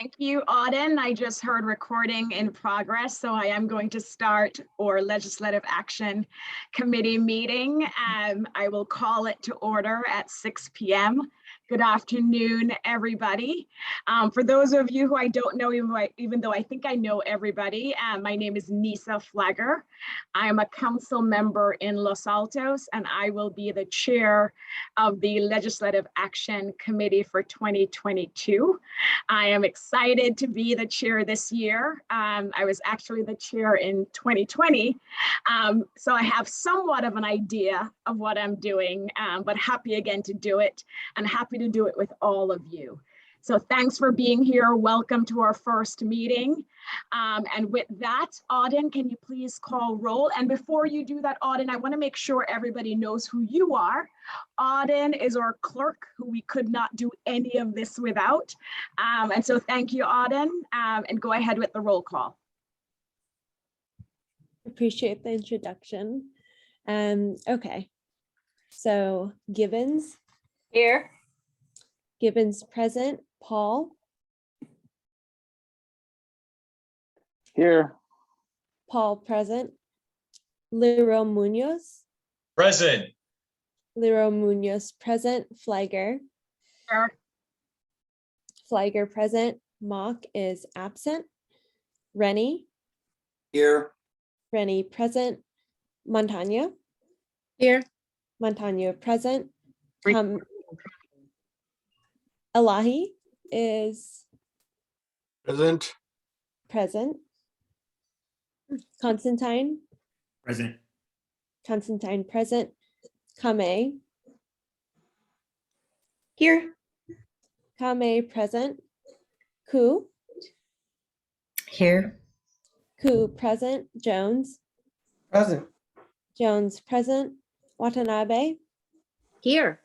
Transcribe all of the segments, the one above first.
Thank you, Auden. I just heard recording in progress, so I am going to start our Legislative Action Committee meeting. I will call it to order at 6 p.m. Good afternoon, everybody. For those of you who I don't know, even though I think I know everybody, my name is Nisa Flagger. I am a council member in Los Altos, and I will be the chair of the Legislative Action Committee for 2022. I am excited to be the chair this year. I was actually the chair in 2020, so I have somewhat of an idea of what I'm doing, but happy again to do it, and happy to do it with all of you. So thanks for being here. Welcome to our first meeting. And with that, Auden, can you please call roll? And before you do that, Auden, I want to make sure everybody knows who you are. Auden is our clerk, who we could not do any of this without. And so thank you, Auden, and go ahead with the roll call. Appreciate the introduction. Okay, so Gibbons. Here. Gibbons present. Paul. Here. Paul present. Liro Munoz. Present. Liro Munoz present. Flagger. Here. Flagger present. Mock is absent. Rennie. Here. Rennie present. Montano. Here. Montano present. Elahi is Present. present. Constantine. Present. Constantine present. Kame. Here. Kame present. Ku. Here. Ku present. Jones. Present. Jones present. Watanabe. Here.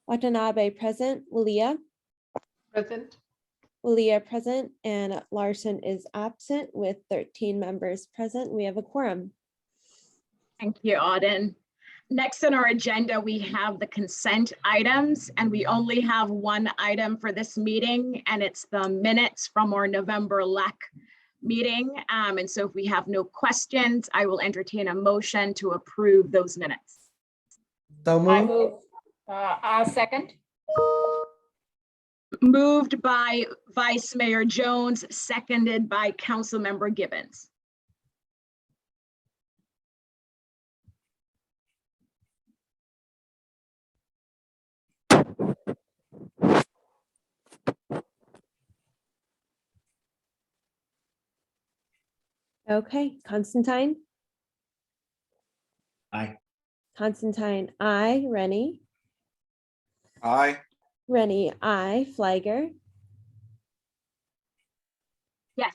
Watanabe present. Willia. Present. Willia present, and Larson is absent with 13 members present. We have a quorum. Thank you, Auden. Next on our agenda, we have the consent items, and we only have one item for this meeting, and it's the minutes from our November LAC meeting. And so if we have no questions, I will entertain a motion to approve those minutes. So I moved. move. I'll second. Moved by Vice Mayor Jones, seconded by Councilmember Gibbons. Okay, Constantine. Aye. Constantine, aye. Rennie. Aye. Rennie, aye. Flagger. Yes.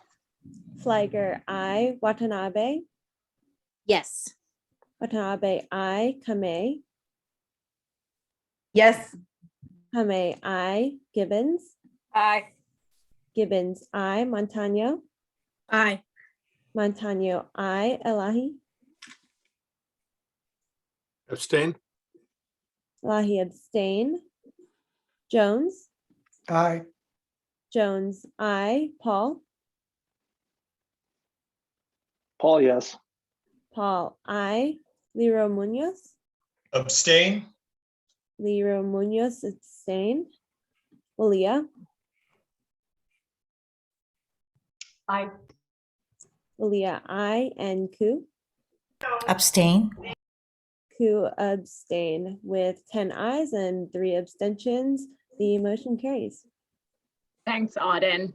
Flagger, aye. Watanabe. Yes. Watanabe, aye. Kame. Yes. Kame, aye. Gibbons. Aye. Gibbons, aye. Montano. Aye. Montano, aye. Elahi. Abstain. Elahi abstain. Jones. Aye. Jones, aye. Paul. Paul, yes. Paul, aye. Liro Munoz. Abstain. Liro Munoz abstain. Willia. Aye. Willia, aye. And Ku. Abstain. Ku abstain with 10 ayes and 3 abstentions. The motion carries. Thanks, Auden.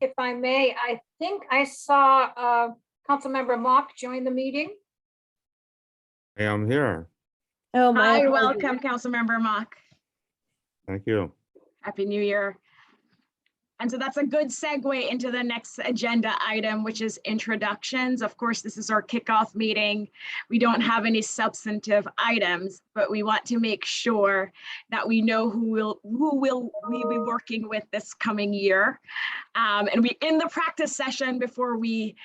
If I may, I think I saw Councilmember Mock join the meeting. I am here. Oh, my Hi, apologies. welcome, Councilmember Mock. Thank you. Happy New Year. And so that's a good segue into the next agenda item, which is introductions. Of course, this is our kickoff meeting. We don't have any substantive items, but we want to make sure that we know who we will be working with this coming year. And we, in the practice session before we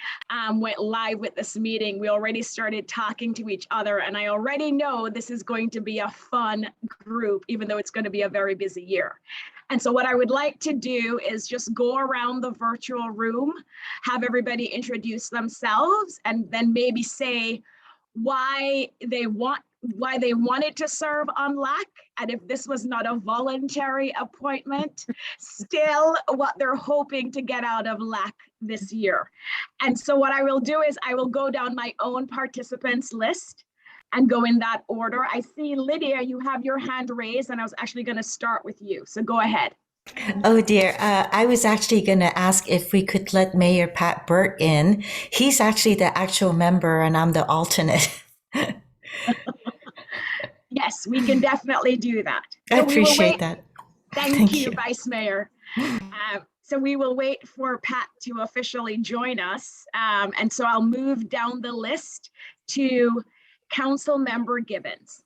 went live with this meeting, we already started talking to each other, and I already know this is going to be a fun group, even though it's going to be a very busy year. And so what I would like to do is just go around the virtual room, have everybody introduce themselves, and then maybe say why they wanted to serve on LAC, and if this was not a voluntary appointment, still what they're hoping to get out of LAC this year. And so what I will do is I will go down my own participants list and go in that order. I see Lydia, you have your hand raised, and I was actually going to start with you. So go ahead. Oh dear, I was actually going to ask if we could let Mayor Pat Burt in. He's actually the actual member and I'm the alternate. Yes, we can definitely do that. I So we will appreciate wait. that. Thank you, Vice Mayor. So we will wait for Pat to officially join us. And so I'll move down the list to Council Member Gibbons.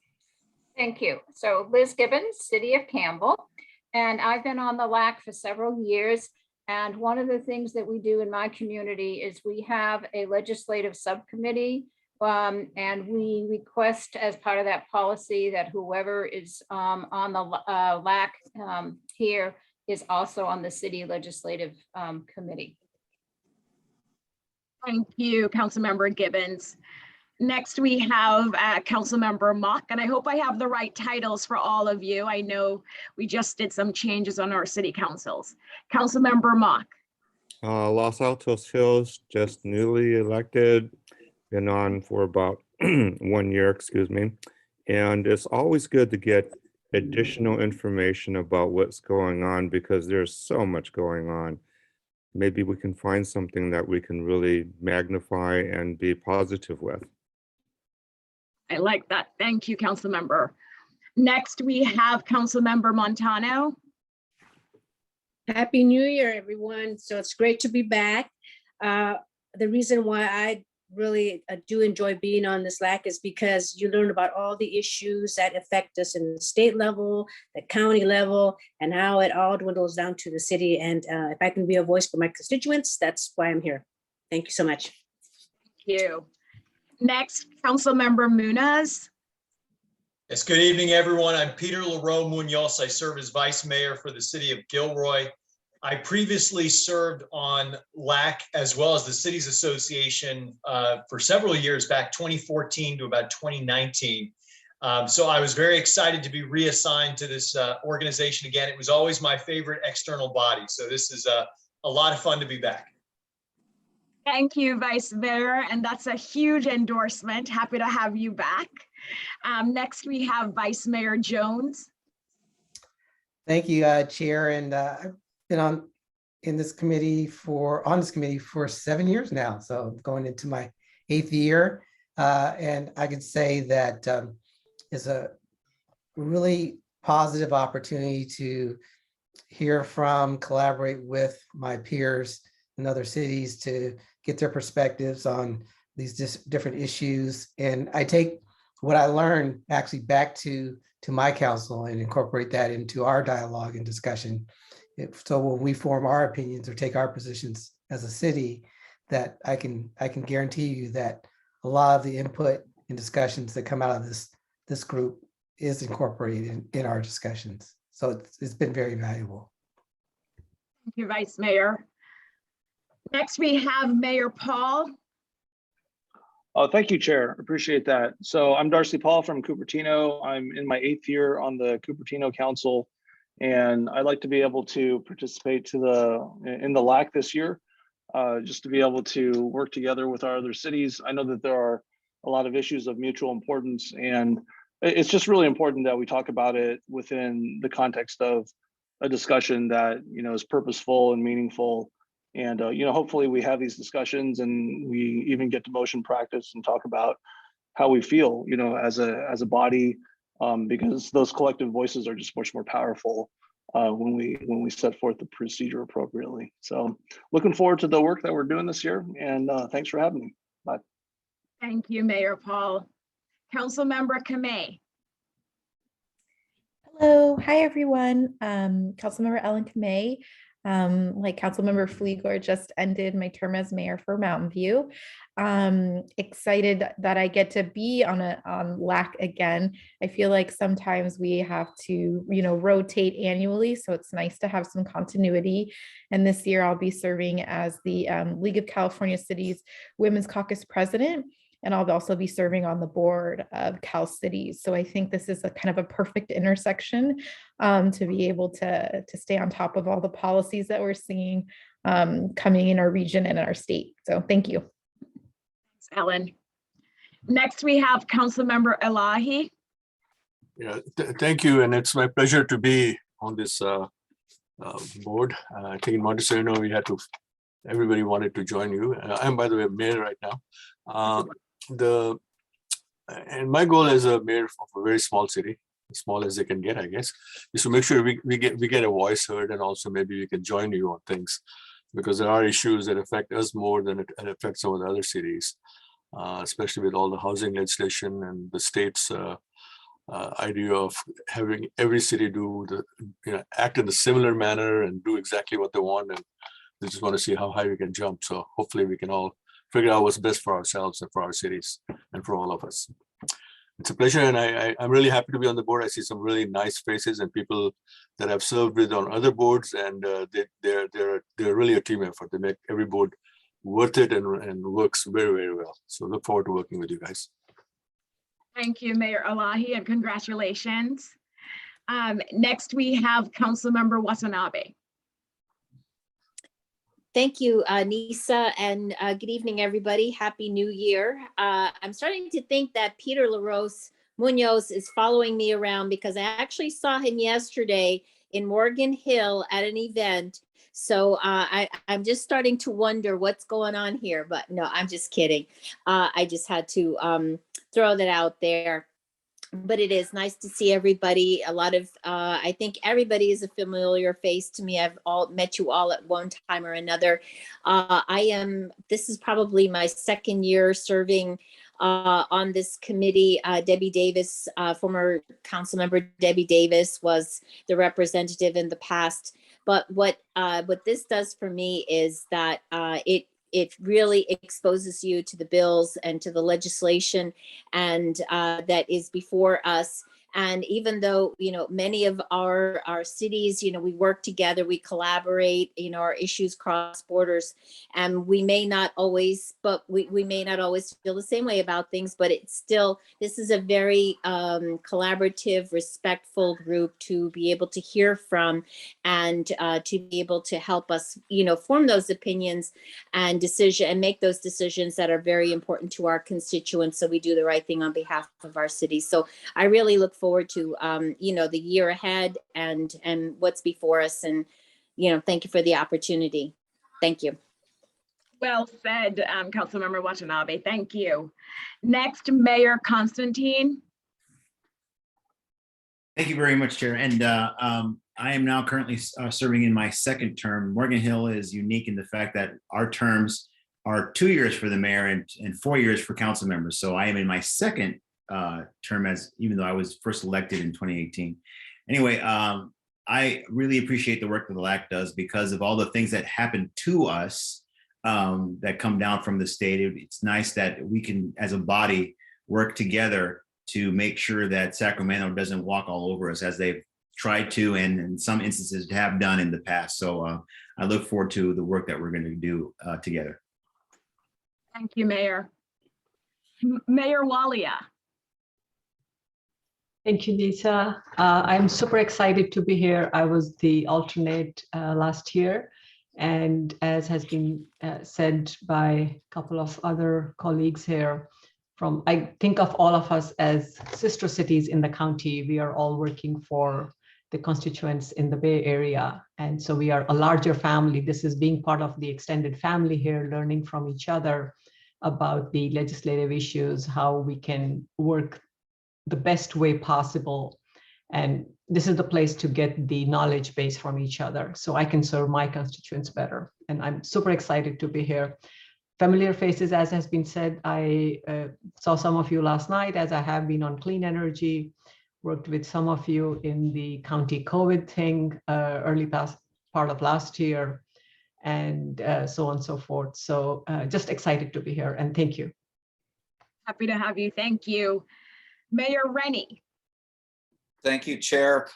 Thank you. So Liz Gibbons, City of Campbell, and I've been on the LAC for several years. And one of the things that we do in my community is we have a legislative subcommittee, and we request as part of that policy that whoever is on the LAC here is also on the city legislative committee. Thank you, Councilmember Gibbons. Next, we have Councilmember Mock, and I hope I have the right titles for all of you. I know we just did some changes on our city councils. Councilmember Mock. Los Altos Hills, just newly elected, been on for about 1 year, excuse me. And it's always good to get additional information about what's going on because there's so much going on. Maybe we can find something that we can really magnify and be positive with. I like that. Thank you, Councilmember. Next, we have Councilmember Montano. Happy New Year, everyone. So it's great to be back. The reason why I really do enjoy being on this LAC is because you learn about all the issues that affect us in the state level, the county level, and how it all dwindles down to the city. And if I can be a voice for my constituents, that's why I'm here. Thank you so much. Thank you. Next, Councilmember Munoz. Yes, good evening, everyone. I'm Peter Leroux Munoz. I serve as Vice Mayor for the City of Gilroy. I previously served on LAC as well as the Cities Association for several years, back 2014 to about 2019. So I was very excited to be reassigned to this organization again. It was always my favorite external body. So this is a lot of fun to be back. Thank you, Vice Mayor, and that's a huge endorsement. Happy to have you back. Next, we have Vice Mayor Jones. Thank you, Chair, and I've been on this committee for 7 years now, so I'm going into my 8th year, and I can say that it's a really positive opportunity to hear from, collaborate with my peers in other cities to get their perspectives on these different issues. And I take what I learned actually back to my council and incorporate that into our dialogue and discussion. So when we form our opinions or take our positions as a city, that I can guarantee you that a lot of the input and discussions that come out of this group is incorporated in our discussions. So it's been very valuable. Thank you, Vice Mayor. Next, we have Mayor Paul. Oh, thank you, Chair. Appreciate that. So I'm Darcy Paul from Cupertino. I'm in my 8th year on the Cupertino Council, and I'd like to be able to participate in the LAC this year, just to be able to work together with our other cities. I know that there are a lot of issues of mutual importance, and it's just really important that we talk about it within the context of a discussion that is purposeful and meaningful. And hopefully we have these discussions and we even get to motion practice and talk about how we feel, as a body, because those collective voices are just much more powerful when we set forth the procedure appropriately. So looking forward to the work that we're doing this year, and thanks for having me. Bye. Thank you, Mayor Paul. Councilmember Kamei. Hello, hi everyone. Councilmember Ellen Kamei. Like Councilmember Fleegor just ended my term as mayor for Mountain View. Excited that I get to be on LAC again. I feel like sometimes we have to, rotate annually, so it's nice to have some continuity. And this year I'll be serving as the League of California Cities Women's Caucus president. And I'll also be serving on the board of Cal Cities. So I think this is a kind of a perfect intersection to be able to stay on top of all the policies that we're seeing coming in our region and in our state. So thank you. Thanks, Ellen. Next, we have Councilmember Elahi. Yeah, thank you. And it's my pleasure to be on this board. I think in Montesano, everybody wanted to join you. I'm, by the way, mayor right now. And my goal as a mayor of a very small city, as small as they can get, I guess, is to make sure we get a voice heard, and also maybe we can join you on things, because there are issues that affect us more than it affects some of the other cities, especially with all the housing legislation and the state's idea of having every city act in a similar manner and do exactly what they want, and they just want to see how high we can jump. So hopefully we can all figure out what's best for ourselves and for our cities and for all of us. It's a pleasure, and I'm really happy to be on the board. I see some really nice faces and people that I've served with on other boards, and they're really a team effort. They make every board worth it and works very, very well. So look forward to working with you guys. Thank you, Mayor Elahi, and congratulations. Next, we have Councilmember Watanabe. Thank you, Nisa, and good evening, everybody. Happy New Year. I'm starting to think that Peter LaRose Munoz is following me around, because I actually saw him yesterday in Morgan Hill at an event. So I'm just starting to wonder what's going on here, but no, I'm just kidding. I just had to throw that out there. But it is nice to see everybody. A lot of, I think everybody is a familiar face to me. I've met you all at one time or another. This is probably my second year serving on this committee. Debbie Davis, former council member Debbie Davis, was the representative in the past. But what this does for me is that it really exposes you to the bills and to the legislation and that is before us. And even though, many of our cities, we work together, we collaborate, our issues cross borders, and we may not always, we may not always feel the same way about things, but it's still, this is a very collaborative, respectful group to be able to hear from and to be able to help us, form those opinions and make those decisions that are very important to our constituents, so we do the right thing on behalf of our city. So I really look forward to the year ahead and what's before us, and thank you for the opportunity. Thank you. Well said, Councilmember Watanabe. Thank you. Next, Mayor Constantine. Thank you very much, Chair. And I am now currently serving in my second term. Morgan Hill is unique in the fact that our terms are 2 years for the mayor and 4 years for council members. So I am in my second term, even though I was first elected in 2018. Anyway, I really appreciate the work that the LAC does because of all the things that happen to us that come down from the state. It's nice that we can, as a body, work together to make sure that Sacramento doesn't walk all over us as they've tried to, and in some instances have done in the past. So I look forward to the work that we're going to do together. Thank you, Mayor. Mayor Walia. Thank you, Lisa. I'm super excited to be here. I was the alternate last year. And as has been said by a couple of other colleagues here, I think of all of us as sister cities in the county. We are all working for the constituents in the Bay Area. And so we are a larger family. This is being part of the extended family here, learning from each other about the legislative issues, how we can work the best way possible. And this is the place to get the knowledge base from each other so I can serve my constituents better. And I'm super excited to be here. Familiar faces, as has been said, I saw some of you last night, as I have been on clean energy, worked with some of you in the county COVID thing, early part part of last year, and so on and so forth. So just excited to be here, and thank you. Happy to have you. Thank you. Mayor Rennie. Thank you, Chair.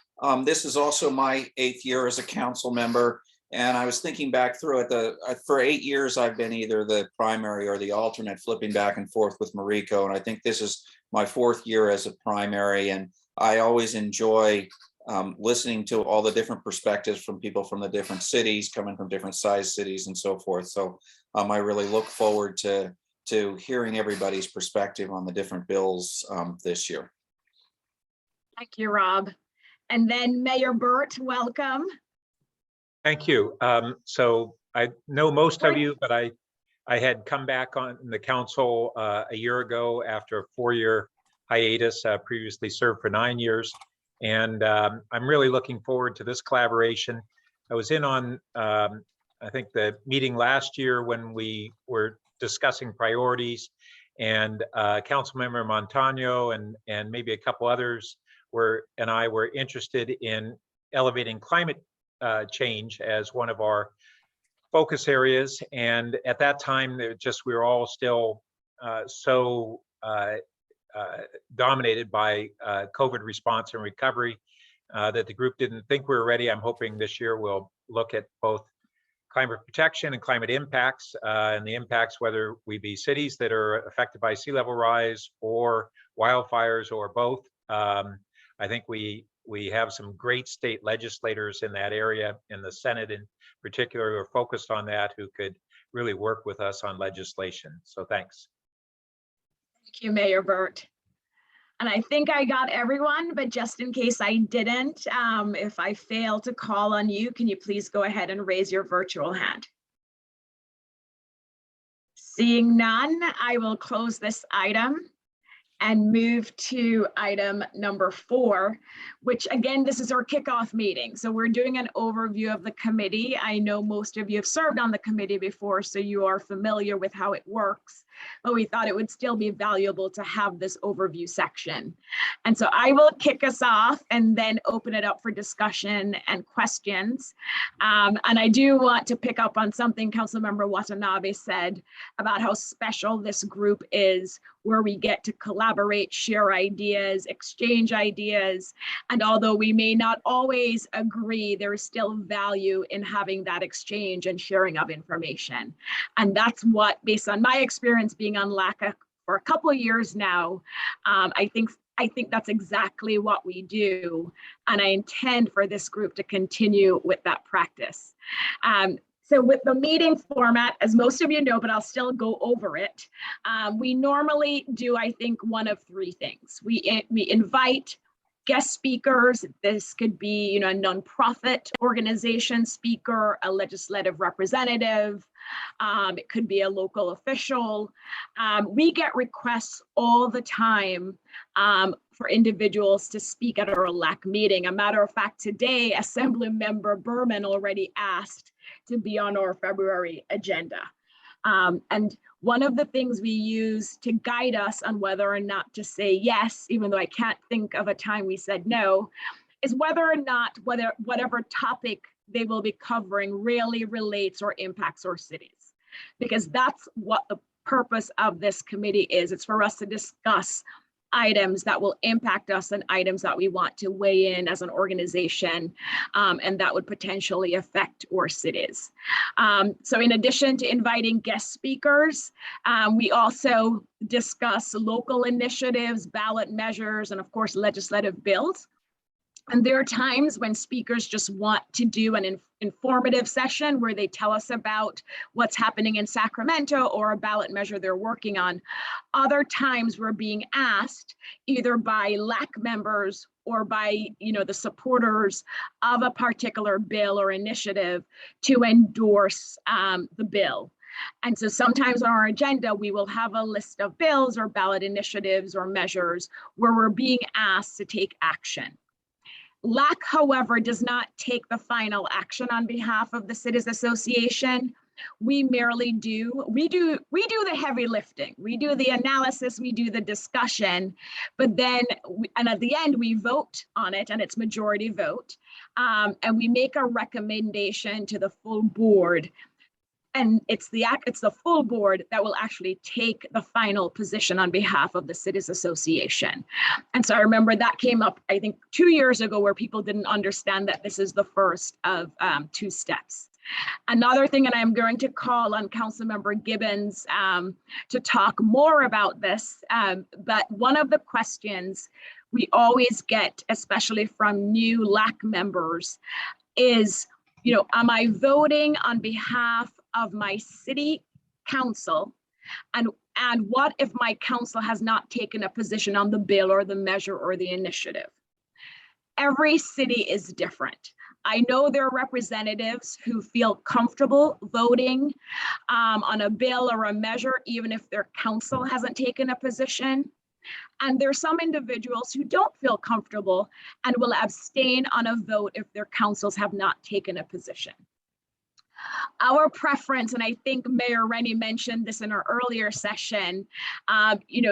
This is also my 8th year as a council member. And I was thinking back through it, for 8 years, I've been either the primary or the alternate, flipping back and forth with Mariko. And I think this is my 4th year as a primary. And I always enjoy listening to all the different perspectives from people from the different cities, coming from different size cities and so forth. So I really look forward to hearing everybody's perspective on the different bills this year. Thank you, Rob. And then Mayor Burt, welcome. Thank you. So I know most of you, but I had come back on the council a year ago after a 4-year hiatus, previously served for 9 years. And I'm really looking forward to this collaboration. I was in on, I think, the meeting last year when we were discussing priorities, and Councilmember Montano and maybe a couple others and I were interested in elevating climate change as one of our focus areas. And at that time, we were all still so dominated by COVID response and recovery that the group didn't think we were ready. I'm hoping this year we'll look at both climate protection and climate impacts, and the impacts, whether we be cities that are affected by sea level rise or wildfires or both. I think we have some great state legislators in that area, in the Senate in particular, who are focused on that, who could really work with us on legislation. So thanks. Thank you, Mayor Burt. And I think I got everyone, but just in case I didn't, if I fail to call on you, can you please go ahead and raise your virtual hand? Seeing none, I will close this item and move to item number 4, which again, this is our kickoff meeting. So we're doing an overview of the committee. I know most of you have served on the committee before, so you are familiar with how it works, but we thought it would still be valuable to have this overview section. And so I will kick us off and then open it up for discussion and questions. And I do want to pick up on something Councilmember Watanabe said about how special this group is, where we get to collaborate, share ideas, exchange ideas. And although we may not always agree, there is still value in having that exchange and sharing of information. And that's what, based on my experience being on LACA for a couple of years now, I think that's exactly what we do. And I intend for this group to continue with that practice. So with the meeting format, as most of you know, but I'll still go over it, we normally do, I think, one of 3 things. We invite guest speakers. This could be, a nonprofit organization speaker, a legislative representative. It could be a local official. We get requests all the time for individuals to speak at our LAC meeting. A matter of fact, today, Assemblymember Berman already asked to be on our February agenda. And one of the things we use to guide us on whether or not to say yes, even though I can't think of a time we said no, is whether or not whatever topic they will be covering really relates or impacts our cities. Because that's what the purpose of this committee is. It's for us to discuss items that will impact us and items that we want to weigh in as an organization, and that would potentially affect our cities. So in addition to inviting guest speakers, we also discuss local initiatives, ballot measures, and of course, legislative bills. And there are times when speakers just want to do an informative session where they tell us about what's happening in Sacramento or a ballot measure they're working on. Other times we're being asked either by LAC members or by the supporters of a particular bill or initiative to endorse the bill. And so sometimes on our agenda, we will have a list of bills or ballot initiatives or measures where we're being asked to take action. LAC, however, does not take the final action on behalf of the Cities Association. We merely we do the heavy lifting. We do the analysis, we do the discussion, but then, and at the end, we vote on it, and it's majority vote. And we make a recommendation to the full board. And it's the full board that will actually take the final position on behalf of the Cities Association. And so I remember that came up, I think, 2 years ago, where people didn't understand that this is the first of 2 steps. Another thing, and I'm going to call on Councilmember Gibbons to talk more about this, but one of the questions we always get, especially from new LAC members, is, am I voting on behalf of my city council? And what if my council has not taken a position on the bill or the measure or the initiative? Every city is different. I know there are representatives who feel comfortable voting on a bill or a measure, even if their council hasn't taken a position. And there's some individuals who don't feel comfortable and will abstain on a vote if their councils have not taken a position. Our preference, and I think Mayor Rennie mentioned this in our earlier session,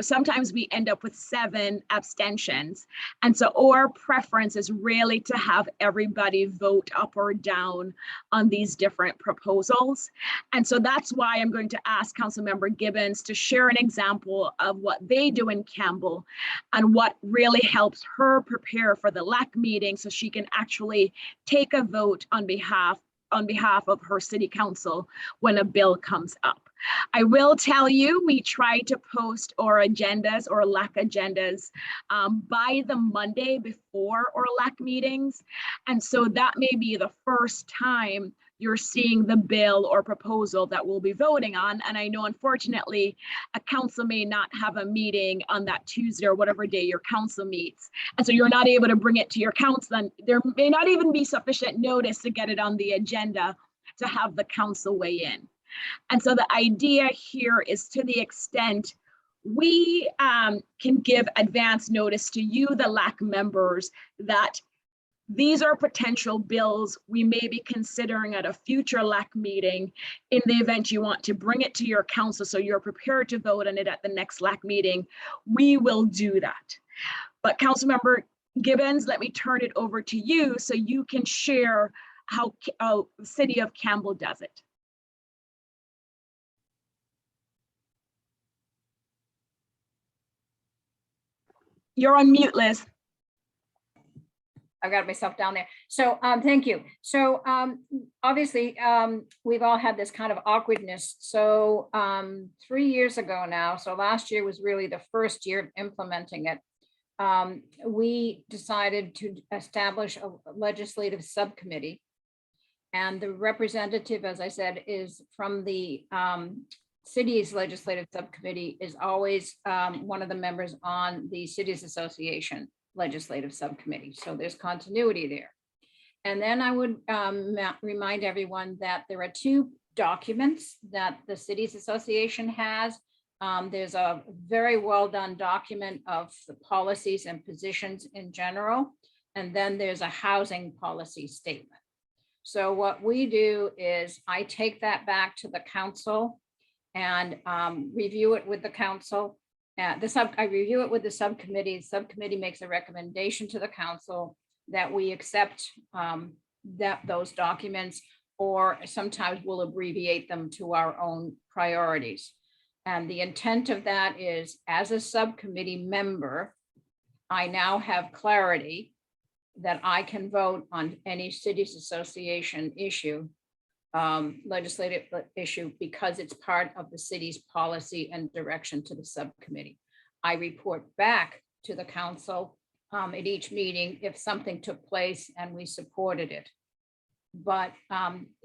sometimes we end up with 7 abstentions. And so our preference is really to have everybody vote up or down on these different proposals. And so that's why I'm going to ask Councilmember Gibbons to share an example of what they do in Campbell and what really helps her prepare for the LAC meeting, so she can actually take a vote on behalf of her city council when a bill comes up. I will tell you, we try to post our agendas or LAC agendas by the Monday before our LAC meetings. And so that may be the first time you're seeing the bill or proposal that we'll be voting on. And I know, unfortunately, a council may not have a meeting on that Tuesday or whatever day your council meets. And so you're not able to bring it to your council, and there may not even be sufficient notice to get it on the agenda to have the council weigh in. And so the idea here is, to the extent we can give advance notice to you, the LAC members, that these are potential bills we may be considering at a future LAC meeting, in the event you want to bring it to your council so you're prepared to vote on it at the next LAC meeting, we will do that. But Councilmember Gibbons, let me turn it over to you so you can share how the City of Campbell does it. You're on mute, Liz. I've got myself down there. So thank you. So obviously, we've all had this kind of awkwardness. So 3 years ago now, so last year was really the first year of implementing it. We decided to establish a legislative subcommittee. And the representative, as I said, is from the city's legislative subcommittee, is always one of the members on the Cities Association legislative subcommittee. So there's continuity there. And then I would remind everyone that there are 2 documents that the Cities Association has. There's a very well done document of the policies and positions in general. And then there's a housing policy statement. So what we do is I take that back to the council and review it with the council. I review it with the subcommittee. The subcommittee makes a recommendation to the council that we accept those documents, or sometimes we'll abbreviate them to our own priorities. And the intent of that is, as a subcommittee member, I now have clarity that I can vote on any Cities Association issue, legislative issue, because it's part of the city's policy and direction to the subcommittee. I report back to the council at each meeting if something took place and we supported it. But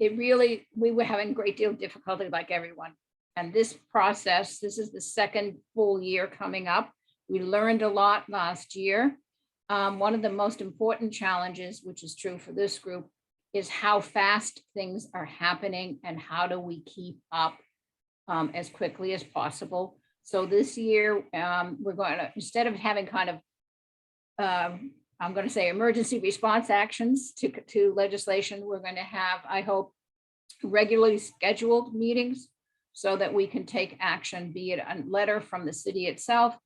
we were having a great deal of difficulty, like everyone. And this process, this is the 2nd full year coming up. We learned a lot last year. One of the most important challenges, which is true for this group, is how fast things are happening and how do we keep up as quickly as possible. So this year, we're going to, instead of having kind of, I'm going to say emergency response actions to legislation, we're going to have, I hope, regularly scheduled meetings so that we can take action, be it a letter from the city itself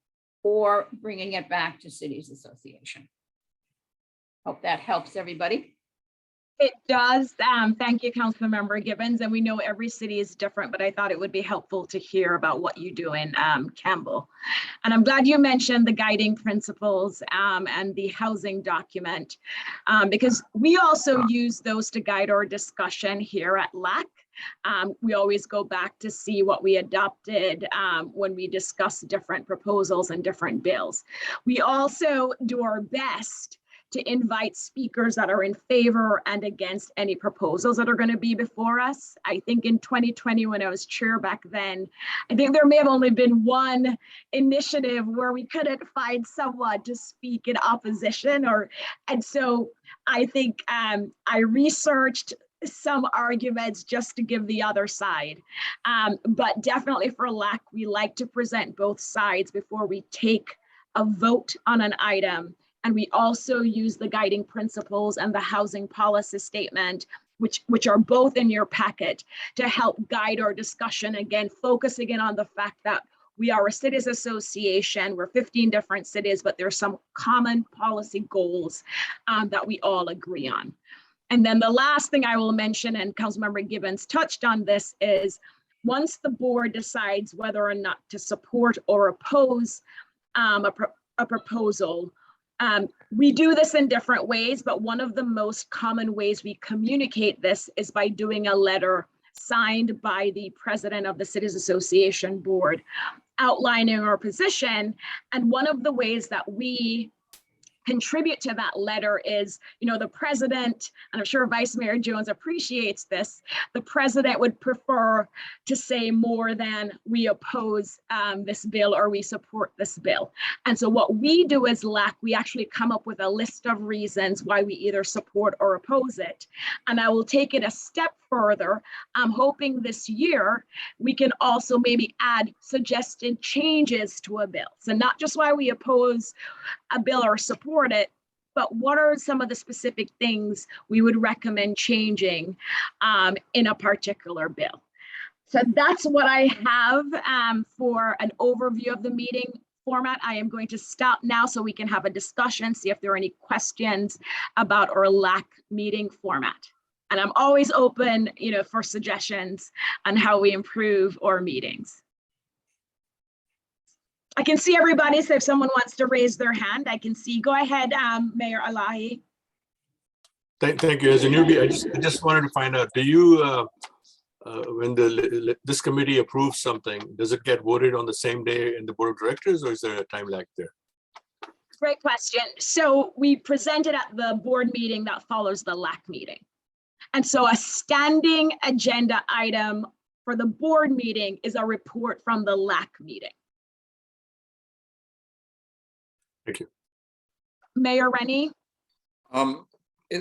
or bringing it back to Cities Association. Hope that helps everybody. It does. Thank you, Councilmember Gibbons. And we know every city is different, but I thought it would be helpful to hear about what you do in Campbell. And I'm glad you mentioned the guiding principles and the housing document, because we also use those to guide our discussion here at LAC. We always go back to see what we adopted when we discuss different proposals and different bills. We also do our best to invite speakers that are in favor and against any proposals that are going to be before us. I think in 2020, when I was chair back then, I think there may have only been one initiative where we couldn't find someone to speak in opposition, and so I think I researched some arguments just to give the other side. But definitely for LAC, we like to present both sides before we take a vote on an item. And we also use the guiding principles and the housing policy statement, which are both in your packet, to help guide our discussion. Again, focus again on the fact that we are a cities association. We're 15 different cities, but there's some common policy goals that we all agree on. And then the last thing I will mention, and Councilmember Gibbons touched on this, is once the board decides whether or not to support or oppose a proposal, we do this in different ways, but one of the most common ways we communicate this is by doing a letter signed by the president of the Cities Association board outlining our position. And one of the ways that we contribute to that letter is, the president, and I'm sure Vice Mayor Jones appreciates this, the president would prefer to say more than we oppose this bill or we support this bill. And so what we do as LAC, we actually come up with a list of reasons why we either support or oppose it. And I will take it a step further. I'm hoping this year we can also maybe add suggested changes to a bill. So not just why we oppose a bill or support it, but what are some of the specific things we would recommend changing in a particular bill. So that's what I have for an overview of the meeting format. I am going to stop now so we can have a discussion, see if there are any questions about our LAC meeting format. And I'm always open, for suggestions on how we improve our meetings. I can see everybody, so if someone wants to raise their hand, I can see. Go ahead, Mayor Elahi. Thank you. As a newbie, I just wanted to find out, do you, when this committee approves something, does it get voted on the same day in the board of directors, or is there a time lag there? Great question. So we presented at the board meeting that follows the LAC meeting. And so a standing agenda item for the board meeting is a report from the LAC meeting. Thank you. Mayor Rennie?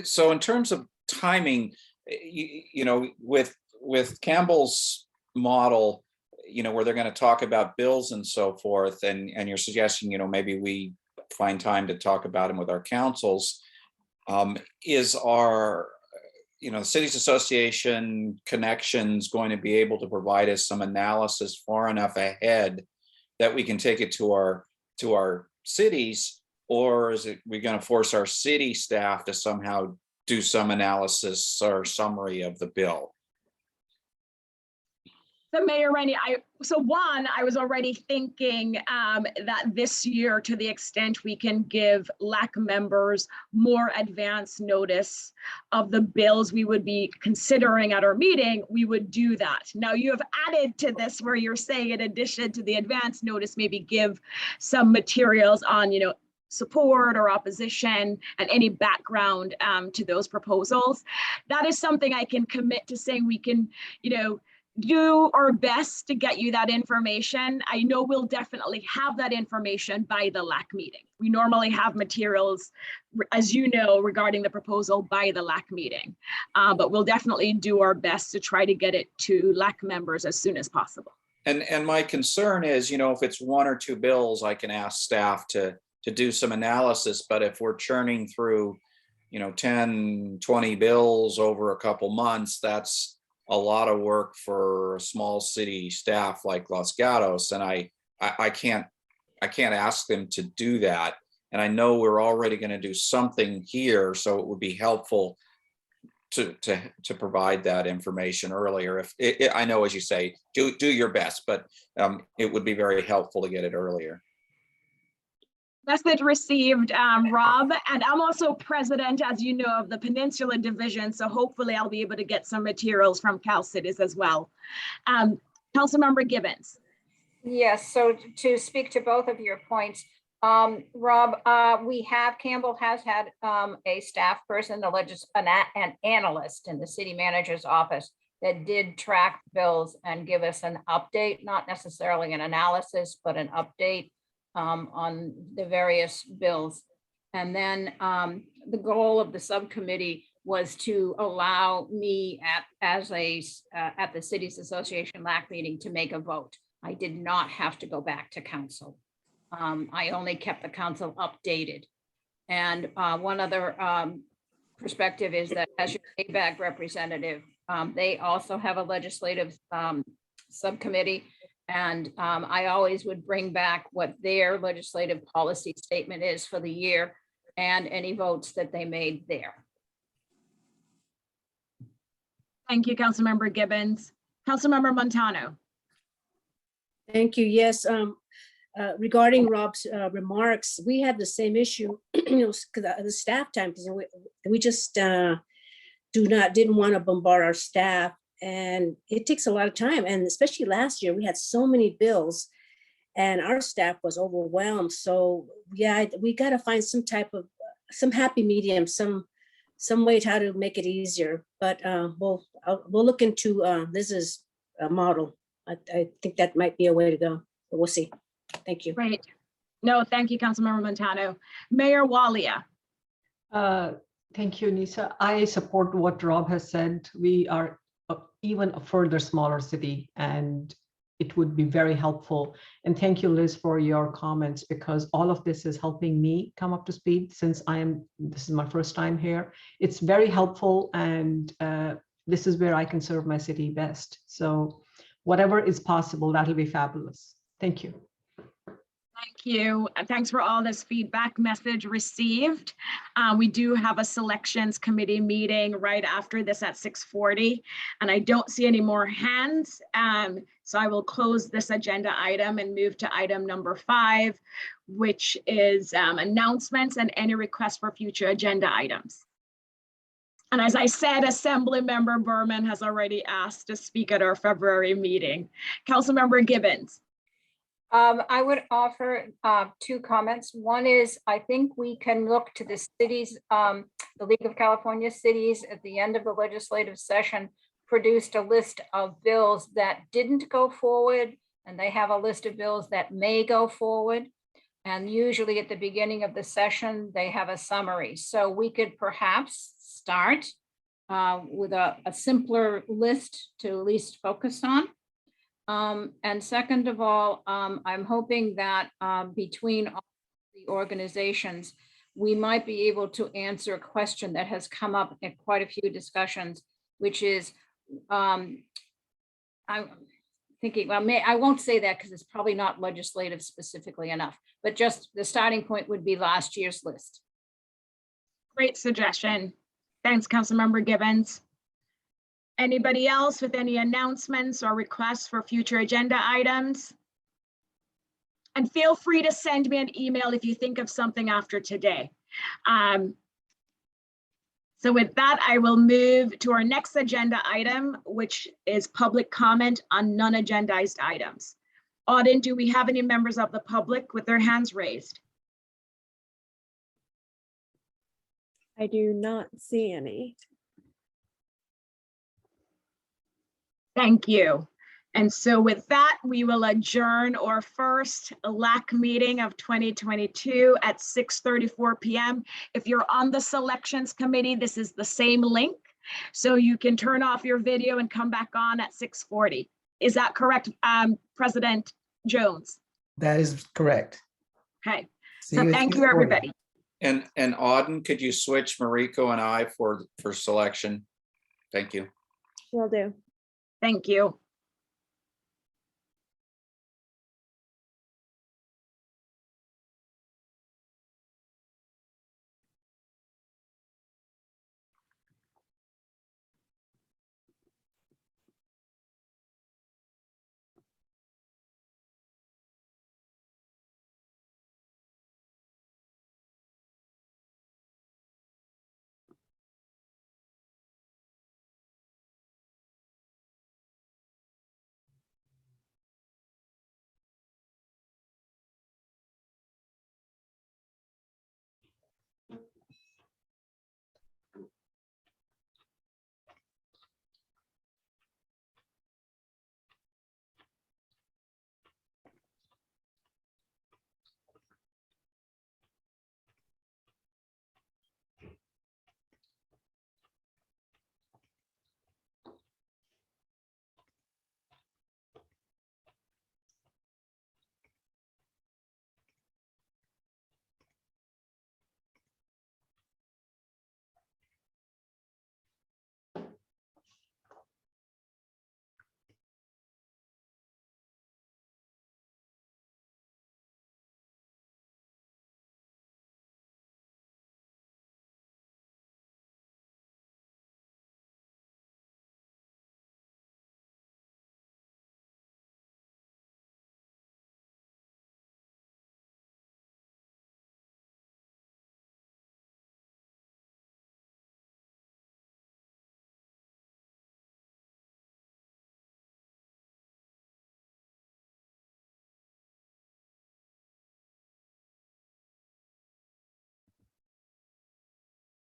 So in terms of timing, with Campbell's model, where they're going to talk about bills and so forth, and you're suggesting, maybe we find time to talk about them with our councils, is our, Cities Association connections going to be able to provide us some analysis far enough ahead that we can take it to our cities, or is it we're going to force our city staff to somehow do some analysis or summary of the bill? So Mayor Rennie, I was already thinking that this year, to the extent we can give LAC members more advance notice of the bills we would be considering at our meeting, we would do that. Now you have added to this where you're saying, in addition to the advance notice, maybe give some materials on, support or opposition and any background to those proposals. That is something I can commit to saying we can, do our best to get you that information. I know we'll definitely have that information by the LAC meeting. We normally have materials, as you know, regarding the proposal by the LAC meeting, but we'll definitely do our best to try to get it to LAC members as soon as possible. And my concern is, if it's one or two bills, I can ask staff to do some analysis, but if we're churning through, 10, 20 bills over a couple months, that's a lot of work for a small city staff like Los Gatos, and I can't ask them to do that. And I know we're already going to do something here, so it would be helpful to provide that information earlier. If I know, as you say, do your best, but it would be very helpful to get it earlier. Message received, Rob, and I'm also president, as you know, of the Peninsula Division, so hopefully I'll be able to get some materials from Cal Cities as well. Councilmember Gibbons. Yes, so to speak to both of your points, Rob, Campbell has had a staff person, an analyst in the city manager's office that did track bills and give us an update, not necessarily an analysis, but an update on the various bills. And then the goal of the subcommittee was to allow me at the Cities Association LAC meeting to make a vote. I did not have to go back to council. I only kept the council updated. And one other perspective is that as your ABAG representative, they also have a legislative subcommittee. And I always would bring back what their legislative policy statement is for the year and any votes that they made there. Thank you, Councilmember Gibbons. Councilmember Montano. Thank you. Yes, regarding Rob's remarks, we had the same issue, because the staff time, because we just didn't want to bombard our staff, and it takes a lot of time. And especially last year, we had so many bills, and our staff was overwhelmed. So yeah, we got to find some happy medium, some way to how to make it easier. But we'll look into Liz's model. I think that might be a way to go, but we'll see. Thank you. Great. No, thank you, Councilmember Montano. Mayor Walia. Thank you, Nisa. I support what Rob has said. We are even a further smaller city, and it would be very helpful. And thank you, Liz, for your comments, because all of this is helping me come up to speed since this is my first time here. It's very helpful, and this is where I can serve my city best. So whatever is possible, that'll be fabulous. Thank you. Thank you. And thanks for all this feedback. Message received. We do have a selections committee meeting right after this at 6:40, and I don't see any more hands. So I will close this agenda item and move to item number 5, which is announcements and any requests for future agenda items. And as I said, Assembly Member Berman has already asked to speak at our February meeting. Councilmember Gibbons. I would offer 2 comments. One is, I think we can look to the cities, the League of California Cities at the end of the legislative session produced a list of bills that didn't go forward, and they have a list of bills that may go forward. And usually at the beginning of the session, they have a summary. So we could perhaps start with a simpler list to at least focus on. And second of all, I'm hoping that between all the organizations, we might be able to answer a question that has come up in quite a few discussions, which is, I'm thinking, well, I won't say that because it's probably not legislative specifically enough, but just the starting point would be last year's list. Great suggestion. Thanks, Councilmember Gibbons. Anybody else with any announcements or requests for future agenda items? And feel free to send me an email if you think of something after today. So with that, I will move to our next agenda item, which is public comment on non-agendized items. Auden, do we have any members of the public with their hands raised? I do not see any. Thank you. And so with that, we will adjourn our first LAC meeting of 2022 at 6:34 p.m. If you're on the selections committee, this is the same link. So you can turn off your video and come back on at 6:40. Is that correct, President Jones? That is correct. Okay. See So you at thank you, 6:40. everybody. And Auden, could you switch Mariko and I for selection? Thank you. Will do. Thank you.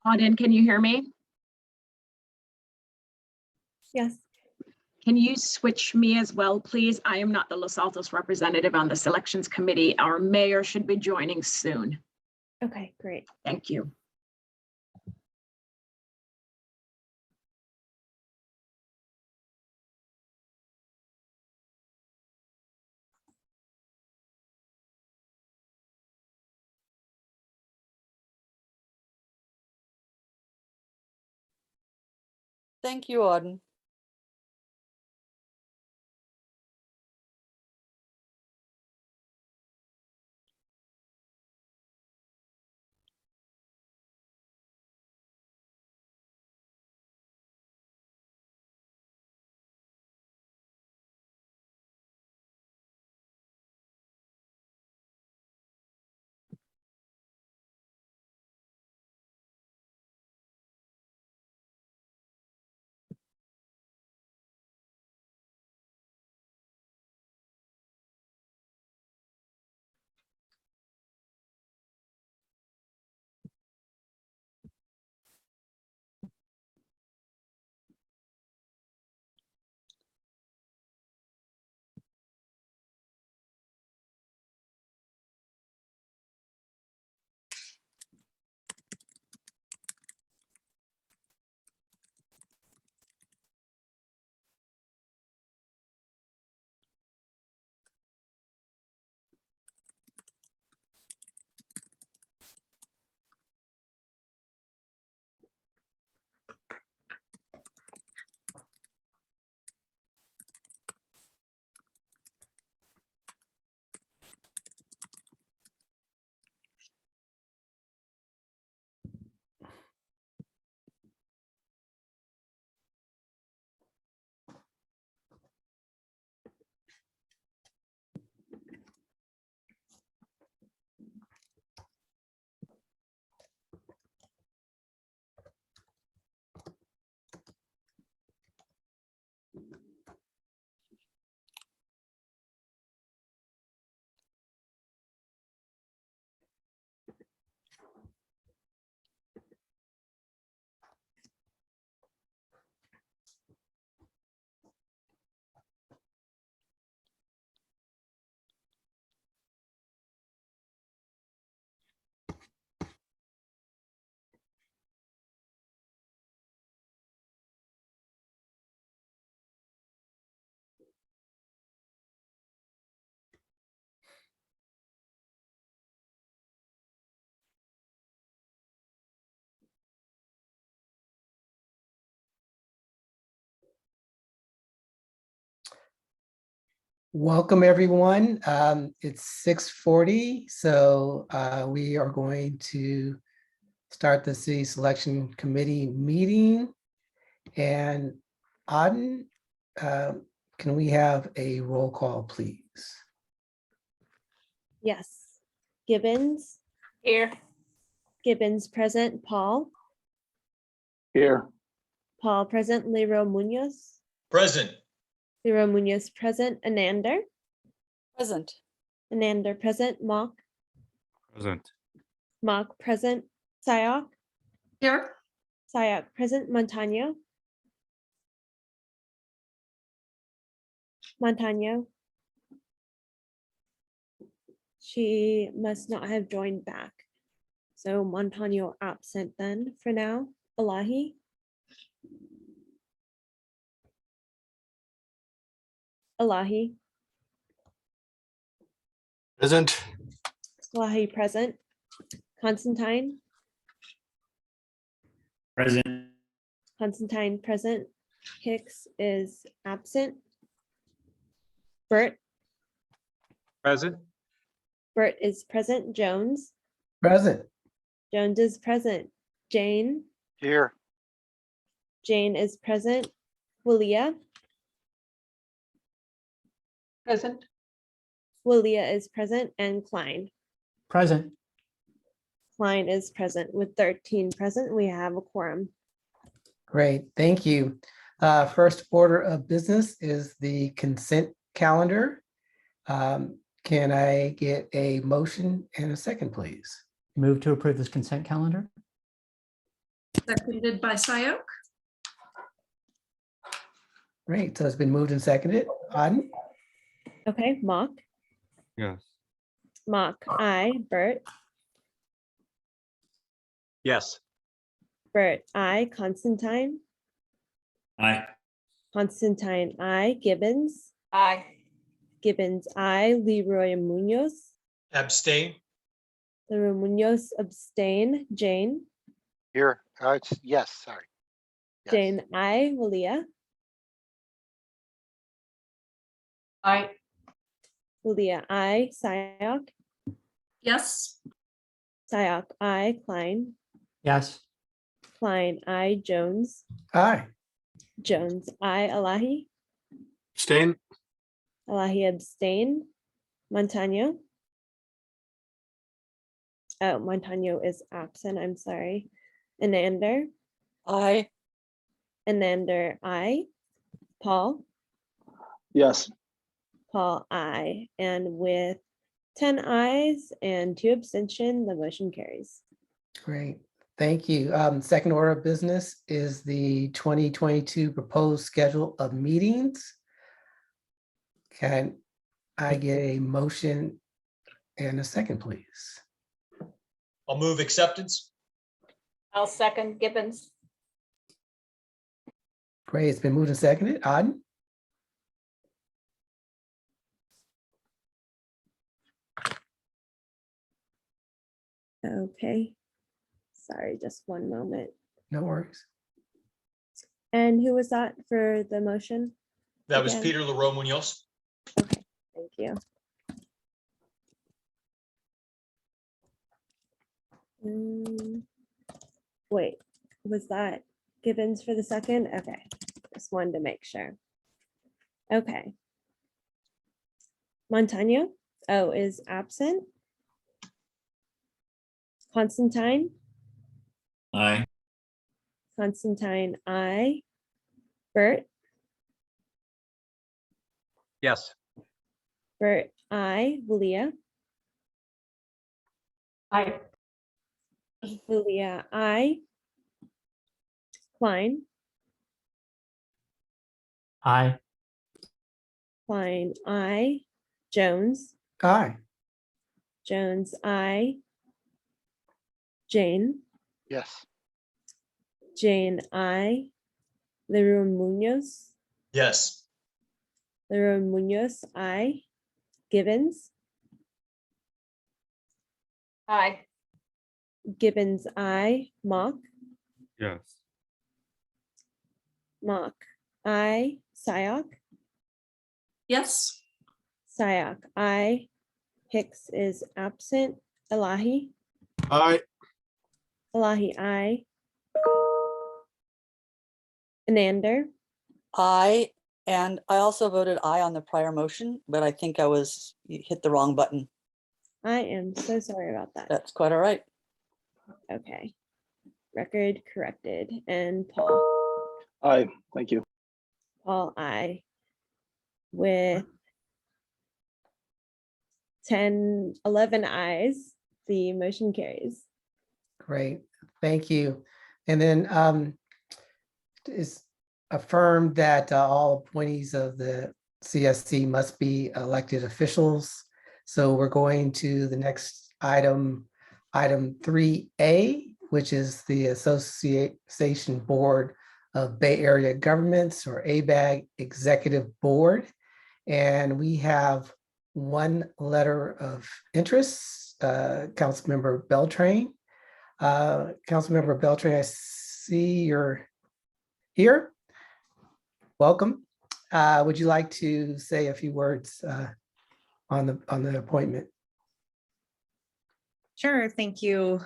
Auden, can you hear me? Yes. Can you switch me as well, please? I am not the Los Altos representative on the selections committee. Our mayor should be joining soon. Okay, great. Thank you. Thank you, Auden. Welcome, everyone. It's 6:40, so we are going to start the city selection committee meeting. And Auden, can we have a roll call, please? Yes. Gibbons, Here. Gibbons present. Paul, Here. Paul present. Leroy Munoz, Present. Leroy Munoz present. Anander, Present. Anander present. Mock, Present. Mock present. Sayok, Here. Sayok present. Montano, Montano. She must not have joined back. So Montano absent then for now. Elahi, Elahi, Present. Elahi present. Constantine, Present. Constantine present. Hicks is absent. Bert, Present. Bert is present. Jones, Present. Jones is present. Jane, Here. Jane is present. Willia, Present. Willia is present. And Klein. Present. Klein is present. With 13 present, we have a quorum. Great, thank you. First order of business is the consent calendar. Can I get a motion and a second, please? Move to approve this consent calendar. Seconded by Sayok. Great, so it's been moved and seconded. Auden? Okay, Mock, Yes. Mock, aye. Bert, Yes. Bert, aye. Constantine, Aye. Constantine, aye. Gibbons, Aye. Gibbons, aye. Leroy Munoz, Abstain. Leroy Munoz abstain. Jane, Here. It's yes, sorry. Yes. Jane, aye. Willia, Aye. Willia, aye. Sayok, Yes. Sayok, aye. Klein, Yes. Klein, aye. Jones, Aye. Jones, aye. Elahi, Abstain. Elahi abstain. Montano. Oh, Montano is absent, I'm sorry. Anander, Aye. Anander, aye. Paul, Yes. Paul, aye. And with 10 ayes and 2 abstention, the motion carries. Great, thank you. Second order of business is the 2022 proposed schedule of meetings. Can I get a motion and a second, please? I'll move acceptance. I'll second Gibbons. Great, it's been moved and seconded. Auden? Okay. Sorry, just one moment. No worries. And who was that for the motion? That was Again? Peter Leroy Munoz. Thank you. Wait, was that Gibbons for the second? Okay, just wanted to make sure. Okay. Montano, oh, is absent. Constantine, Aye. Constantine, aye. Bert, Yes. Bert, aye. Willia, Aye. Willia, aye. Klein, Aye. Klein, aye. Jones, Aye. Jones, aye. Jane, Yes. Jane, aye. Leroy Munoz, Yes. Leroy Munoz, aye. Gibbons, Aye. Gibbons, aye. Mock, Yes. Mock, aye. Sayok, Yes. Sayak, aye. Hicks is absent. Elahi, Aye. Elahi, aye. Anander, Aye, and I also voted aye on the prior motion, but I think you hit the wrong button. I am so sorry about that. That's quite all right. Okay. Record corrected. And Paul, Aye, thank you. Paul, aye. With 11 ayes, the motion carries. Great, thank you. And then is affirmed that all appointees of the CSC must be elected officials. So we're going to the next item, item 3A, which is the Association Board of Bay Area Governments, or ABAG Executive Board. And we have one letter of interest, Councilmember Beltran. Councilmember Beltran, I see you're here. Welcome. Would you like to say a few words on the appointment? Sure. Thank you,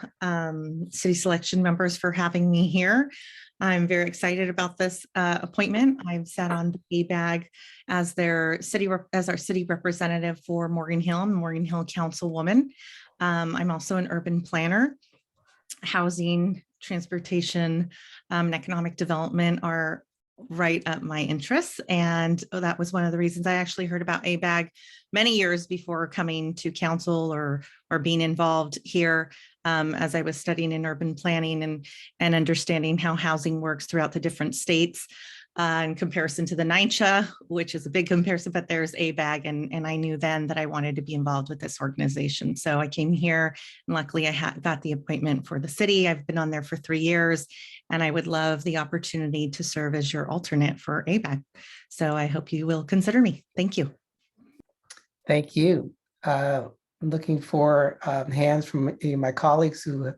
city selection members, for having me here. I'm very excited about this appointment. I've sat on the ABAG as our city representative for Morgan Hill. I'm Morgan Hill Councilwoman. I'm also an urban planner. Housing, transportation, and economic development are right up my interests. And that was one of the reasons I actually heard about ABAG many years before coming to council or being involved here, as I was studying in urban planning and understanding how housing works throughout the different states. In comparison to the NYCHA, which is a big comparison, but there's ABAG, and I knew then that I wanted to be involved with this organization. So I came here, and luckily I got the appointment for the city. I've been on there for 3 years, and I would love the opportunity to serve as your alternate for ABAG. So I hope you will consider me. Thank you. Thank you. I'm looking for hands from any of my colleagues who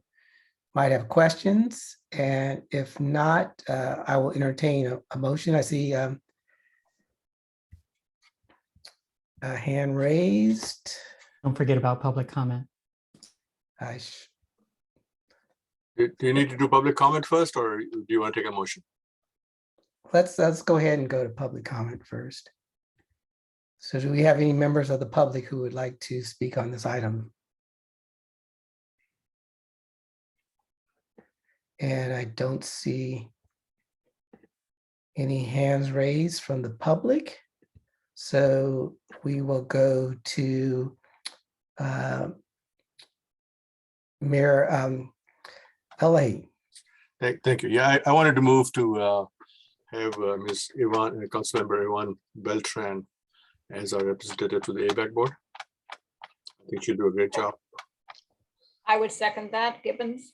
might have questions. And if not, I will entertain a motion. I see a hand raised. Don't forget about public comment. Do you need to do public comment first, or do you want to take a motion? Let's go ahead and go to public comment first. So do we have any members of the public who would like to speak on this item? And I don't see any hands raised from the public. So we will go to Mayor LA. Thank you. Yeah, I wanted to move to have Ms. Yvonne, Councilmember Yvonne Beltran as our representative to the ABAG board. I think she'll do a great job. I would second that, Gibbons.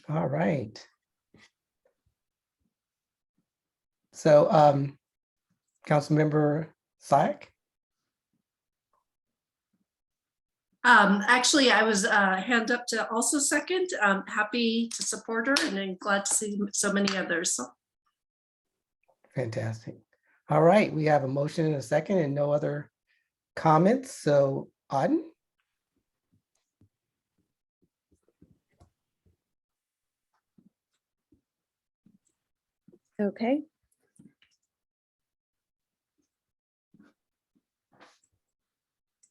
All right. So Councilmember Sayak? Actually, I was hand up to also second. Happy to support her, and I'm glad to see so many others. So. Fantastic. All right, we have a motion and a second and no other comments. So Auden? Okay.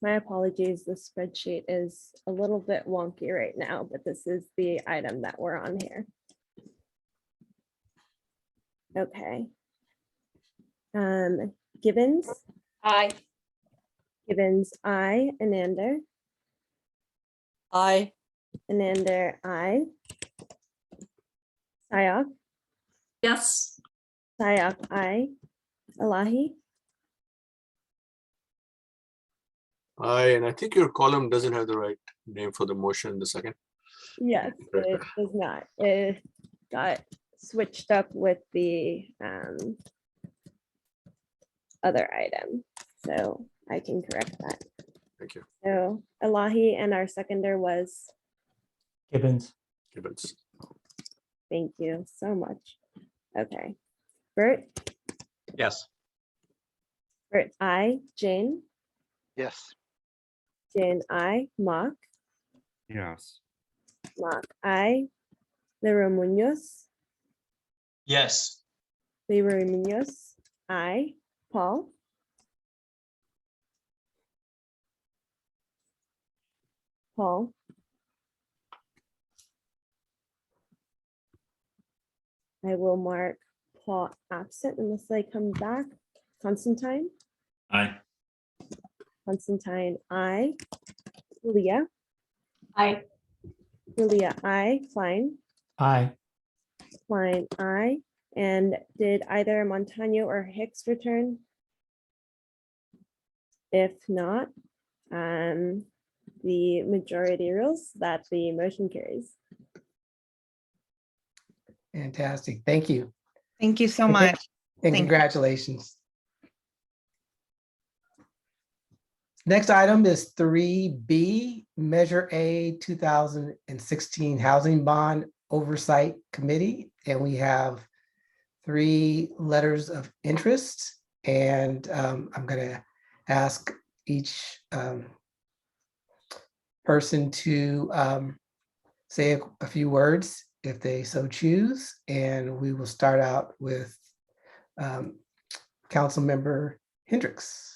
My apologies, the spreadsheet is a little bit wonky right now, but this is the item that we're on here. Okay. Gibbons? Aye. Gibbons, aye. Anander? Aye. Anander, aye. Sayak? Yes. Sayak, aye. Elahi? Aye, and I think your column doesn't have the right name for the motion in the second. Yes, it does not. It got switched up with the other item, so I can correct that. Thank you. So Elahi, and our seconder was, Gibbons. Gibbons. thank you so much. Okay, Bert? Yes. Bert, I. Jane. Yes. Jane, I. Mark. Yes. Mark, I. Leroy Munoz. Yes. Leroy Munoz, I. Paul. Paul. I will mark Paul absent unless they come back. Constantine. Aye. Constantine, I. Leah. Aye. Leah, I. Klein. Aye. Klein, I. And did either Montano or Hicks return? If not, the majority rules that the motion carries. Fantastic. Thank you. Thank you so And much. And Thank you. congratulations. Next item is 3B, Measure A 2016 Housing Bond Oversight Committee. And we have 3 letters of interest. And I'm going to ask each person to say a few words if they so choose. And we will start out with Councilmember Hendricks.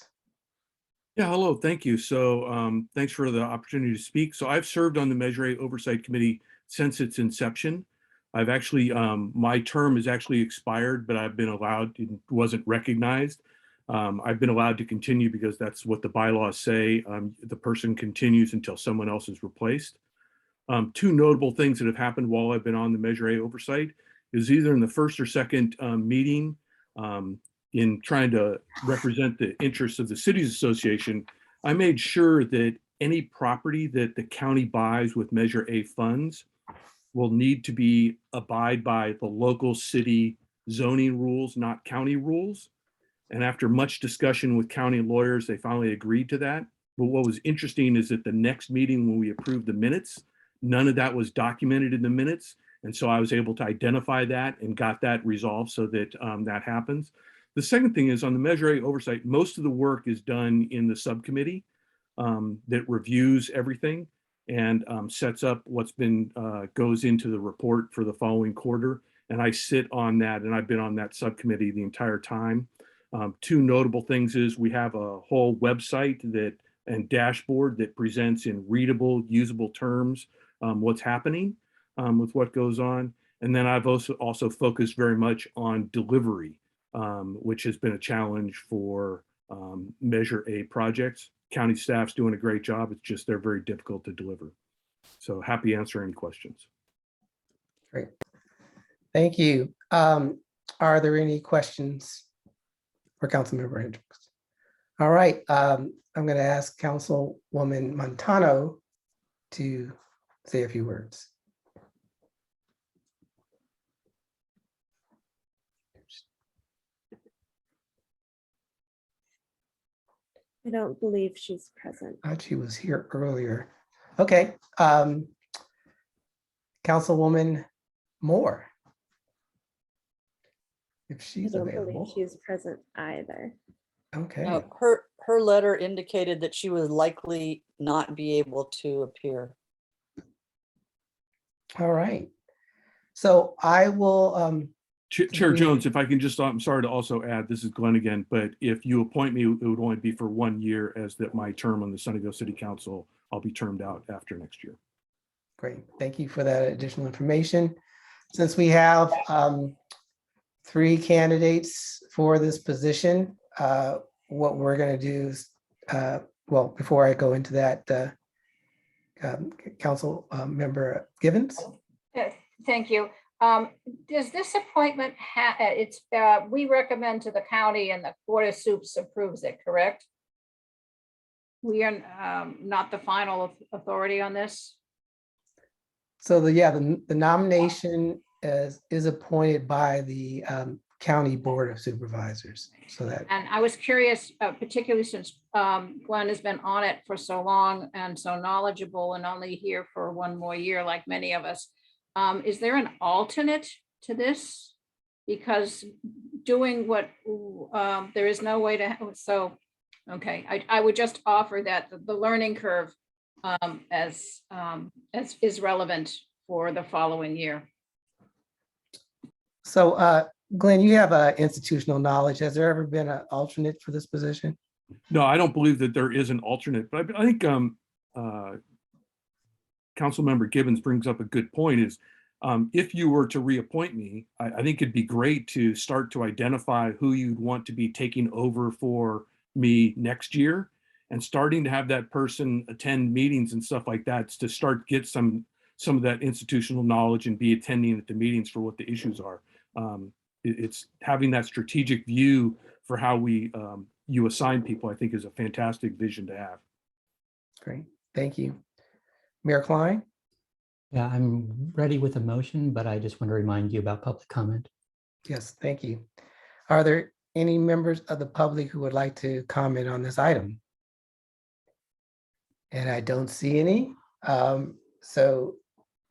Yeah, hello, thank you. So thanks for the opportunity to speak. So I've served on the Measure A Oversight Committee since its inception. I've actually, my term is actually expired, but I've been allowed, it wasn't recognized. I've been allowed to continue because that's what the bylaws say. The person continues until someone else is replaced. 2 notable things that have happened while I've been on the Measure A Oversight is either in the first or second meeting in trying to represent the interests of the Cities Association, I made sure that any property that the county buys with Measure A funds will need to abide by the local city zoning rules, not county rules. And after much discussion with county lawyers, they finally agreed to that. But what was interesting is that the next meeting when we approved the minutes, none of that was documented in the minutes. And so I was able to identify that and got that resolved so that that happens. The second thing is on the Measure A Oversight, most of the work is done in the subcommittee that reviews everything and sets up what's been, goes into the report for the following quarter. And I sit on that, and I've been on that subcommittee the entire time. 2 notable things is we have a whole website and dashboard that presents in readable, usable terms what's happening with what goes on. And then I've also focused very much on delivery, which has been a challenge for Measure A projects. County staff's doing a great job. It's just they're very difficult to deliver. So happy to answer any questions. Great. Thank you. Are there any questions for Councilmember Hendricks? All right. I'm going to ask Councilwoman Montano to say a few words. I don't believe she's present. I thought she was here earlier. Okay. Councilwoman Moore. If I she's don't believe available. she's present either. Okay. Her letter indicated that she would likely not be able to appear. All right. So I will. Chair Jones, if I can just, I'm sorry to also add, this is Glenn again, but if you appoint me, it would only be for 1 year as that my term on the Sunnyvale City Council, I'll be termed out after next year. Great. Thank you for that additional information. Since we have 3 candidates for this position, what we're going to do is, well, before I go into that, Council Member Givens. Thank you. Does this appointment we recommend to the county and the Board of Supes approves it, correct? We are not the final authority on this? So the nomination is appointed by the County Board of Supervisors. So that. And I was curious, particularly since Glenn has been on it for so long and so knowledgeable and only here for 1 more year, like many of us. Is there an alternate to this? because doing what, there is no way to, so, okay, I would just offer that the learning curve as is relevant for the following year. So Glenn, you have institutional knowledge. Has there ever been an alternate for this position? No, I don't believe that there is an alternate, but I think Councilmember Gibbons brings up a good point is if you were to reappoint me, I think it'd be great to start to identify who you'd want to be taking over for me next year and starting to have that person attend meetings and stuff like that to start get some of that institutional knowledge and be attending at the meetings for what the issues are. It's having that strategic view for how you assign people, I think is a fantastic vision to have. Great, thank you. Mayor Klein? Yeah, I'm ready with a motion, but I just want to remind you about public comment. Yes, thank you. Are there any members of the public who would like to comment on this item? And I don't see any. So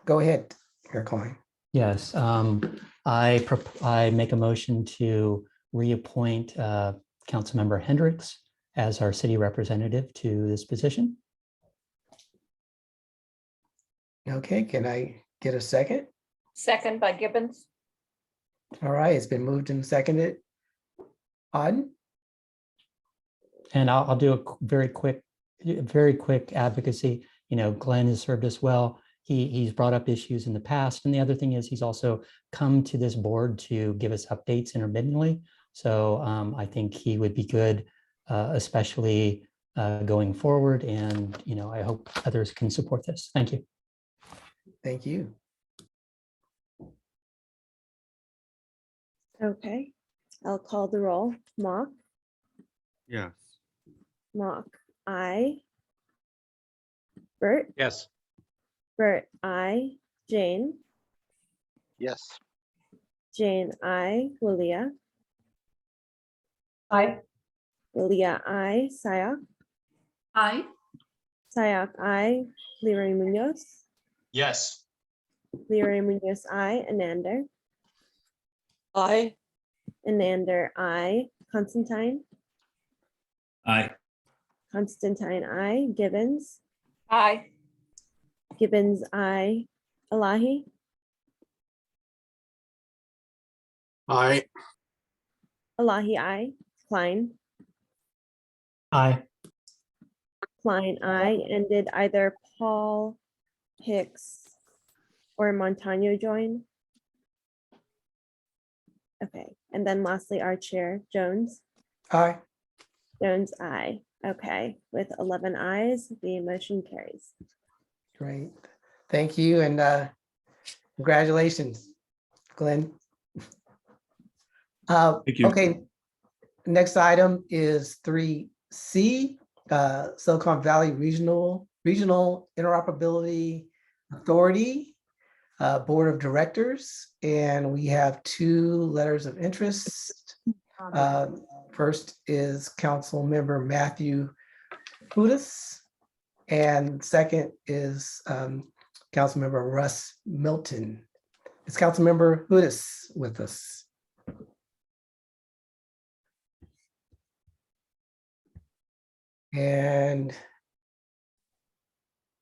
go ahead, Mayor Klein. Yes, I make a motion to reappoint Councilmember Hendricks as our city representative to this position. Okay, can I get a second? Second by Gibbons. All right, it's been moved and seconded. Auden? And I'll do a very quick advocacy. You know, Glenn has served us well. He's brought up issues in the past. And the other thing is he's also come to this board to give us updates intermittently. So I think he would be good, especially going forward. And, you know, I hope others can support this. Thank you. Thank you. Okay, I'll call the roll. Mock, Yes. Mock, aye. Bert, Yes. Bert, aye. Jane, Yes. Jane, aye. Lilia, Aye. Lilia, aye. Sayak, Aye. Sayak, aye. Leroy Munoz, Yes. Leroy Munoz, aye. Anander, Aye. Anander, aye. Constantine, Aye. Constantine, aye. Gibbons, Aye. Gibbons, aye. Elahi, Aye. Elahi, aye. Klein, Aye. Klein, aye. And did either Paul, Hicks, or Montano join? Okay, and then lastly, our chair, Jones. Aye. Jones, aye. Okay, with 11 ayes, the motion carries. Great. Thank you and congratulations, Glenn. Thank you. Okay, next item is 3C, Silicon Valley Regional Interoperability Authority Board of Directors, and we have 2 letters of interest. First is Council Member Matthew Budis, and second is Council Member Russ Milton. Is Council Member Budis with us? And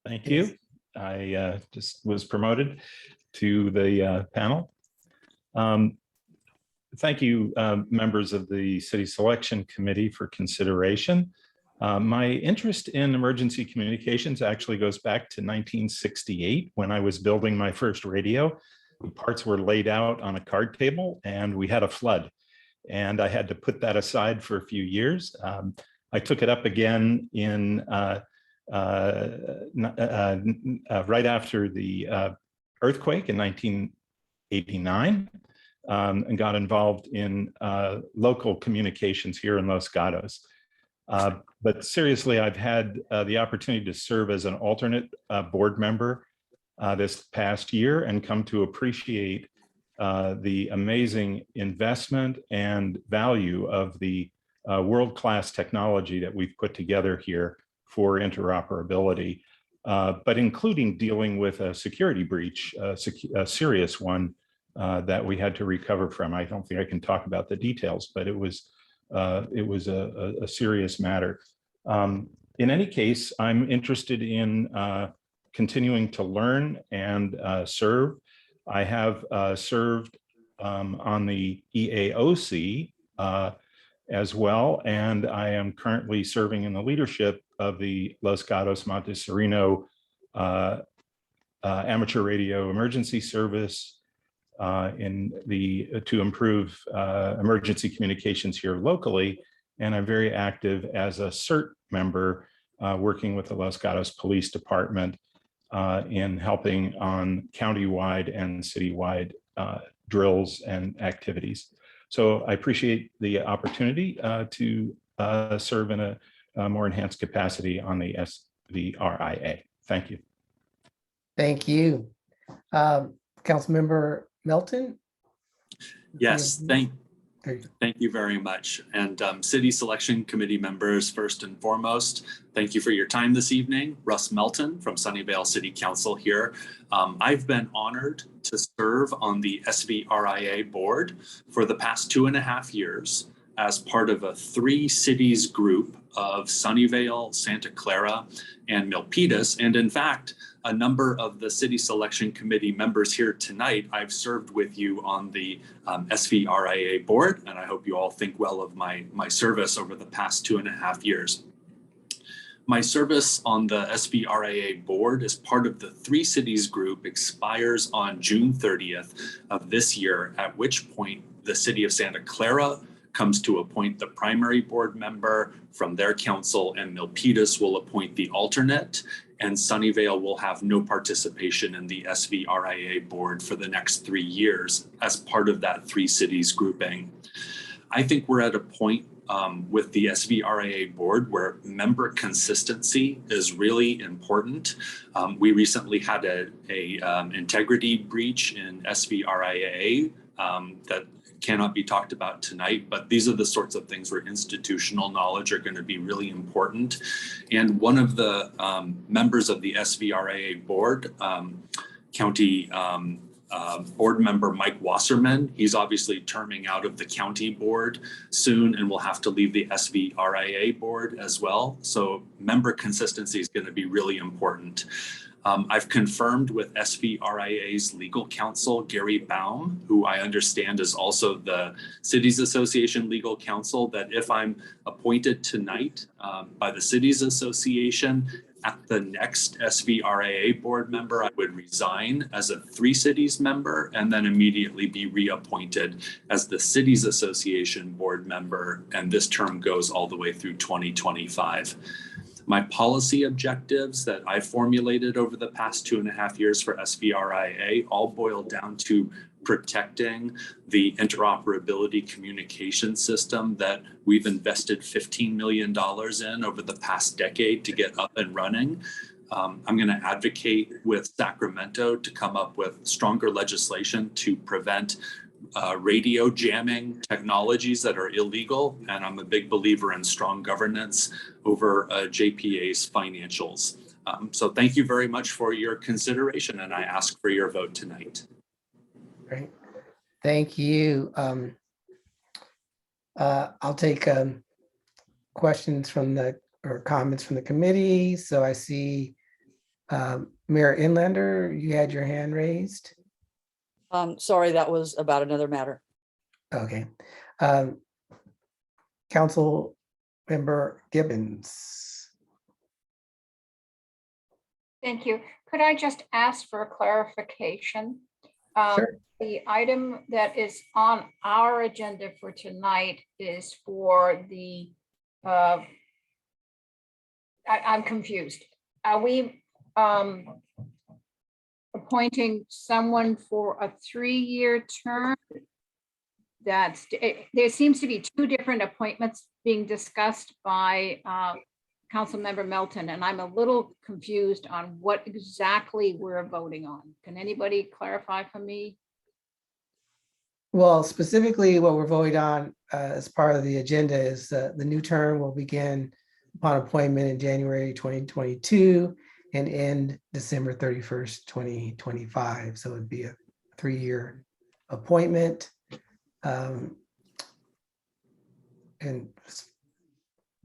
thank you. I just was promoted to the panel. Thank you, members of the City Selection Committee, for consideration. My interest in emergency communications actually goes back to 1968 when I was building my first radio. The parts were laid out on a card table and we had a flood. And I had to put that aside for a few years. I took it up again in right after the earthquake in 1989 and got involved in local communications here in Los Gatos. But seriously, I've had the opportunity to serve as an alternate board member this past year and come to appreciate the amazing investment and value of the world-class technology that we've put together here for interoperability, but including dealing with a security breach, a serious one that we had to recover from. I don't think I can talk about the details, but it was a serious matter. In any case, I'm interested in continuing to learn and serve. I have served on the EAOC as well, and I am currently serving in the leadership of the Los Gatos Montessorino Amateur Radio Emergency Service to improve emergency communications here locally. And I'm very active as a CERT member working with the Los Gatos Police Department in helping on countywide and citywide drills and activities. So I appreciate the opportunity to serve in a more enhanced capacity on the SVRIA. Thank you. Thank you. Councilmember Melton? Yes, thank you very much. And City Selection Committee members, first and foremost, thank you for your time this evening. Russ Melton from Sunnyvale City Council here. I've been honored to serve on the SVRIA board for the past 2.5 years as part of a 3 cities group of Sunnyvale, Santa Clara, and Milpitas. And in fact, a number of the City Selection Committee members here tonight, I've served with you on the SVRIA board, and I hope you all think well of my service over the past 2.5 years. My service on the SVRIA board as part of the 3 cities group expires on June 30th of this year, at which point the City of Santa Clara comes to appoint the primary board member from their council, and Milpitas will appoint the alternate, and Sunnyvale will have no participation in the SVRIA board for the next 3 years as part of that 3 cities grouping. I think we're at a point with the SVRIA board where member consistency is really important. We recently had a integrity breach in SVRIA that cannot be talked about tonight, but these are the sorts of things where institutional knowledge are going to be really important. And one of the members of the SVRIA board, County board member Mike Wasserman, he's obviously terming out of the county board soon and will have to leave the SVRIA board as well. So member consistency is going to be really important. I've confirmed with SVRIA's legal counsel, Gary Baum, who I understand is also the Cities Association legal counsel, that if I'm appointed tonight by the Cities Association, at the next SVRIA board member, I would resign as a 3 cities member and then immediately be reappointed as the Cities Association board member. And this term goes all the way through 2025. My policy objectives that I formulated over the past 2.5 years for SVRIA all boil down to protecting the interoperability communication system that we've invested $15 million in over the past decade to get up and running. I'm going to advocate with Sacramento to come up with stronger legislation to prevent radio jamming technologies that are illegal. And I'm a big believer in strong governance over JPA's financials. So thank you very much for your consideration, and I ask for your vote tonight. Great. Thank you. I'll take questions from or comments from the committee. So I see Mayor Inlander, you had your hand raised. Sorry, that was about another matter. Okay. Council Member Gibbons. Thank you. Could I just ask for a clarification? Sure. The item that is on our agenda for tonight is for the, I'm confused. Are we appointing someone for a 3-year term? There seems to be 2 different appointments being discussed by Councilmember Melton, and I'm a little confused on what exactly we're voting on. Can anybody clarify for me? Well, specifically what we're voting on as part of the agenda is the new term will begin upon appointment in January 2022 and end December 31st, 2025. So it'd be a 3-year appointment. And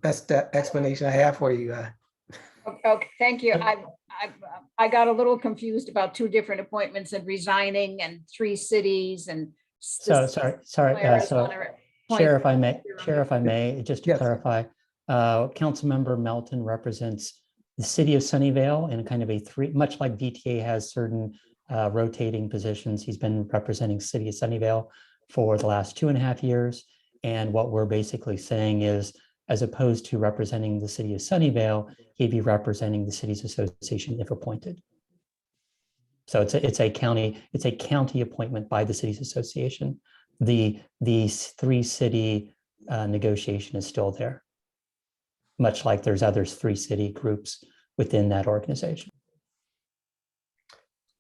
best explanation I have for you. Okay, thank you. I got a little confused about 2 different appointments and resigning and 3 cities and. So sorry, so Chair, if I may, just to clarify, Councilmember Melton represents the city of Sunnyvale in kind of a much like VTA has certain rotating positions. He's been representing city of Sunnyvale for the last 2.5 years. And what we're basically saying is, as opposed to representing the city of Sunnyvale, he'd be representing the cities association if appointed. So it's a county appointment by the cities association. The 3-city negotiation is still there, much like there's others 3-city groups within that organization.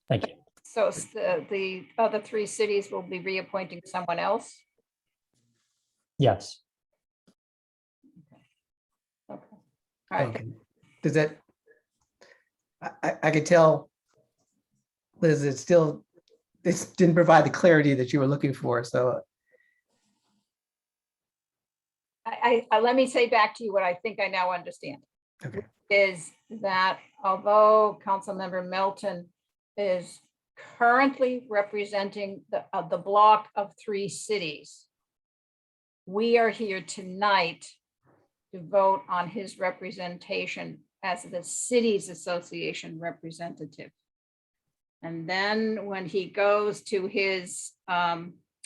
Thank you. So the other 3 cities will be reappointing someone else? Yes. Okay. All right. Okay. Does that, I could tell, Liz, it didn't provide the clarity that you were looking for. So let me say back to you what I think I now understand. Okay. Is that although Councilmember Melton is currently representing the block of 3 cities, we are here tonight to vote on his representation as the cities association representative. And then when he goes to his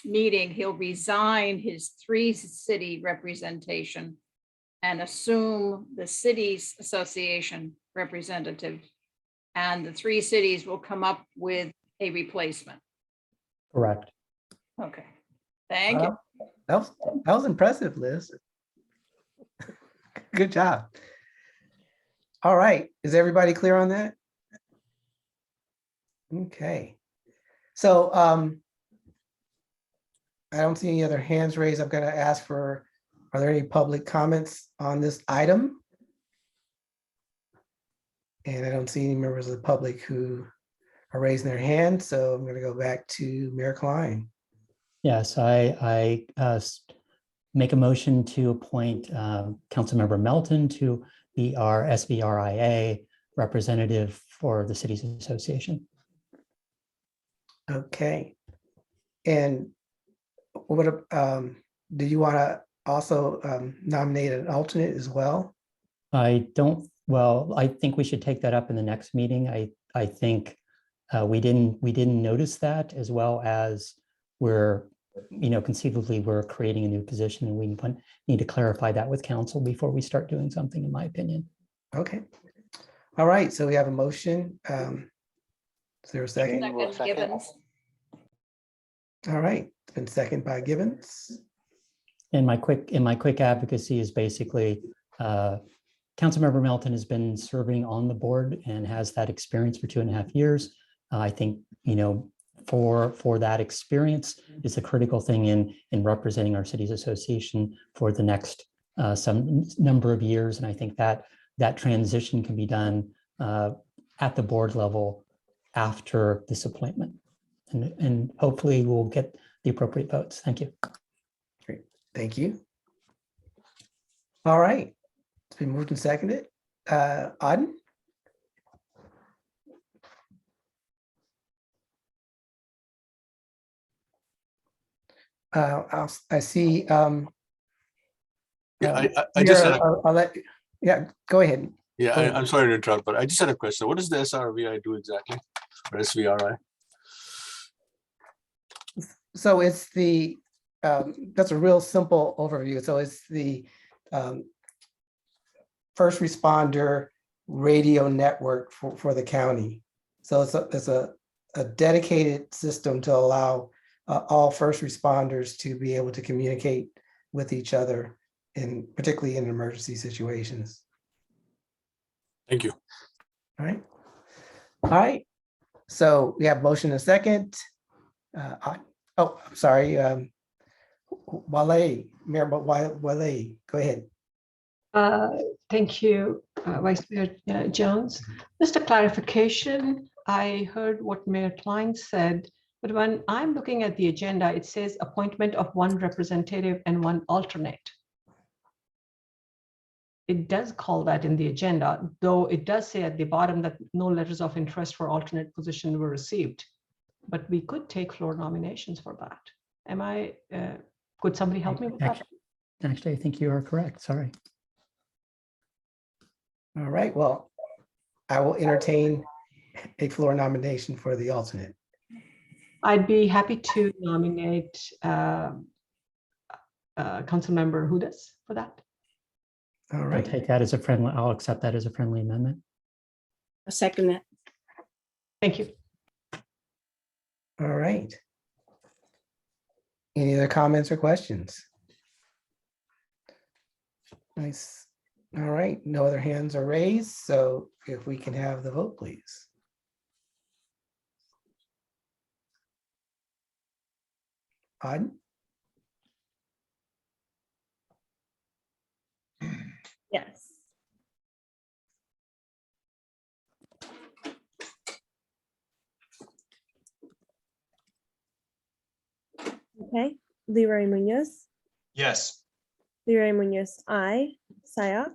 meeting, he'll resign his 3-city representation and assume the cities association representative. And the 3 cities will come up with a replacement. Correct. Okay, thank you. That was impressive, Liz. Good job. All right, is everybody clear on that? Okay. So I don't see any other hands raised. I'm going to ask for, are there any public comments on this item? And I don't see any members of the public who are raising their hand. So I'm going to go back to Mayor Klein. Yes, I make a motion to appoint Councilmember Melton to be our SVRIA representative for the Cities Association. Okay. And what do you want to also nominate an alternate as well? I think we should take that up in the next meeting. I think we didn't notice that, as well as conceivably we're creating a new position, and we need to clarify that with council before we start doing something, in my opinion. Okay. All right, so we have a motion. Is there a second? Gibbons. All right, it's been seconded by Gibbons. And my quick advocacy is basically Councilmember Melton has been serving on the board and has that experience for 2.5 years. I think, for that experience is a critical thing in representing our cities association for the next some number of years. And I think that transition can be done at the board level after this appointment. And hopefully we'll get the appropriate votes. Thank you. Great, thank you. All right, it's been moved and seconded. Auden? I see. Yeah, I just had I'll let. Yeah, go ahead. Yeah, Go ahead. I'm sorry to interrupt, but I just had a question. What does the SRVI do exactly, or SVRI? So it's the, that's a real simple overview. So it's the first responder radio network for the county. So it's a dedicated system to allow all first responders to be able to communicate with each other, particularly in emergency situations. Thank you. All right. All right. So we have motion and second. Oh, I'm sorry. Wale, Mayor Wale, go ahead. Thank you, Vice Mayor Jones. Just a clarification. I heard what Mayor Klein said But when I'm looking at the agenda, it says appointment of one representative and one alternate. It does call that in the agenda, though it does say at the bottom that no letters of interest for alternate position were received. But we could take floor nominations for that. Am I, could somebody help me with that? Actually, I think you are correct. Sorry. All right, well, I will entertain a floor nomination for the alternate. I'd be happy to nominate Councilmember Hudas for that. All I'll right, take that as a friendly, I'll accept that as a friendly amendment. I'll second that. Thank you. all right. Any other comments or questions? Nice. All right, no other hands are raised, so if we can have the vote, please. Auden? Yes. Okay, Leroy Munoz. Yes. Leroy Munoz, aye. Sayak,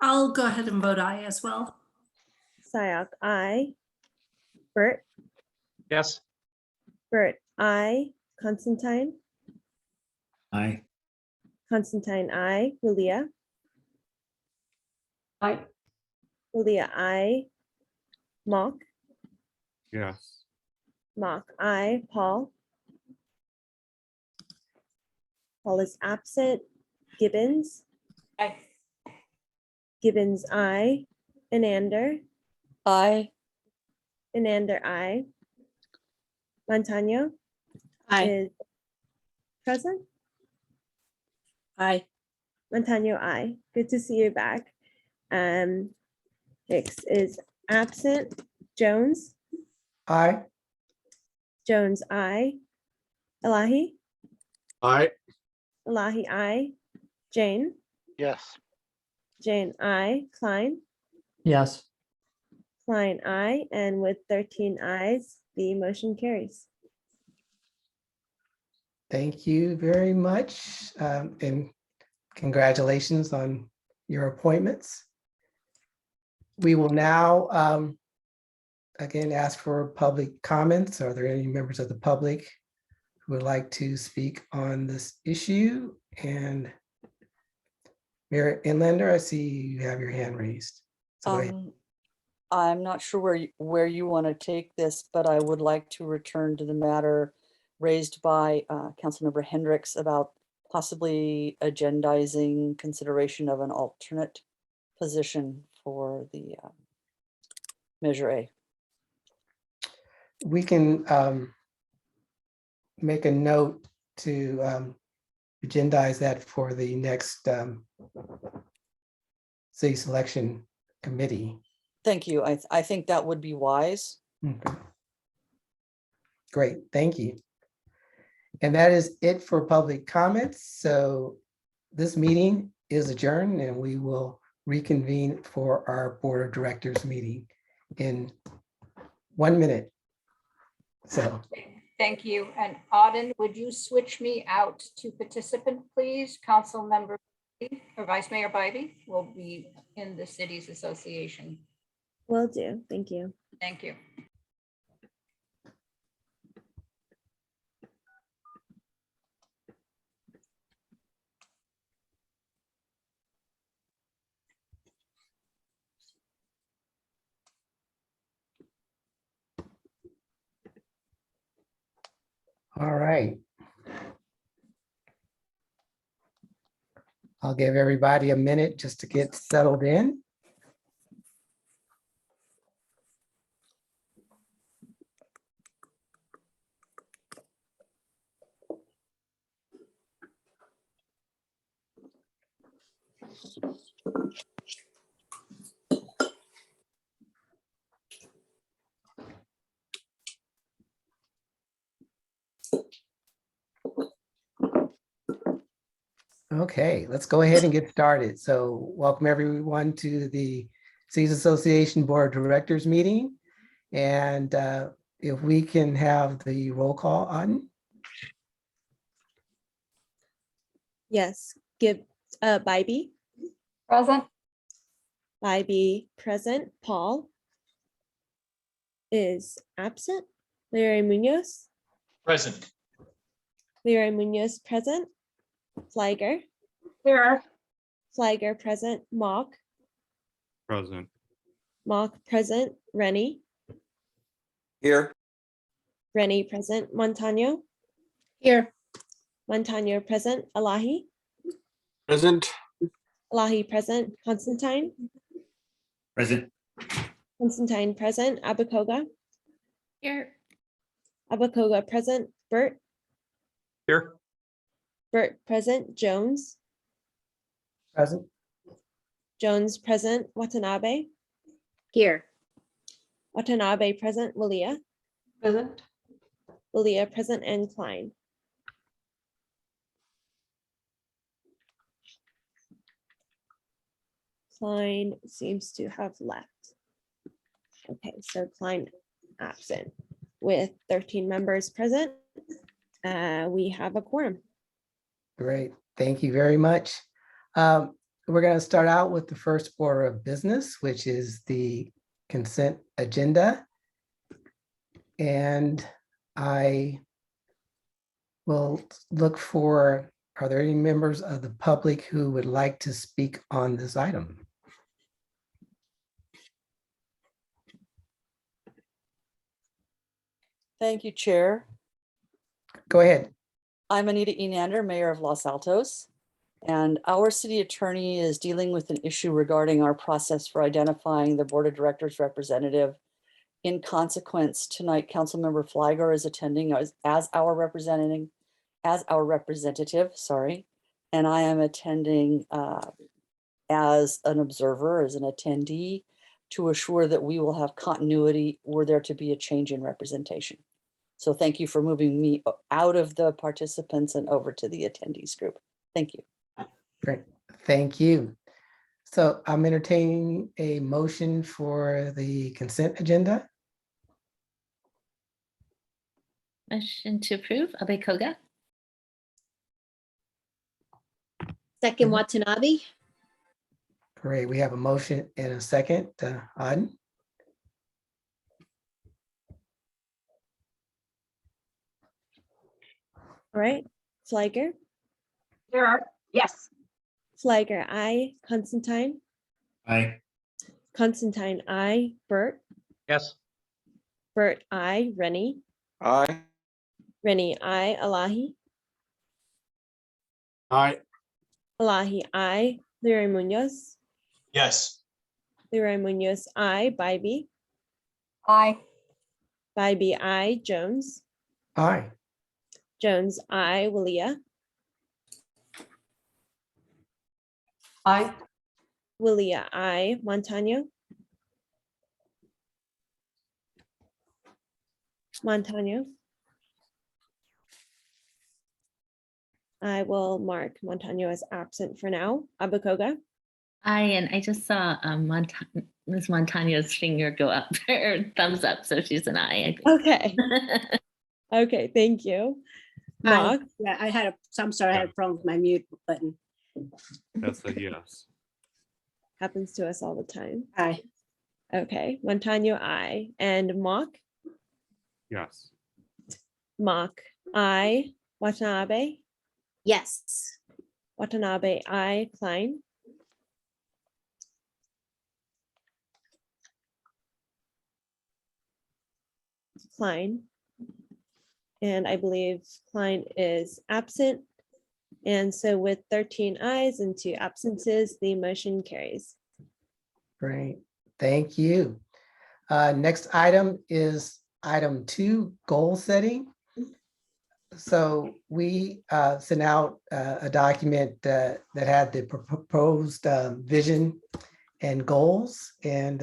I'll go ahead and vote aye as well. Sayak, aye. Bert, Yes. Bert, aye. Constantine, Aye. Constantine, aye. Wilia, Aye. Wilia, aye. Mock, Yes. Mock, aye. Paul. Paul is absent. Gibbons, Aye. Gibbons, aye. Inander, Aye. Inander, aye. Montano Aye. is present. Aye. Montano, aye. Good to see you back. Hicks is absent. Jones, Aye. Jones, aye. Elahi, Aye. Elahi, aye. Jane, Yes. Jane, aye. Klein, Yes. Klein, aye. And with 13 ayes, the motion carries. Thank you very much, and congratulations on your appointments. We will now again ask for public comments. Are there any members of the public who would like to speak on this issue? And Mayor Inlander, I see you have your hand raised. So go ahead. I'm not sure where you want to take this, but I would like to return to the matter raised by Councilmember Hendricks about possibly agendizing consideration of an alternate position for the Measure A. We can make a note to agendize that for the next city selection committee. Thank you. I think that would be wise. Okay. Great, thank you. And that is it for public comments. So this meeting is adjourned and we will reconvene for our Board of Directors meeting in 1 minute. So. Thank you. And Auden, would you switch me out to participant, please? Council Member or Vice Mayor Bybee will be in the city's association. Will do. Thank you. Thank you. All right. I'll give everybody a minute just to get settled in. Okay, let's go ahead and get started. So welcome everyone to the Cities Association Board of Directors meeting. And if we can have the roll call on. Yes, give Bybee. Present. Bybee present. Paul is absent. Leroy Munoz. Present. Leroy Munoz present. Fliger. Here. Fliger present. Mock. Present. Mock present. Rennie. Here. Rennie present. Montano. Here. Montano present. Elahi. Present. Elahi present. Constantine. Present. Constantine present. Abakoga. Here. Abakoga present. Bert. Here. Bert present. Jones. Present. Jones present. Watanabe. Here. Watanabe present. Walia. Present. Walia present. And Klein. Klein seems to have left. Okay, so Klein absent. With 13 members present, we have a quorum. Great, thank you very much. We're going to start out with the first order of business, which is the consent agenda. And I will look for, are there any members of the public who would like to speak on this item? Thank you, Chair. Go ahead. I'm Anita Enander, Mayor of Los Altos, and our city attorney is dealing with an issue regarding our process for identifying the Board of Directors representative. In consequence, tonight, Councilmember Fliger is attending as our representative, and I am attending as an observer, as an attendee, to assure that we will have continuity were there to be a change in representation. So thank you for moving me out of the participants and over to the attendees group. Thank you. Great, thank you. So I'm entertaining a motion for the consent agenda. Motion to approve, Abekoga. Second, Watanabe. Great, we have a motion and a second. Auden. All right, Fliger. Here. Yes. Fliger, aye. Constantine. Aye. Constantine, aye. Bert. Yes. Bert, aye. Rennie. Aye. Rennie, aye. Elahi. Aye. Elahi, aye. Leroy Munoz. Yes. Leroy Munoz, aye. Bybee. Aye. Bybee, aye. Jones. Aye. Jones, aye. Walia. Aye. Walia, aye. Montano. Montano. I will mark Montano as absent for now. Abakoga. Aye, and I just saw Ms. Montano's finger go up, or thumbs up, so she's an aye. I think. Okay. Okay, thank you. Mock. Yeah, I had I'm sorry, I had a problem with my mute button. That's a yes. Happens to us all the time. Aye. Okay, Montano, aye. And Mock. Yes. Mock, aye. Watanabe. Yes. Watanabe, aye. Klein. Klein. And I believe Klein is absent. And so with 13 ayes and 2 absences, the motion carries. Great, thank you. Next item is item 2, goal setting. So we sent out a document that had the proposed vision and goals, and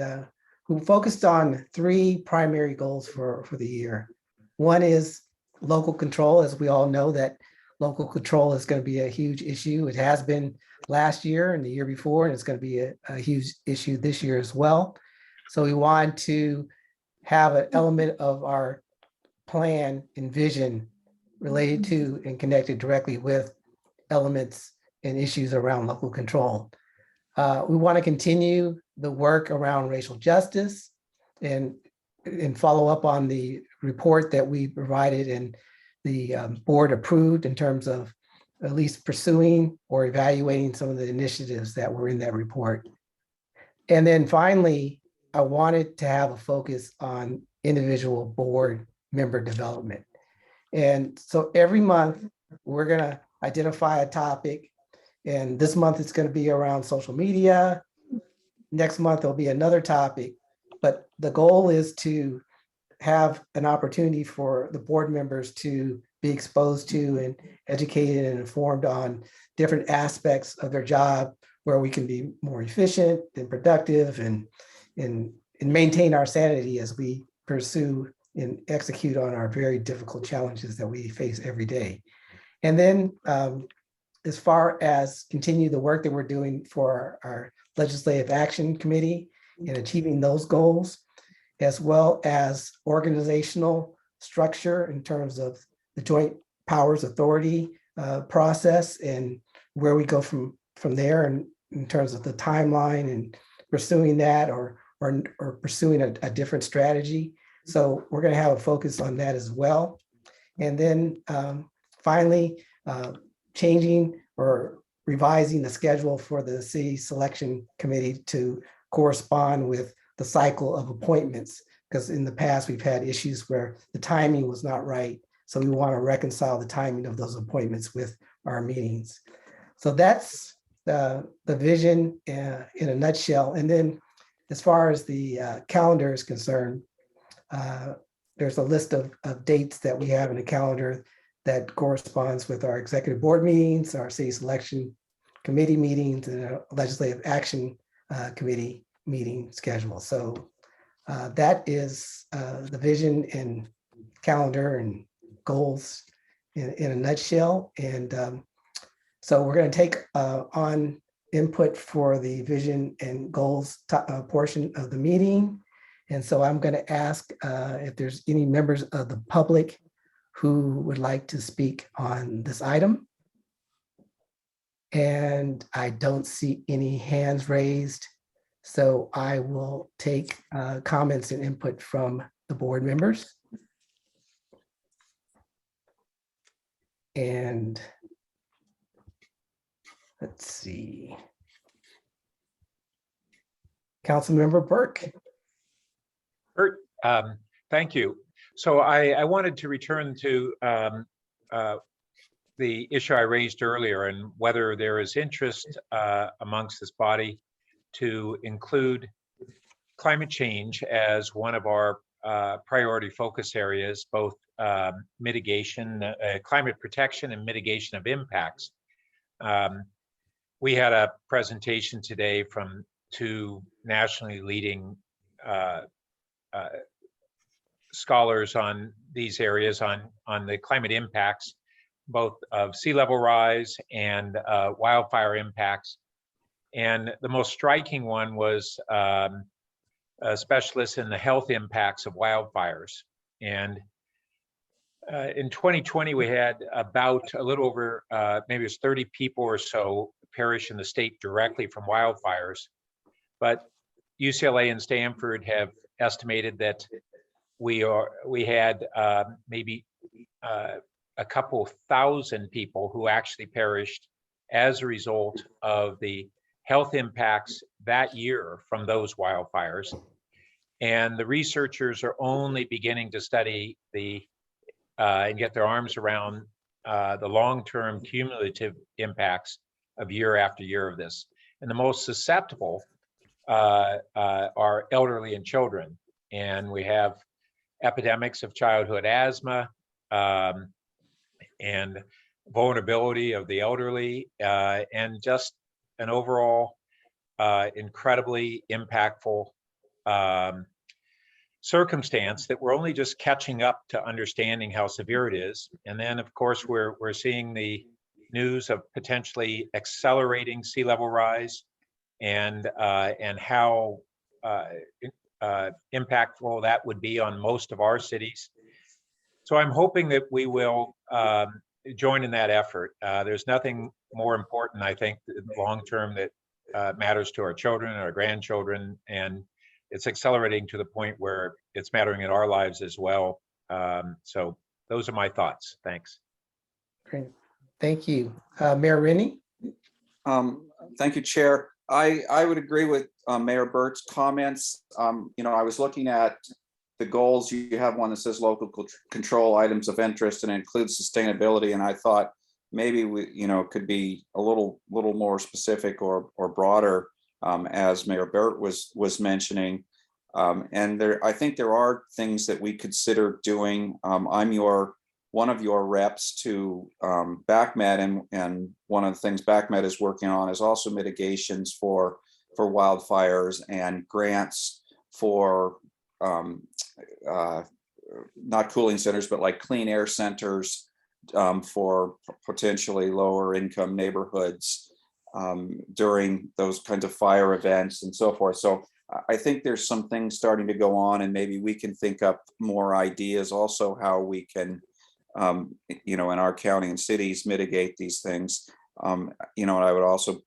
who focused on 3 primary goals for the year. One is local control. As we all know, that local control is going to be a huge issue. It has been last year and the year before, and it's going to be a huge issue this year as well. So we want to have an element of our plan and vision related to and connected directly with elements and issues around local control. We want to continue the work around racial justice and follow up on the report that we provided and the board approved in terms of at least pursuing or evaluating some of the initiatives that were in that report. And then finally, I wanted to have a focus on individual board member development. And so every month, we're going to identify a topic. And this month, it's going to be around social media. Next month, there'll be another topic. But the goal is to have an opportunity for the board members to be exposed to and educated and informed on different aspects of their job where we can be more efficient and productive and maintain our sanity as we pursue and execute on our very difficult challenges that we face every day. And then as far as continue the work that we're doing for our Legislative Action Committee and achieving those goals, as well as organizational structure in terms of the Joint Powers Authority process and where we go from there, and in terms of the timeline and pursuing that or pursuing a different strategy. So we're going to have a focus on that as well. And then finally, changing or revising the schedule for the City Selection Committee to correspond with the cycle of appointments, because in the past we've had issues where the timing was not right. So we want to reconcile the timing of those appointments with our meetings. So that's the vision in a nutshell. And then as far as the calendar is concerned, there's a list of dates that we have in the calendar that corresponds with our executive board meetings, our city selection committee meetings, and our legislative action committee meeting schedule. So that is the vision and calendar and goals in a nutshell. And so we're going to take on input for the vision and goals portion of the meeting. And so I'm going to ask if there's any members of the public who would like to speak on this item. And I don't see any hands raised. So I will take comments and input from the board members. And let's see. Councilmember Burke. Bert, thank you. So I wanted to return to the issue I raised earlier and whether there is interest amongst this body to include climate change as one of our priority focus areas, both mitigation, climate protection and mitigation of impacts. We had a presentation today from two nationally leading scholars on these areas on the climate impacts, both of sea level rise and wildfire impacts. And the most striking one was a specialist in the health impacts of wildfires. And in 2020, we had about a little over, maybe it was 30 people or so perish in the state directly from wildfires. But UCLA and Stanford have estimated that we had maybe a couple thousand people who actually perished as a result of the health impacts that year from those wildfires. And the researchers are only beginning to study and get their arms around the long-term cumulative impacts of year after year of this. And the most susceptible are elderly and children. And we have epidemics of childhood asthma and vulnerability of the elderly, and just an overall incredibly impactful circumstance that we're only just catching up to understanding how severe it is. And then, of course, we're seeing the news of potentially accelerating sea level rise and how impactful that would be on most of our cities. So I'm hoping that we will join in that effort. There's nothing more important, I think, long-term that matters to our children and our grandchildren, and it's accelerating to the point where it's mattering in our lives as well. So those are my thoughts. Thanks. Great. Thank you. Mayor Rennie? Thank you, Chair. I would agree with Mayor Burt's comments. I was looking at the goals. You have one that says local control items of interest and includes sustainability. And I thought maybe we, could be a little more specific or broader, as Mayor Burt was mentioning. And I think there are things that we consider doing. I'm one of your reps to BACMed, and one of the things BACMed is working on is also mitigations for wildfires and grants for not cooling centers, but like clean air centers for potentially lower income neighborhoods during those kinds of fire events and so forth. So I think there's some things starting to go on, and maybe we can think up more ideas also how we can, in our county and cities mitigate these things. And I would also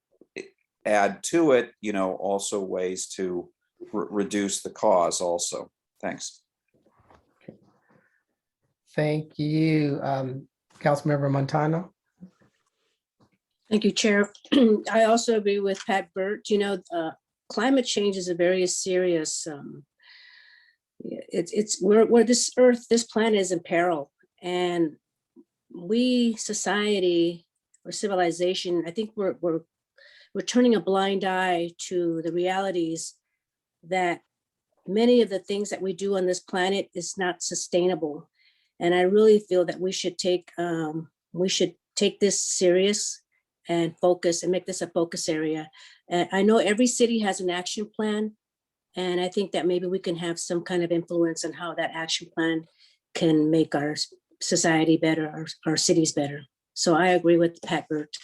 add to it, also ways to reduce the cause also. Thanks. Thank you. Councilmember Montano? Thank you, Chair. I also agree with Pat Burt. Climate change is a very serious, where this earth, this planet is in peril. And we, society or civilization, I think we're turning a blind eye to the realities that many of the things that we do on this planet is not sustainable. And I really feel that we should take this serious and focus and make this a focus area. And I know every city has an action plan, and I think that maybe we can have some kind of influence on how that action plan can make our society better, our cities better. So I agree with Pat Burt.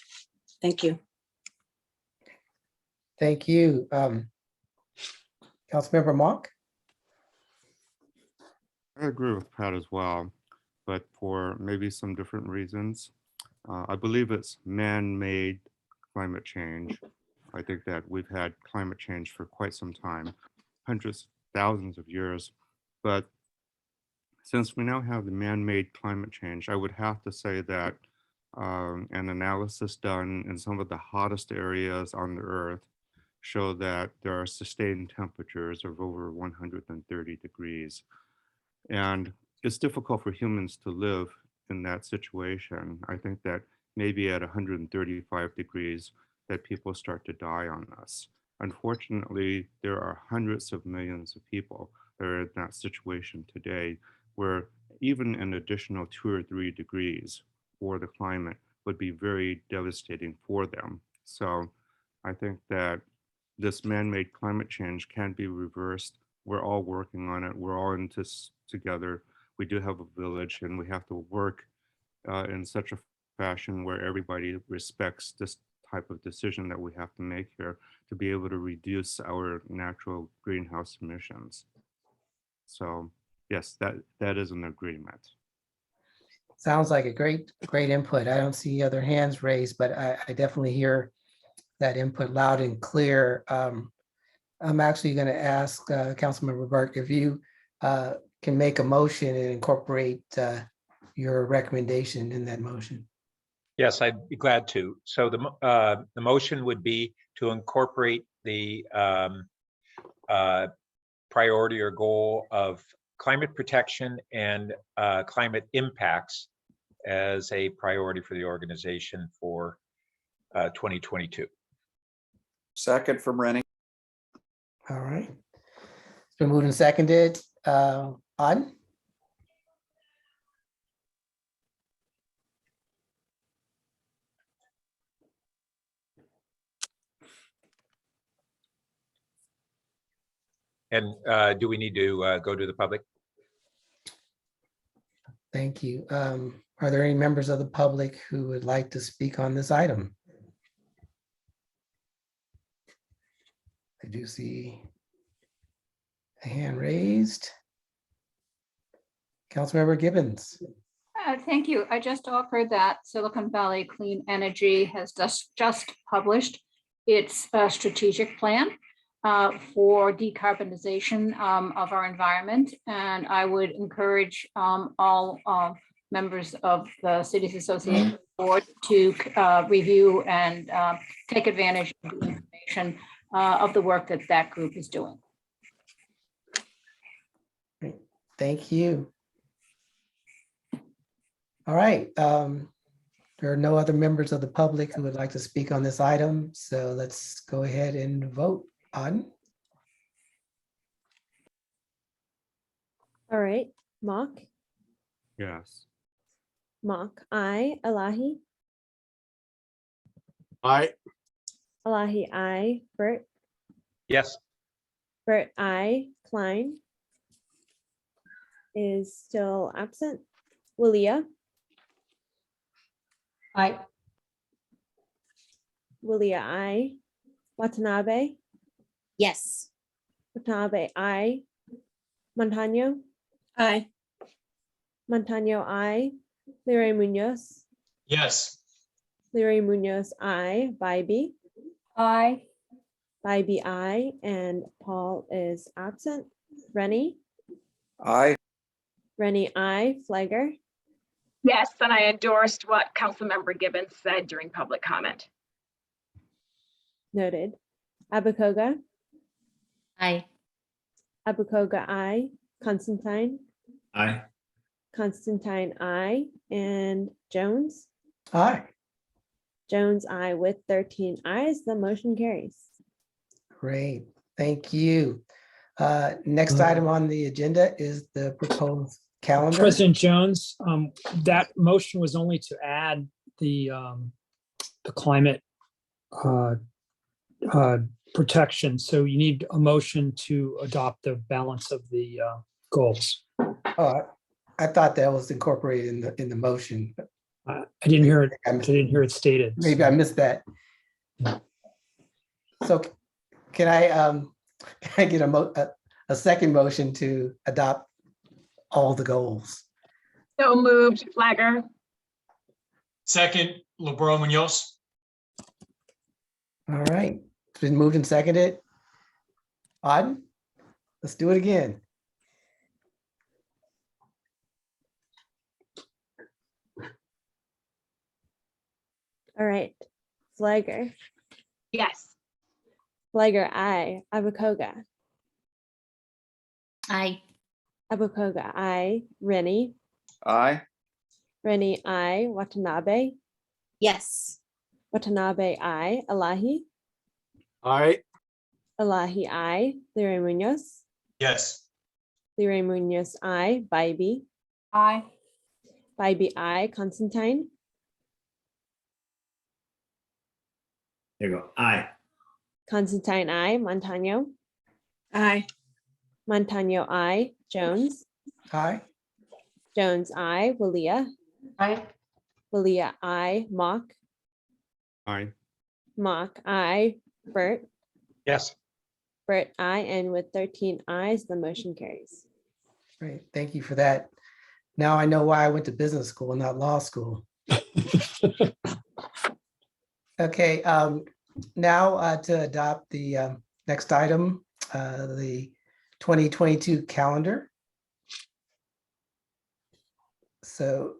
Thank you. Thank you. Councilmember Monk? I agree with Pat as well, but for maybe some different reasons. I believe it's man-made climate change. I think that we've had climate change for quite some time, hundreds, thousands of years. But since we now have the man-made climate change, I would have to say that an analysis done in some of the hottest areas on the Earth show that there are sustained temperatures of over 130 degrees. And it's difficult for humans to live in that situation. I think that maybe at 135 degrees that people start to die on us. Unfortunately, there are hundreds of millions of people that are in that situation today, where even an additional 2 or 3 degrees for the climate would be very devastating for them. So I think that this man-made climate change can be reversed. We're all working on it. We're all in this together. We do have a village, and we have to work in such a fashion where everybody respects this type of decision that we have to make here to be able to reduce our natural greenhouse emissions. So yes, that is an agreement. Sounds like a great input. I don't see other hands raised, but I definitely hear that input loud and clear. I'm actually going to ask Councilmember Burke if you can make a motion and incorporate your recommendation in that motion. Yes, I'd be glad to. So the motion would be to incorporate the priority or goal of climate protection and climate impacts as a priority for the organization for 2022. Second from Rennie. All right. It's been moved and seconded. Auden? And do we need to go to the public? Thank you. Are there any members of the public who would like to speak on this item? I do see a hand raised. Councilmember Gibbons. Thank you. I just offered that Silicon Valley Clean Energy has just published its strategic plan for decarbonization of our environment. And I would encourage all members of the Cities Association Board to review and take advantage of the information of the work that that group is doing. Great. Thank you. All right. There are no other members of the public who would like to speak on this item. So let's go ahead and vote on. All right, Mock, Yes. Mock, I, Elahi, Aye. Elahi, I, Bert, Yes. Bert, I, Klein is still absent. Willia, Aye. Willia, I, Watanabe, Yes. Watanabe, I, Montano, Aye. Montano, I, Leray Munoz, Yes. Leray Munoz, I, Bybee, Aye. Bybee, I, and Paul is absent. Rennie, Aye. Rennie, I, Flagger, Yes, and I endorsed what Councilmember Gibbons said during public comment. noted. Abakoga, Aye. Abakoga, I, Constantine, Aye. Constantine, I, and Jones, Aye. Jones, I, with 13 ayes, the motion carries. Great. Thank you. Next item on the agenda is the proposed calendar. President Jones, that motion was only to add the climate protection. So you need a motion to adopt the balance of the goals. Oh, I thought that was incorporated in the motion. But I didn't hear it. I didn't hear it stated. maybe I missed that. So can I get a second motion to adopt all the goals? So moved, Flagger. Second, LeBron Munoz. All right, it's been moved and seconded. Auden, let's do it again. All right, Flagger, Yes. Flagger, I, Abakoga, Aye. Abakoga, I, Rennie, Aye. Rennie, I, Watanabe, Yes. Watanabe, I, Elahi, Aye. Elahi, I, Leray Munoz, Yes. Leray Munoz, I, Bybee, Aye. Bybee, I, Constantine, There you go. Aye. Constantine, I, Montano, Aye. Montano, I, Jones, Aye. Jones, I, Willia, Aye. Willia, I, Mock, Aye. Mock, I, Bert, Yes. Bert, I, and with 13 ayes, the motion carries. Great, thank you for that. Now I know why I went to business school, not law school. Okay, now to adopt the next item, the 2022 calendar. So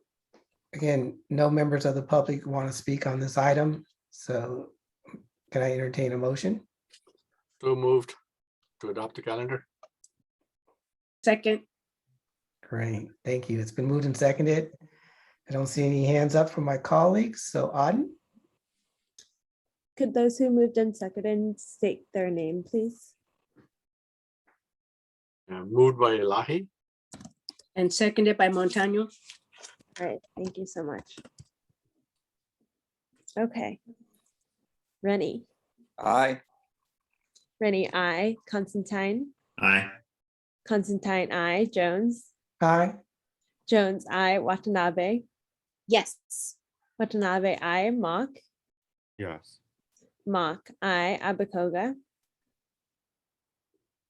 again, no members of the public want to speak on this item. So can I entertain a motion? So moved to adopt the calendar. Second. Great, thank you. It's been moved and seconded. I don't see any hands up from my colleagues, so Auden? Could those who moved and seconded state their name, please? Moved by Elahi. And seconded by Montano. All right, thank you so much. Okay. Rennie, Aye. Rennie, I, Constantine, Aye. Constantine, I, Jones, Aye. Jones, I, Watanabe, Yes. Watanabe, I, Mock, Yes. Mock, I, Abakoga,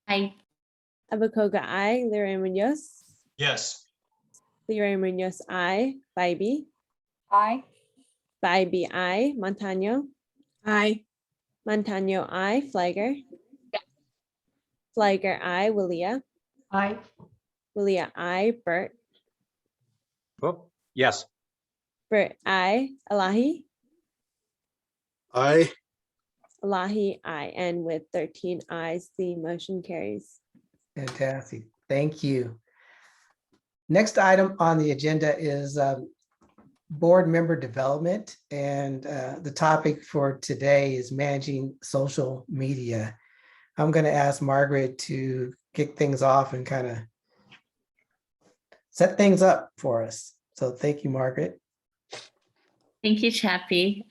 Aye. Abakoga, I, Leray Munoz, Yes. Leroy Munoz, I. Bybee. Aye. Bybee, I. Montano. Aye. Montano, I. Flagger. Flagger, I. Willia. Aye. Willia, I. Burt. Oh, yes. Burt, I. Elahi. Aye. Elahi, I. And with 13 ayes, the motion carries. Fantastic. Thank you. Next item on the agenda is board member development. And the topic for today is managing social media. I'm going to ask Margaret to kick things off and kind of set things up for us. So thank you, Margaret. Thank you, Chappie.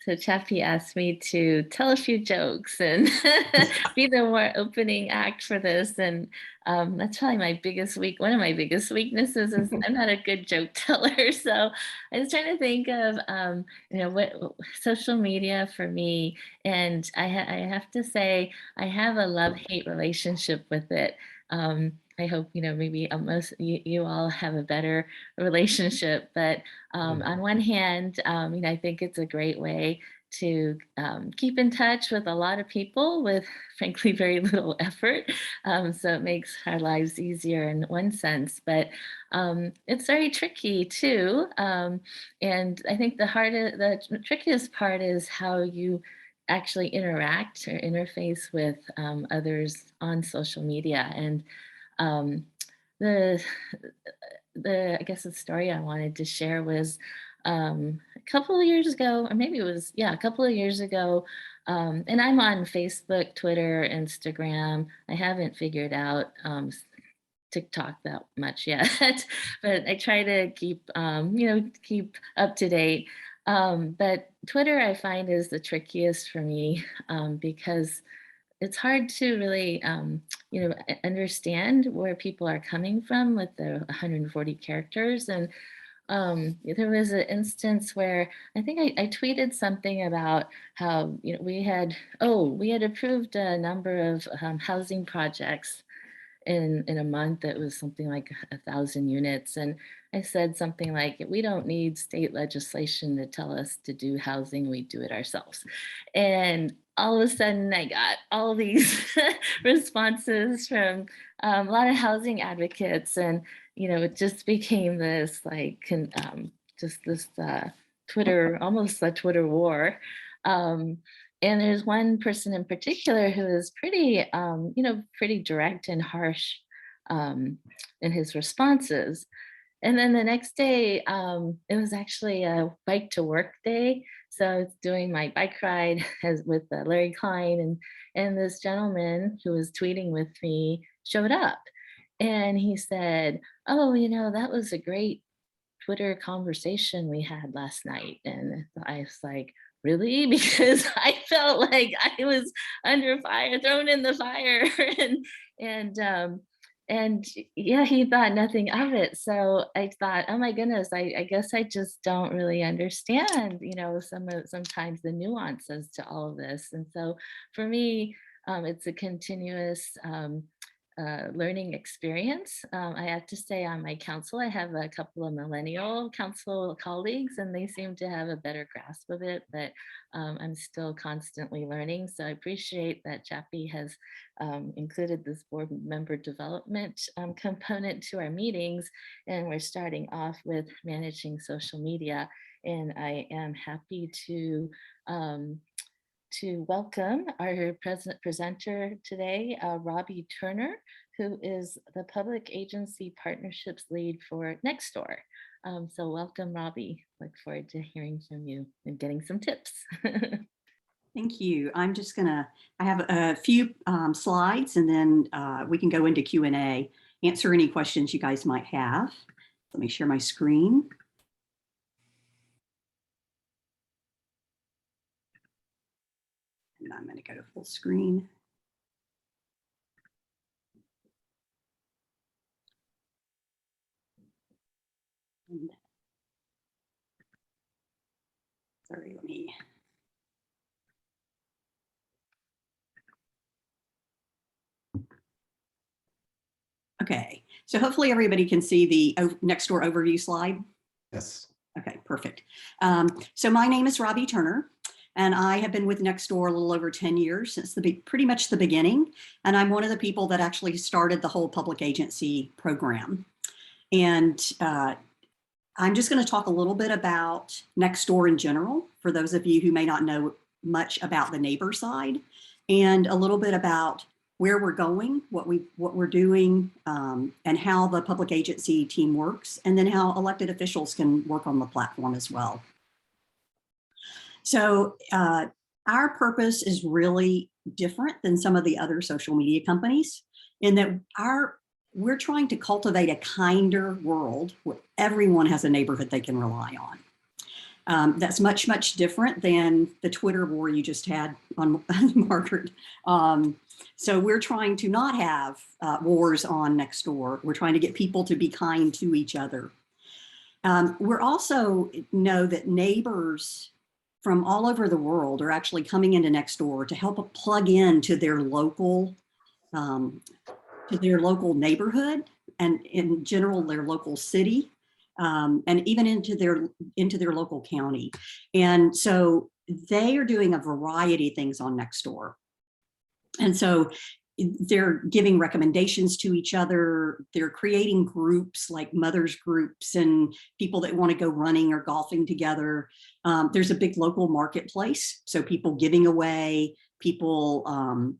So Chappie asked me to tell a few jokes and be the more opening act for this. And that's probably my biggest one of my biggest weaknesses is I'm not a good joke teller. So I was trying to think of, what social media for me. And I have to say, I have a love-hate relationship with it. I hope, maybe most you all have a better relationship, but on one hand, I think it's a great way to keep in touch with a lot of people with frankly very little effort. So it makes our lives easier in one sense, but it's very tricky too. And I think the trickiest part is how you actually interact or interface with others on social media. And I guess the story I wanted to share was a couple of years ago, or maybe it was, a couple of years ago. And I'm on Facebook, Twitter, Instagram. I haven't figured out TikTok that much yet, but I try to keep, keep up to date. But Twitter, I find, is the trickiest for me because it's hard to really, understand where people are coming from with the 140 characters. And there was an instance where I think I tweeted something about how we had approved a number of housing projects in a month that was something like 1,000 units. And I said something like, we don't need state legislation to tell us to do housing, we do it ourselves. And all of a sudden I got all these responses from a lot of housing advocates. And, it just became this Twitter, almost a Twitter war. And there's one person in particular who is pretty, pretty direct and harsh in his responses. And then the next day, it was actually a bike to work day. So I was doing my bike ride with Larry Klein, and this gentleman who was tweeting with me showed up. And he said, oh, that was a great Twitter conversation we had last night. And I was like, really? Because I felt like I was under fire, thrown in the fire. and yeah, he thought nothing of it. So I thought, oh my goodness, I guess I just don't really understand, sometimes the nuances to all of this. And so for me, it's a continuous learning experience. I have to say on my council, I have a couple of millennial council colleagues and they seem to have a better grasp of it, but I'm still constantly learning. So I appreciate that Chappie has included this board member development component to our meetings. And we're starting off with managing social media. And I am happy to welcome our presenter today, Robbie Turner, who is the Public Agency Partnerships Lead for Nextdoor. So welcome, Robbie. Look forward to hearing from you and getting some tips. Thank you. I'm just I have a few slides and then we can go into Q&A, answer any questions you guys might have. Let me share my screen. And I'm going to go to full screen. And, sorry, let me. Okay, So hopefully everybody can see the Nextdoor overview slide. Yes. Okay, perfect. So my name is Robbie Turner, and I have been with Nextdoor a little over 10 years, since pretty much the beginning. And I'm one of the people that actually started the whole public agency program. And I'm just going to talk a little bit about Nextdoor in general, for those of you who may not know much about the neighbor side, and a little bit about where we're going, what we're doing, and how the public agency team works, and then how elected officials can work on the platform as well. So our purpose is really different than some of the other social media companies in that we're trying to cultivate a kinder world where everyone has a neighborhood they can rely on. That's much, much different than the Twitter war you just had on Margaret. So we're trying to not have wars on Nextdoor. We're trying to get people to be kind to each other. We're also know that neighbors from all over the world are actually coming into Nextdoor to help plug in to their local neighborhood, and in general their local city, and even into their local county. And so they are doing a variety of things on Nextdoor. And so they're giving recommendations to each other. They're creating groups like mothers groups and people that want to go running or golfing together. There's a big local marketplace. So people giving away, people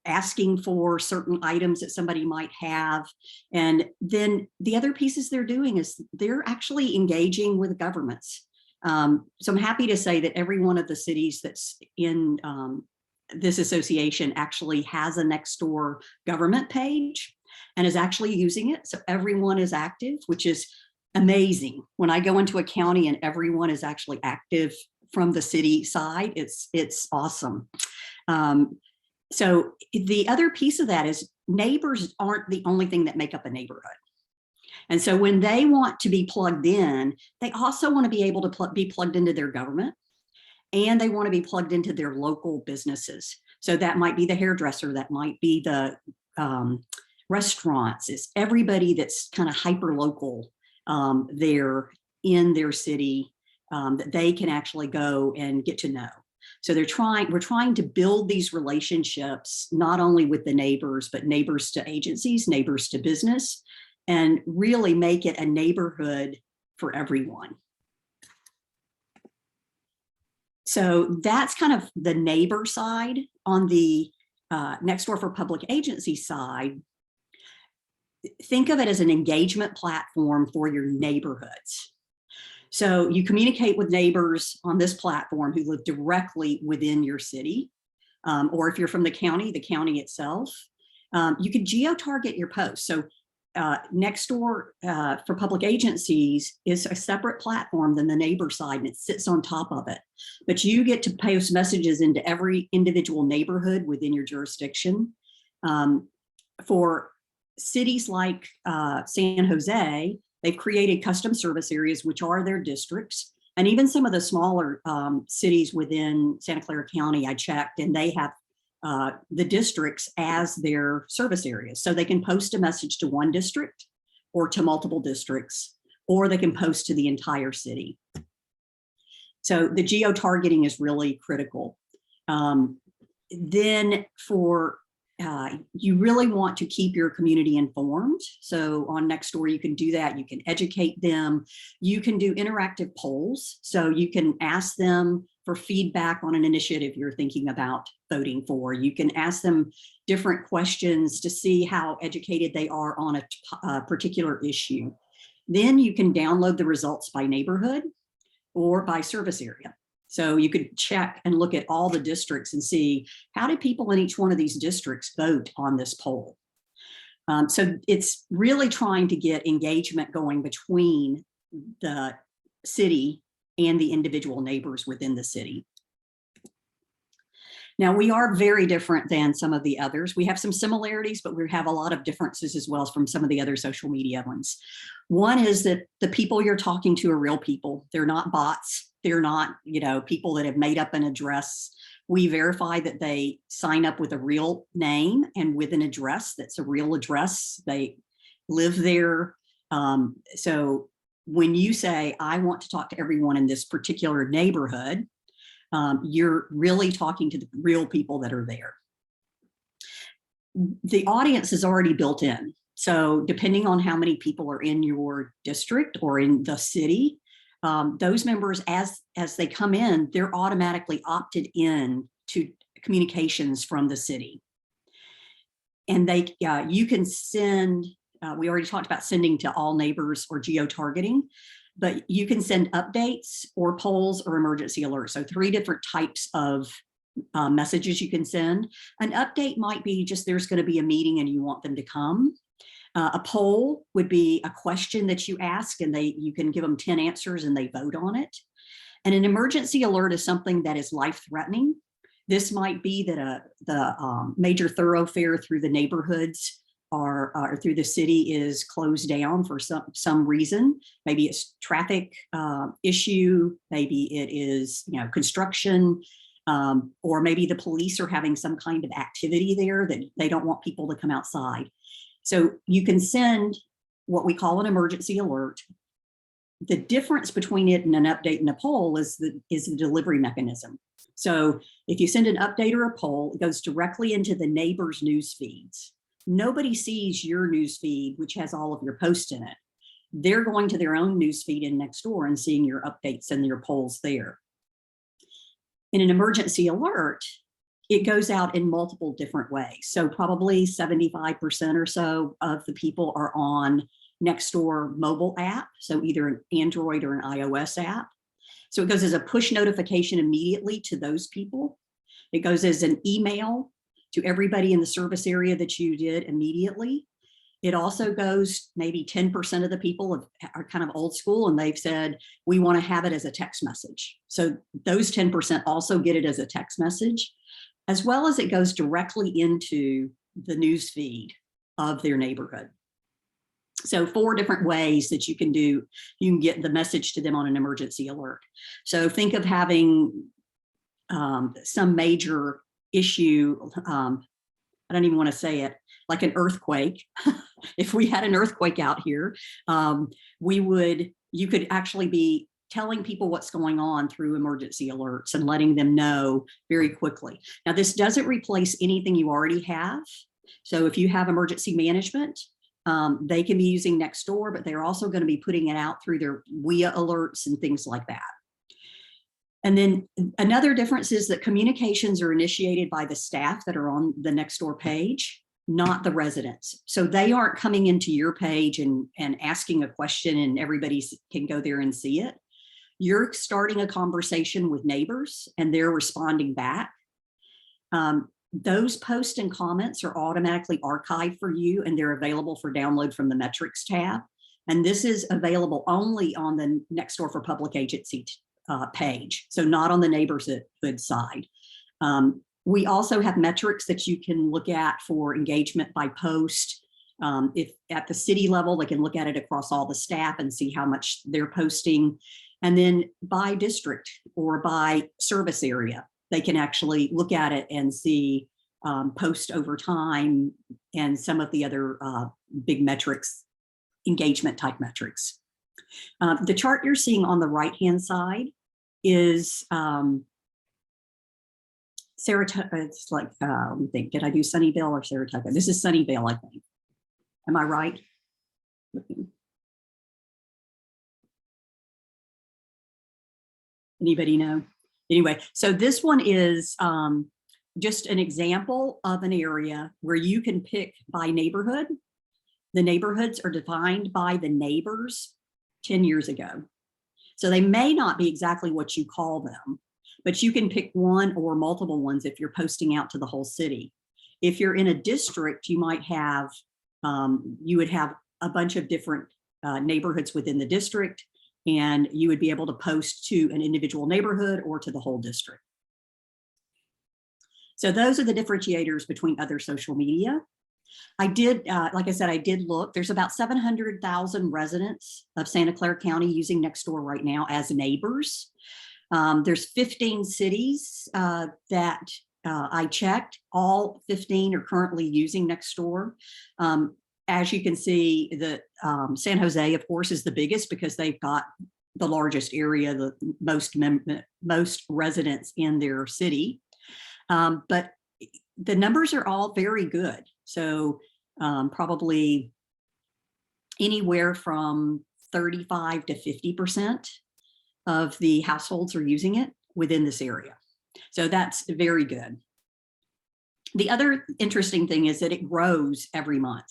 asking for certain items that somebody might have. And then the other pieces they're doing is they're actually engaging with governments. So I'm happy to say that every one of the cities that's in this association actually has a Nextdoor government page and is actually using it. So everyone is active, which is amazing. When I go into a county and everyone is actually active from the city side, it's awesome. So the other piece of that is neighbors aren't the only thing that make up a neighborhood. And so when they want to be plugged in, they also want to be able to be plugged into their government, and they want to be plugged into their local businesses. So that might be the hairdresser, that might be the restaurants. It's everybody that's kind of hyper local there in their city that they can actually go and get to know. So we're trying to build these relationships, not only with the neighbors, but neighbors to agencies, neighbors to business, and really make it a neighborhood for everyone. So that's kind of the neighbor side. On the Nextdoor for Public Agency side, think of it as an engagement platform for your neighborhoods. So you communicate with neighbors on this platform who live directly within your city, or if you're from the county itself. You could geo-target your posts. So Nextdoor for Public Agencies is a separate platform than the neighbor side, and it sits on top of it. But you get to post messages into every individual neighborhood within your jurisdiction. For cities like San Jose, they've created custom service areas, which are their districts. And even some of the smaller cities within Santa Clara County, I checked, and they have the districts as their service areas. So they can post a message to one district or to multiple districts, or they can post to the entire city. So the geo-targeting is really critical. Then for you really want to keep your community informed. So on Nextdoor, you can do that. You can educate them. You can do interactive polls. So you can ask them for feedback on an initiative you're thinking about voting for. You can ask them different questions to see how educated they are on a particular issue. Then you can download the results by neighborhood or by service area. So you could check and look at all the districts and see, how did people in each one of these districts vote on this poll? So it's really trying to get engagement going between the city and the individual neighbors within the city. Now, we are very different than some of the others. We have some similarities, but we have a lot of differences as well from some of the other social media ones. One is that the people you're talking to are real people. They're not bots. They're not, people that have made up an address. We verify that they sign up with a real name and with an address that's a real address. live there. So when you say, I want to talk to everyone in this particular neighborhood, you're really talking to the real people that are there. The audience is already built in. So depending on how many people are in your district or in the city, those members, as they come in, they're automatically opted in to communications from the city. And you can send, we already talked about sending to all neighbors or geo-targeting, but you can send updates or polls or emergency alerts. So 3 different types of messages you can send. An update might be just there's going to be a meeting and you want them to come. A poll would be a question that you ask and you can give them 10 answers and they vote on it. And an emergency alert is something that is life-threatening. This might be that the major thoroughfare through the neighborhoods or through the city is closed down for some reason. Maybe it's traffic issue, maybe it is construction, or maybe the police are having some kind of activity there that they don't want people to come outside. So you can send what we call an emergency alert. The difference between it and an update and a poll is the delivery mechanism. So if you send an update or a poll, it goes directly into the neighbor's news feeds. Nobody sees your news feed, which has all of your posts in it. They're going to their own news feed in Nextdoor and seeing your updates and your polls there. In an emergency alert, it goes out in multiple different ways. So probably 75% or so of the people are on Nextdoor mobile app, so either an Android or an iOS app. So it goes as a push notification immediately to those people. It goes as an email to everybody in the service area that you did immediately. It also goes, maybe 10% of the people are kind of old school and they've said, we want to have it as a text message. So those 10% also get it as a text message, as well as it goes directly into the news feed of their neighborhood. So 4 different ways that you can get the message to them on an emergency alert. So think of having some major issue, I don't even want to say it, like an earthquake. If we had an earthquake out here, you could actually be telling people what's going on through emergency alerts and letting them know very quickly. Now, this doesn't replace anything you already have. So if you have emergency management, they can be using Nextdoor, but they're also going to be putting it out through their WIA alerts and things like that. And then another difference is that communications are initiated by the staff that are on the Nextdoor page, not the residents. So they aren't coming into your page and asking a question and everybody can go there and see it. You're starting a conversation with neighbors and they're responding back. Those posts and comments are automatically archived for you and they're available for download from the metrics tab. And this is available only on the Nextdoor for Public Agency page, so not on the neighborhood side. We also have metrics that you can look at for engagement by post. If at the city level, they can look at it across all the staff and see how much they're posting. And then by district or by service area, they can actually look at it and see post over time and some of the other big metrics, engagement type metrics. The chart you're seeing on the right-hand side is Saratoga. It's like, let me think, did I do Sunnyvale or Saratoga? This is Sunnyvale, I think. Am I right? Anybody know? Anyway, so this one is just an example of an area where you can pick by neighborhood. The neighborhoods are defined by the neighbors 10 years ago. So they may not be exactly what you call them, but you can pick one or multiple ones if you're posting out to the whole city. If you're in a district, you might have, you would have a bunch of different neighborhoods within the district, and you would be able to post to an individual neighborhood or to the whole district. So those are the differentiators between other social media. I did, like I said, I did look, there's about 700,000 residents of Santa Clara County using Nextdoor right now as neighbors. There's 15 cities that I checked. All 15 are currently using Nextdoor. as you can see, the San Jose, of course, is the biggest because they've got the largest area, the most residents in their city. But the numbers are all very good. So probably anywhere from 35 to 50% of the households are using it within this area. So that's very good. The other interesting thing is that it grows every month,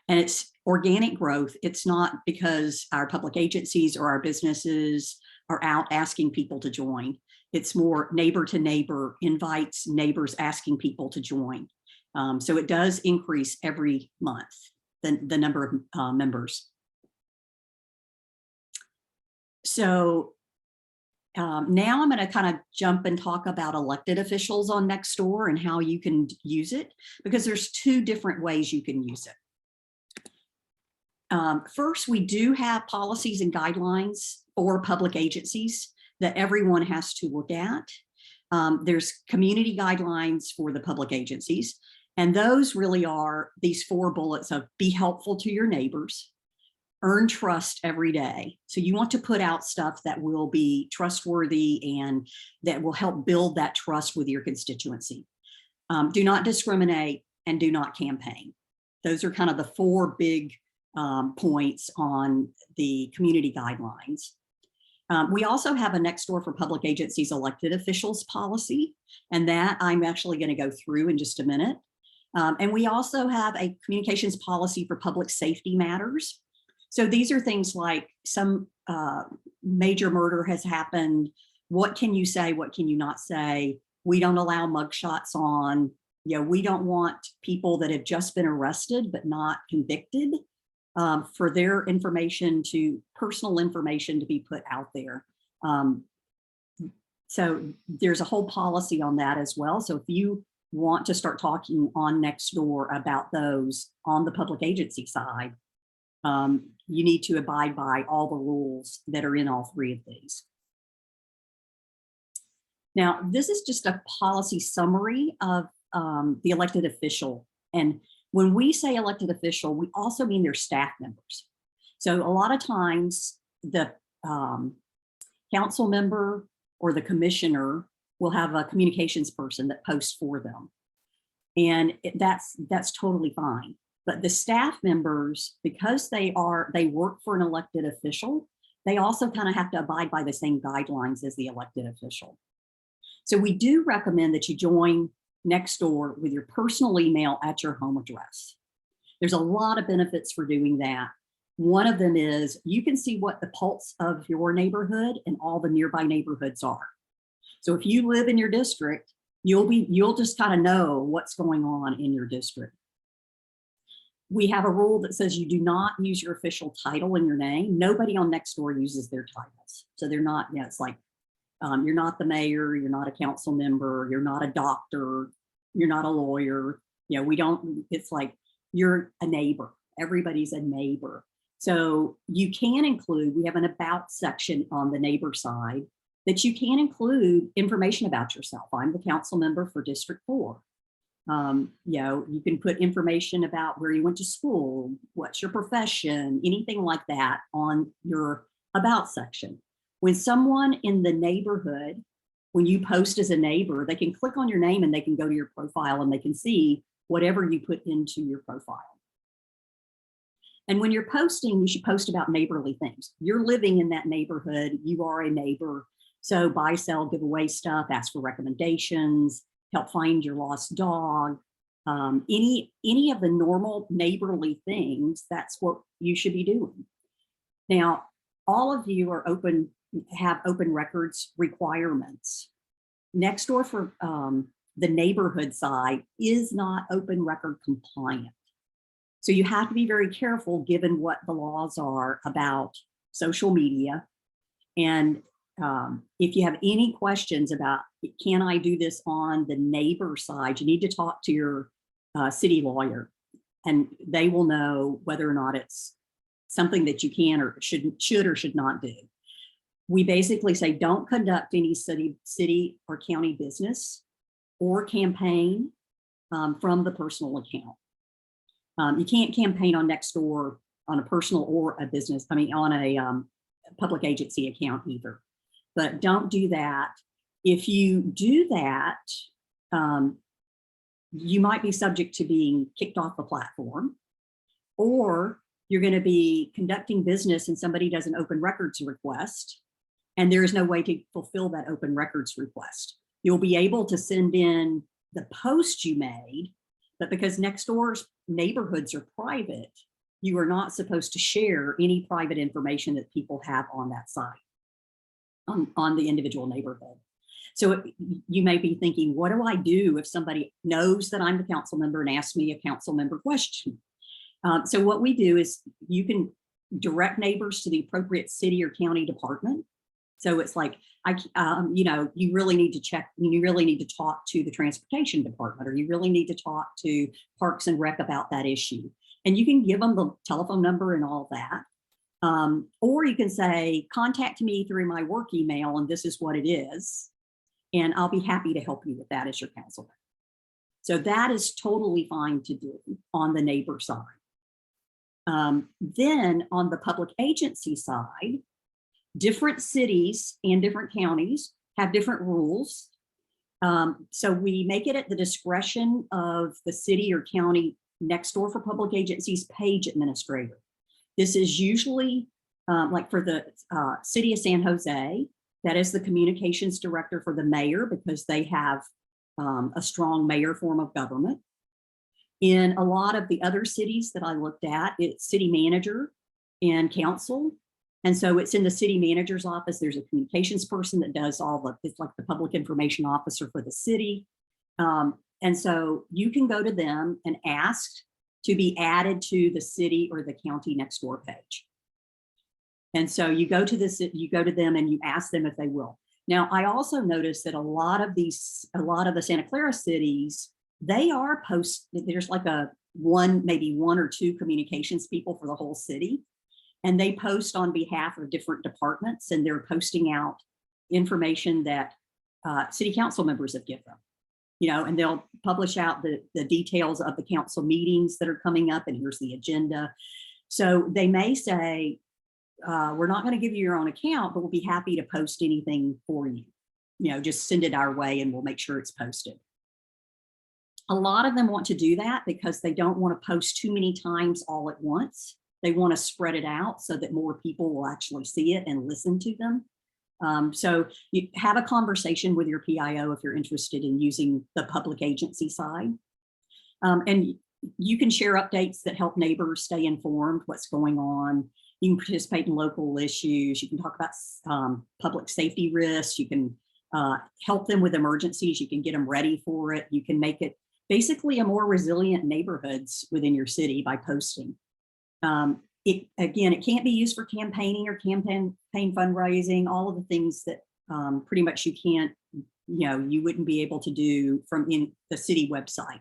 and it's organic growth. It's not because our public agencies or our businesses are out asking people to join. It's more neighbor to neighbor, invites neighbors asking people to join. So it does increase every month, the number of members. So now I'm going to kind of jump and talk about elected officials on Nextdoor and how you can use it, because there's two different ways you can use it. First, we do have policies and guidelines for public agencies that everyone has to look at. There's community guidelines for the public agencies, and those really are these 4 bullets of be helpful to your neighbors, earn trust every day. So you want to put out stuff that will be trustworthy and that will help build that trust with your constituency. Do not discriminate and do not campaign. Those are kind of the 4 big points on the community guidelines. We also have a Nextdoor for public agencies elected officials policy, and that I'm actually going to go through in just a minute. And we also have a communications policy for public safety matters. So these are things like some major murder has happened. What can you say? What can you not say? We don't allow mugshots on. You know, we don't want people that have just been arrested but not convicted for their information personal information to be put out there. So there's a whole policy on that as well. So if you want to start talking on Nextdoor about those on the public agency side, you need to abide by all the rules that are in all 3 of these. Now, this is just a policy summary of the elected official. And when we say elected official, we also mean their staff members. So a lot of times the council member or the commissioner will have a communications person that posts for them. And that's totally fine. But the staff members, because they work for an elected official, they also kind of have to abide by the same guidelines as the elected official. So we do recommend that you join Nextdoor with your personal email at your home address. There's a lot of benefits for doing that. One of them is you can see what the pulse of your neighborhood and all the nearby neighborhoods are. So if you live in your district, you'll just kind of know what's going on in your district. We have a rule that says you do not use your official title in your name. Nobody on Nextdoor uses their titles. So they're not, it's like, you're not the mayor, you're not a council member, you're not a doctor, you're not a lawyer. It's like you're a neighbor. Everybody's a neighbor. So you can include, we have an about section on the neighbor side that you can include information about yourself. I'm the council member for District 4. You can put information about where you went to school, what's your profession, anything like that on your about section. When someone in the neighborhood, when you post as a neighbor, they can click on your name and they can go to your profile and they can see whatever you put into your profile. And when you're posting, you should post about neighborly things. You're living in that neighborhood, you are a neighbor. So buy, sell, give away stuff, ask for recommendations, help find your lost dog, any of the normal neighborly things, that's what you should be doing. Now, all of you are have open records requirements. Nextdoor for the neighborhood side is not open record compliant. So you have to be very careful given what the laws are about social media. And if you have any questions about, can I do this on the neighbor side, you need to talk to your city lawyer, and they will know whether or not it's something that you can or should or should not do. We basically say, don't conduct any city or county business or campaign from the personal account. You can't campaign on Nextdoor on a personal or a business, I mean, on a public agency account either. But don't do that. If you do that, you might be subject to being kicked off the platform, or you're going to be conducting business and somebody does an open records request, and there is no way to fulfill that open records request. You'll be able to send in the post you made, but because Nextdoor's neighborhoods are private, you are not supposed to share any private information that people have on that site, on the individual neighborhood. So you may be thinking, what do I do if somebody knows that I'm the council member and asks me a council member question? So what we do is you can direct neighbors to the appropriate city or county department. So it's like, you know, you really need to check, you really need to talk to the transportation department, or you really need to talk to Parks and Rec about that issue. And you can give them the telephone number and all that. Or you can say, contact me through my work email, and this is what it is. And I'll be happy to help you with that as your councilman. So that is totally fine to do on the neighbor side. Then on the public agency side, different cities and different counties have different rules. So we make it at the discretion of the city or county Nextdoor for public agencies page administrator. This is usually like for the city of San Jose, that is the communications director for the mayor, because they have a strong mayor form of government. In a lot of the other cities that I looked at, it's city manager and council. And so it's in the city manager's office. There's a communications person that does all the, it's like the public information officer for the city. And so you can go to them and ask to be added to the city or the county Nextdoor page. And so you go to this, you go to them and you ask them if they will. Now, I also noticed that a lot of the Santa Clara cities, they are there's like maybe one or two communications people for the whole city. And they post on behalf of different departments, and they're posting out information that city council members have given them. You know, and they'll publish out the details of the council meetings that are coming up, and here's the agenda. So they may say, we're not going to give you your own account, but we'll be happy to post anything for you. You know, just send it our way and we'll make sure it's posted. A lot of them want to do that because they don't want to post too many times all at once. They want to spread it out so that more people will actually see it and listen to them. So you have a conversation with your PIO if you're interested in using the public agency side. And you can share updates that help neighbors stay informed what's going on. You can participate in local issues. You can talk about public safety risks. You can help them with emergencies. You can get them ready for it. You can make it basically a more resilient neighborhoods within your city by posting. Again, it can't be used for campaigning or campaign fundraising, all of the things that pretty much you can't, you wouldn't be able to do from in the city website.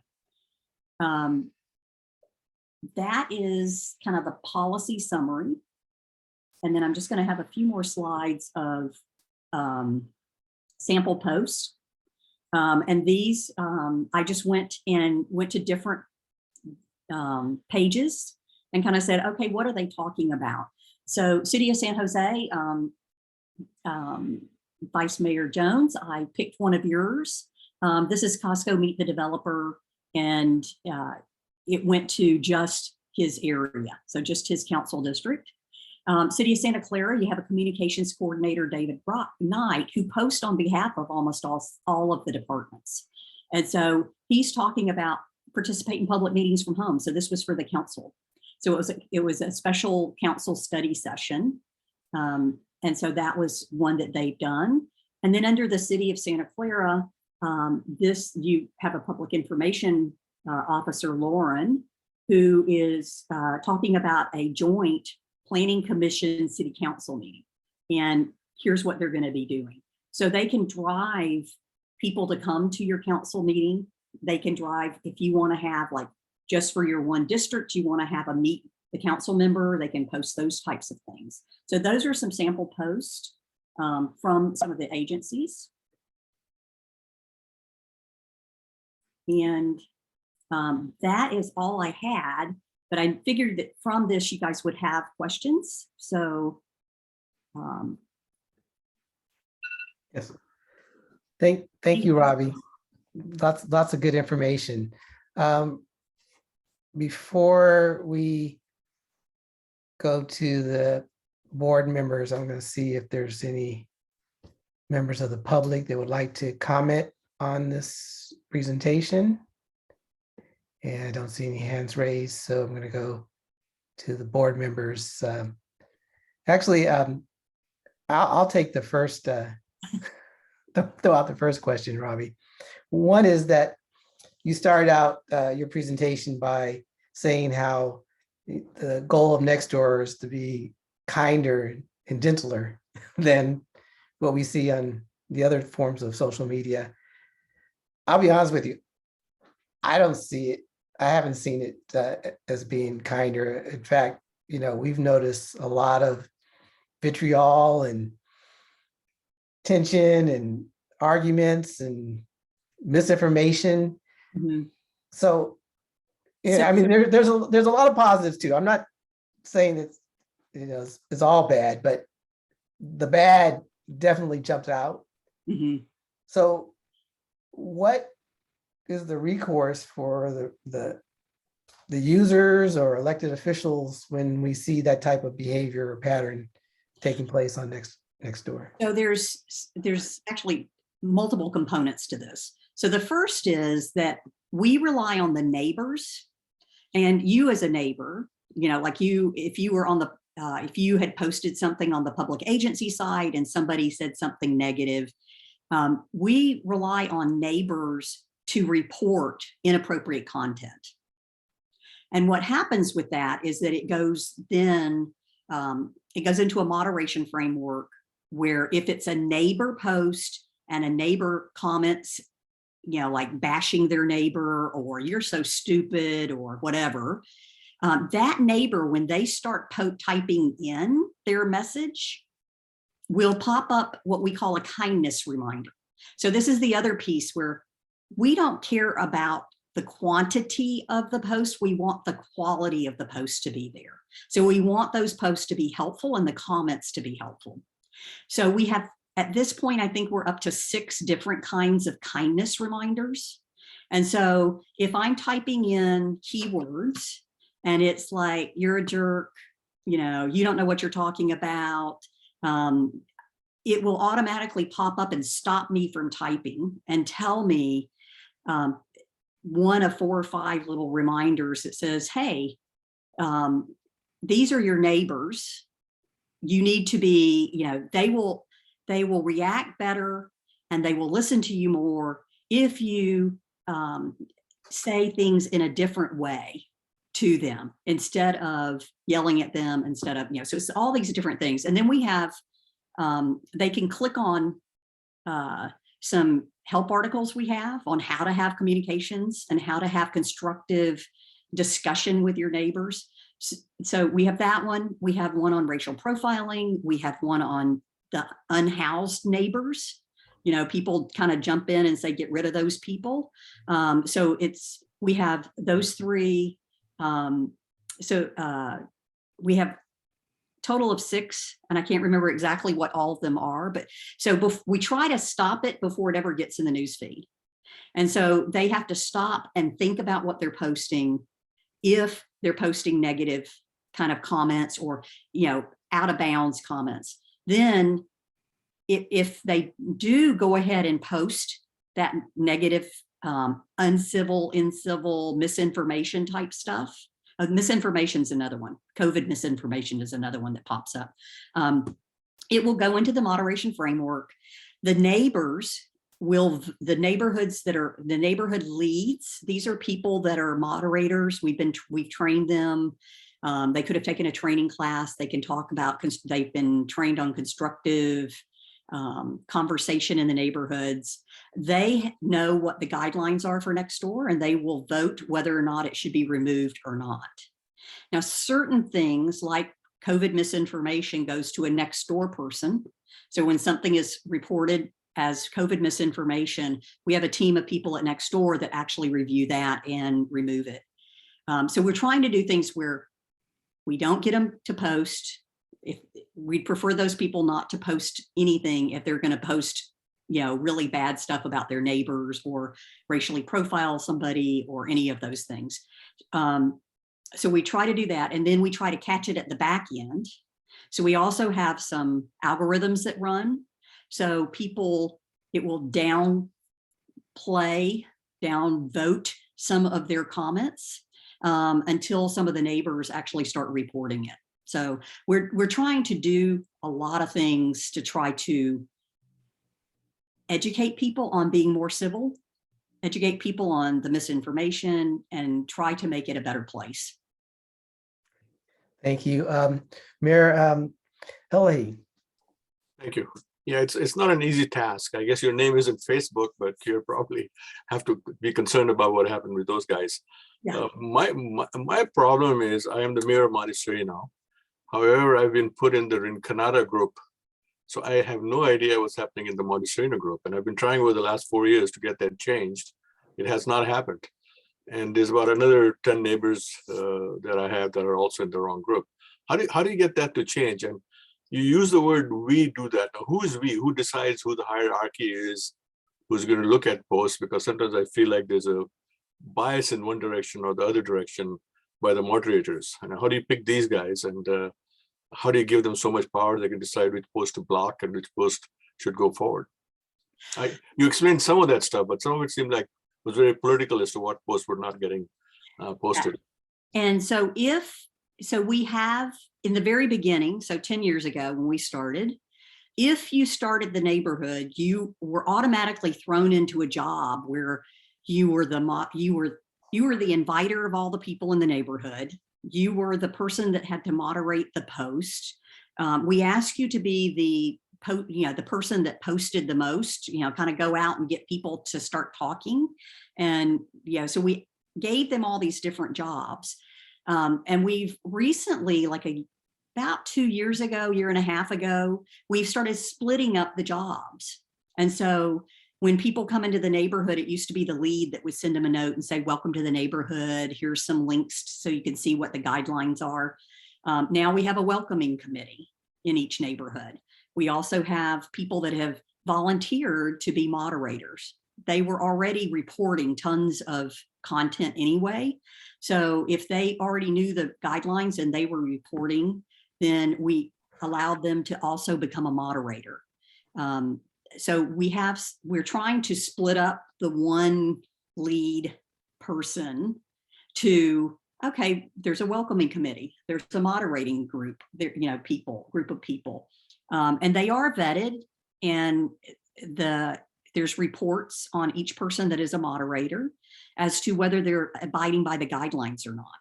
That is kind of the policy summary. And then I'm just going to have a few more slides of sample posts. And these, I just went to different pages and kind of said, okay, what are they talking about? So City of San Jose, Vice Mayor Jones, I picked one of yours. This is Costco Meet the Developer, and it went to just his area, so just his council district. City of Santa Clara, you have a communications coordinator, David Knight, who posts on behalf of almost all of the departments. And so he's talking about participate in public meetings from home. So this was for the council. So it was a special council study session. And so that was one that they've done. And then under the City of Santa Clara, you have a public information officer, Lauren, who is talking about a joint Planning Commission City Council meeting. And here's what they're going to be doing. So they can drive people to come to your council meeting. They can drive, if you want to have, like, just for your one district, you want to have a meet the council member, they can post those types of things. So those are some sample posts from some of the agencies. And that is all I had. but I figured that from this, you guys would have questions. So Yes. Thank you, Robbie. Lots of good information. Before we go to the board members, I'm going to see if there's any members of the public that would like to comment on this presentation. And I don't see any hands raised, so I'm going to go to the board members. Actually, I'll take the first, throw out the first question, Robbie. One is that you started out your presentation by saying how the goal of Nextdoor is to be kinder and gentler than what we see on the other forms of social media. I'll be honest with you, I don't see it. I haven't seen it as being kinder. In fact, we've noticed a lot of vitriol and tension and arguments and misinformation. Mm-hmm. So, I mean, there's a lot of positives too. I'm not saying it's all bad, but the bad definitely jumps out. Mm-hmm. So, what is the recourse for the users or elected officials when we see that type of behavior or pattern taking place on Nextdoor? So there's actually multiple components to this. So the first is that we rely on the neighbors, and you as a neighbor, like if you were on the if you had posted something on the public agency side and somebody said something negative, we rely on neighbors to report inappropriate content. And what happens with that is that it goes into a moderation framework where if it's a neighbor post and a neighbor comments, like bashing their neighbor or you're so stupid or whatever, that neighbor, when they start typing in their message, will pop up what we call a kindness reminder. So this is the other piece where we don't care about the quantity of the post, we want the quality of the post to be there. So we want those posts to be helpful and the comments to be helpful. So we have, at this point, I think we're up to 6 different kinds of kindness reminders. And so if I'm typing in keywords and it's like, you're a jerk, you don't know what you're talking about, it will automatically pop up and stop me from typing and tell me one of 4 or 5 little reminders that says, hey, these are your neighbors. You need to be, they will react better and they will listen to you more if you say things in a different way to them instead of yelling at them, instead of, so it's all these different things. And then we have, they can click on some help articles we have on how to have communications and how to have constructive discussion with your neighbors. So we have that one. We have one on racial profiling. We have one on the unhoused neighbors. People kind of jump in and say, get rid of those people. So we have those 3. We have total of 6, and I can't remember exactly what all of them are, but so we try to stop it before it ever gets in the newsfeed. And so they have to stop and think about what they're posting if they're posting negative kind of comments or, out of bounds comments. Then if they do go ahead and post that negative, uncivil, incivil, misinformation type stuff, misinformation is another one. COVID misinformation is another one that pops up. It will go into the moderation framework. The neighbors will, the neighborhoods that are the neighborhood leads, these are people that are moderators. We've trained them. They could have taken a training class. They can talk about, they've been trained on constructive conversation in the neighborhoods. They know what the guidelines are for Nextdoor, and they will vote whether or not it should be removed or not. Now, certain things like COVID misinformation goes to a Nextdoor person. So when something is reported as COVID misinformation, we have a team of people at Nextdoor that actually review that and remove it. So we're trying to do things where we don't get them to post. If we'd prefer those people not to post anything if they're going to post, really bad stuff about their neighbors or racially profile somebody or any of those things. So we try to do that, and then we try to catch it at the back end. So we also have some algorithms that run. So people, it will down vote some of their comments until some of the neighbors actually start reporting it. So we're trying to do a lot of things to try to educate people on being more civil, educate people on the misinformation, and try to make it a better place. Thank you. Mayor Hellehy. Thank you. Yeah, it's not an easy task. I guess your name isn't Facebook, but you probably have to be concerned about what happened with those guys. Yeah. My problem is I am the mayor of Montessori now. However, I've been put in the Rinconada group. So I have no idea what's happening in the Montessori group. And I've been trying over the last 4 years to get that changed. It has not happened. And there's about another 10 neighbors that I have that are also in the wrong group. How do you get that to change? And you use the word we do that. Now, who is we? Who decides who the hierarchy is? Who's going to look at posts? Because sometimes I feel like there's a bias in one direction or the other direction by the moderators. And how do you pick these guys? And how do you give them so much power they can decide which post to block and which post should go forward? You explained some of that stuff, but some of it seemed like it was very political as to what posts were not getting posted. And so we have in the very beginning, so 10 years ago when we started, if you started the neighborhood, you were automatically thrown into a job where you were the inviter of all the people in the neighborhood. You were the person that had to moderate the post. We ask you to be the person that posted the most, kind of go out and get people to start talking. And so we gave them all these different jobs. And we've recently, about 2 years ago, year and a half ago, we've started splitting up the jobs. And so when people come into the neighborhood, it used to be the lead that would send them a note and say, welcome to the neighborhood. Here's some links so you can see what the guidelines are. Now we have a welcoming committee in each neighborhood. We also have people that have volunteered to be moderators. They were already reporting tons of content anyway. So if they already knew the guidelines and they were reporting, then we allowed them to also become a moderator. So we're trying to split up the one lead person to, okay, there's a welcoming committee, there's a moderating group, there, group of people, and they are vetted, and there's reports on each person that is a moderator as to whether they're abiding by the guidelines or not.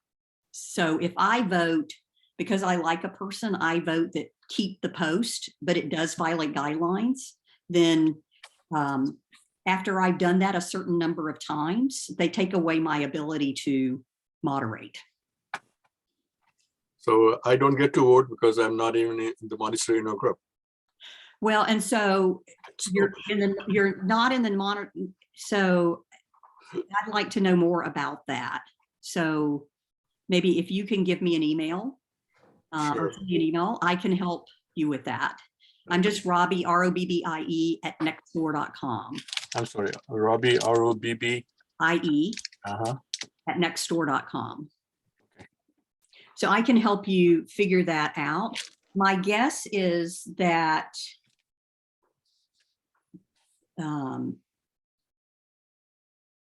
So if I vote, because I like a person, I vote that keep the post, but it does violate guidelines, then after I've done that a certain number of times, they take away my ability to moderate. So I don't get to vote because I'm not even in the Montessori group. Well, and so you're not in the monitor. So I'd like to know more about that. So maybe if you can give me an email or send me an email, I can help you with that. I'm just Robbie, ROBBIE at nextdoor.com. I'm sorry, Robbie, ROBBIE at nextdoor.com. So I can help you figure that out. My guess is that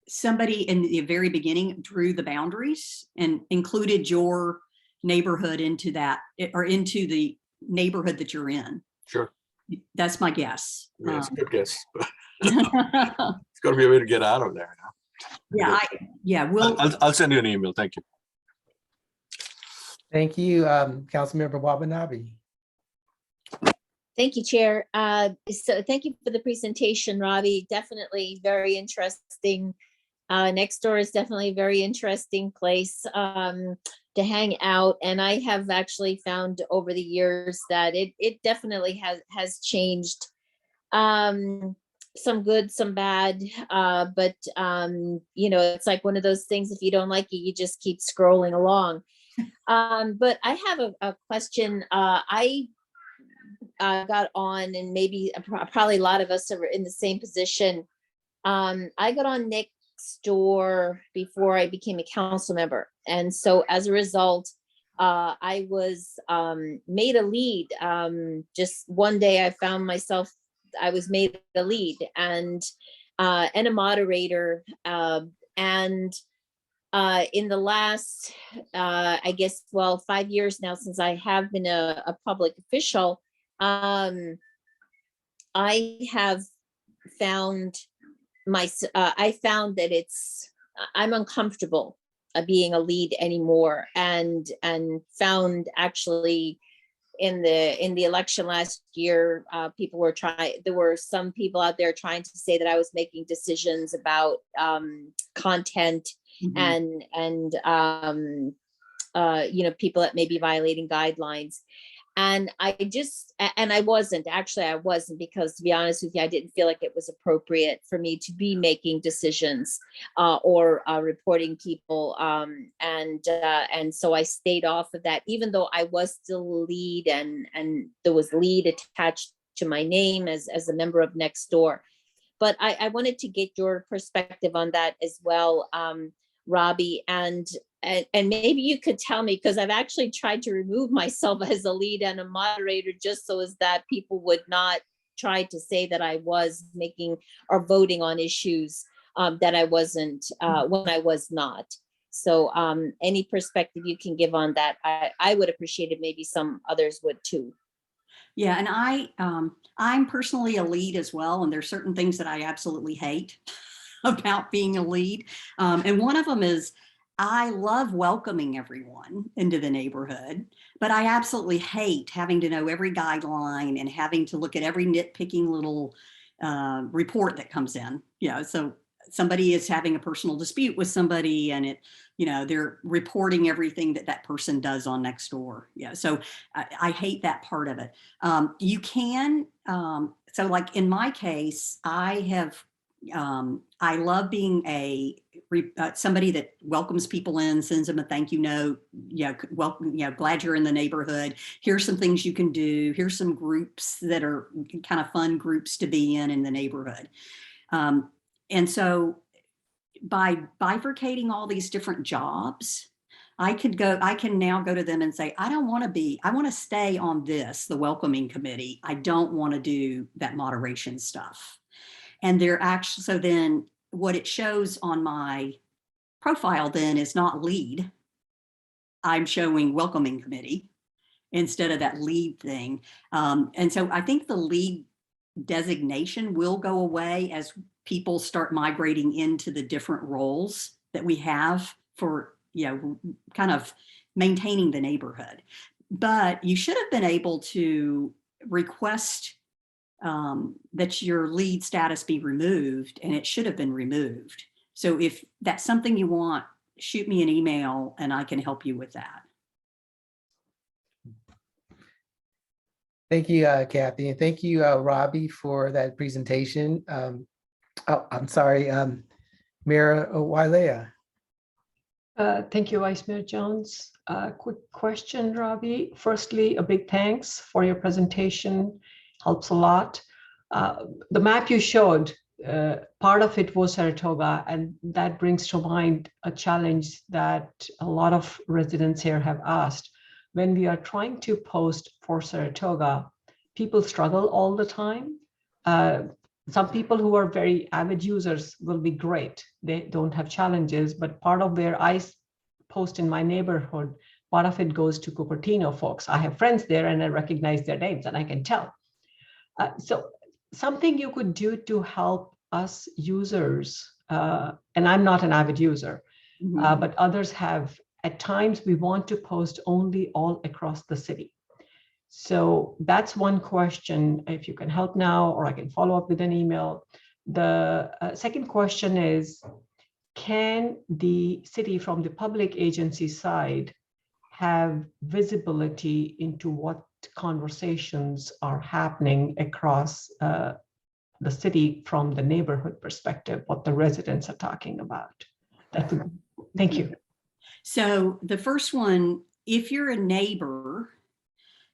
somebody in the very beginning drew the boundaries and included your neighborhood into that, or into the neighborhood that you're in. Sure. That's my guess. Yeah, it's a good guess. It's got to be a way to get out of there now. Yeah, I'll send you an email. Thank you. Thank you, Councilmember Wabanabe. Thank you, Chair. So thank you for the presentation, Robbie. Definitely very interesting. Next door is definitely a very interesting place to hang out. And I have actually found over the years that it definitely has changed. some good, some bad, but you know, it's like one of those things, if you don't like it, you just keep scrolling along. But I have a question. I got on, and maybe probably a lot of us are in the same position. I got on next door before I became a council member. And so as a result, I was made a lead. Just one day I found myself, I was made a lead and a moderator. And in the last, I guess, well, 5 years now since I have been a public official, I have found I found that I'm uncomfortable being a lead anymore, and found actually in the election last year, people were there were some people out there trying to say that I was making decisions about content and you know, people that may be violating guidelines. And I wasn't, because to be honest with you, I didn't feel like it was appropriate for me to be making decisions or reporting people. And so I stayed off of that, even though I was still a lead and there was lead attached to my name as a member of Nextdoor. But I wanted to get your perspective on that as well, Robbie, and maybe you could tell me, because I've actually tried to remove myself as a lead and a moderator just so as that people would not try to say that I was making or voting on issues that I wasn't when I was not. So any perspective you can give on that, I would appreciate it. Maybe some others would too. Yeah, and I'm personally a lead as well, and there's certain things that I absolutely hate about being a lead. And one of them is I love welcoming everyone into the neighborhood, but I absolutely hate having to know every guideline and having to look at every nitpicking little report that comes in. You know, so somebody is having a personal dispute with somebody, and they're reporting everything that person does on Nextdoor. Yeah, so I hate that part of it. You can, so like in my case, I love being somebody that welcomes people in, sends them a thank you note. Welcome, glad you're in the neighborhood. Here's some things you can do. Here's some groups that are kind of fun groups to be in the neighborhood. And so by bifurcating all these different jobs, I can now go to them and say, I want to stay on the welcoming committee. I don't want to do that moderation stuff. And they're actually, so then what it shows on my profile then is not lead. I'm showing welcoming committee instead of that lead thing. And so I think the lead designation will go away as people start migrating into the different roles that we have for, kind of maintaining the neighborhood. But you should have been able to request that your lead status be removed, and it should have been removed. So if that's something you want, shoot me an email and I can help you with that. Thank you, Kathy, and thank you, Robbie, for that presentation. I'm sorry, Mayor Wailea. Thank you, Vice Mayor Jones. Quick question, Robbie. Firstly, a big thanks for your presentation. Helps a lot. The map you showed, part of it was Saratoga, and that brings to mind a challenge that a lot of residents here have asked. When we are trying to post for Saratoga, people struggle all the time. Some people who are very avid users will be great. They don't have challenges, but part of where I post in my neighborhood, part of it goes to Cupertino folks. I have friends there and I recognize their names and I can tell. So something you could do to help us users, and I'm not an avid user, but others have, at times we want to post only all across the city. So that's one question, if you can help now, or I can follow up with an email. The second question is, can the city from the public agency side have visibility into what conversations are happening across the city from the neighborhood perspective, what the residents are talking about. Thank you. So the first one, if you're a neighbor,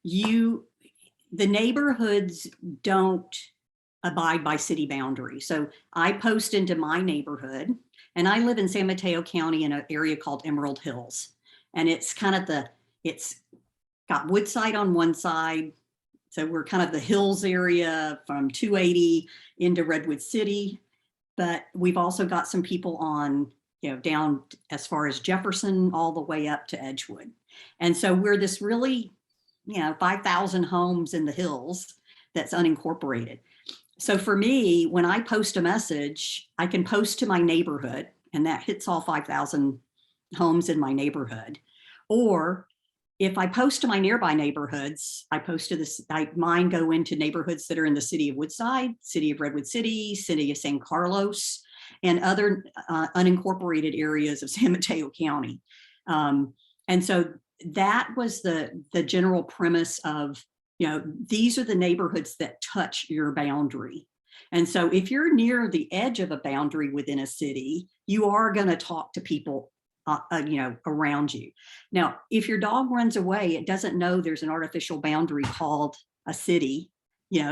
the neighborhoods don't abide by city boundaries. So I post into my neighborhood, and I live in San Mateo County in an area called Emerald Hills. And it's kind of it's got Woodside on one side. So we're kind of the hills area from 280 into Redwood City. But we've also got some people on, down as far as Jefferson, all the way up to Edgewood. And so we're this really, 5,000 homes in the hills that's unincorporated. So for me, when I post a message, I can post to my neighborhood, and that hits all 5,000 homes in my neighborhood. Or if I post to my nearby neighborhoods, I post to this, mine go into neighborhoods that are in the city of Woodside, city of Redwood City, city of San Carlos, and other unincorporated areas of San Mateo County. And so that was the general premise of, these are the neighborhoods that touch your boundary. And so if you're near the edge of a boundary within a city, you are going to talk to people around you. Now, if your dog runs away, it doesn't know there's an artificial boundary called a city,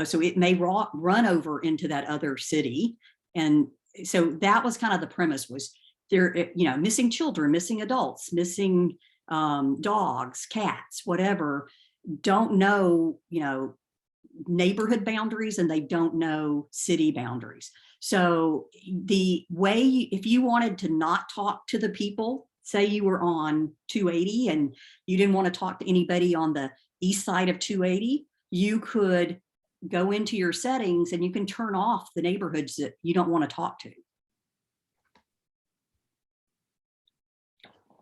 so it may run over into that other city. And so that was kind of the premise, was there, missing children, missing adults, missing dogs, cats, whatever, don't know, neighborhood boundaries, and they don't know city boundaries. So the way, if you wanted to not talk to the people, say you were on 280 and you didn't want to talk to anybody on the east side of 280, you could go into your settings and you can turn off the neighborhoods that you don't want to talk to.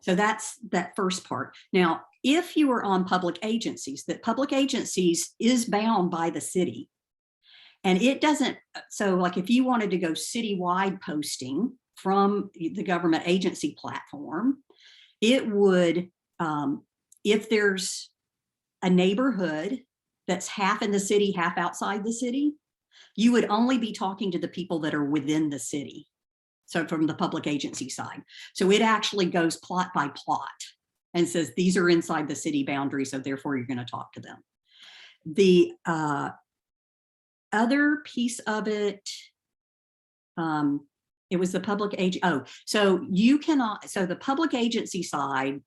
So that's that first part. Now, if you are on public agencies, that public agencies is bound by the city. And it doesn't, so like if you wanted to go citywide posting from the government agency platform, it would, if there's a neighborhood that's half in the city, half outside the city, you would only be talking to the people that are within the city. So from the public agency side. So it actually goes plot by plot and says, these are inside the city boundary, so therefore you're going to talk to them. The other piece of it, it was the public agent. Oh, so you cannot, so the public agency side,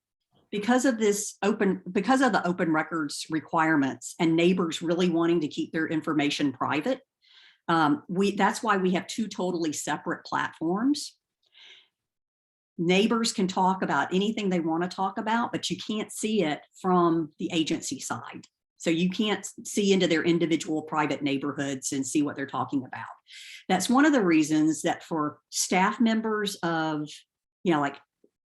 because of the open records requirements and neighbors really wanting to keep their information private, that's why we have two totally separate platforms. Neighbors can talk about anything they want to talk about, but you can't see it from the agency side. So you can't see into their individual private neighborhoods and see what they're talking about. That's one of the reasons that for staff members of, like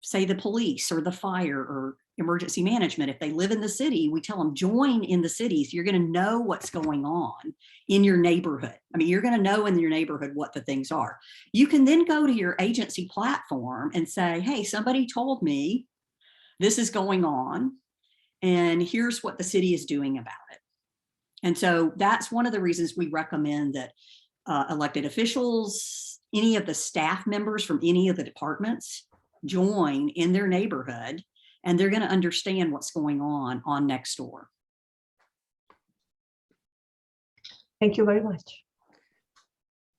say the police or the fire or emergency management, if they live in the city, we tell them join in the cities. You're going to know what's going on in your neighborhood. I mean, you're going to know in your neighborhood what the things are. You can then go to your agency platform and say, hey, somebody told me this is going on, and here's what the city is doing about it. And so that's one of the reasons we recommend that elected officials, any of the staff members from any of the departments join in their neighborhood, and they're going to understand what's going on Nextdoor. Thank you very much.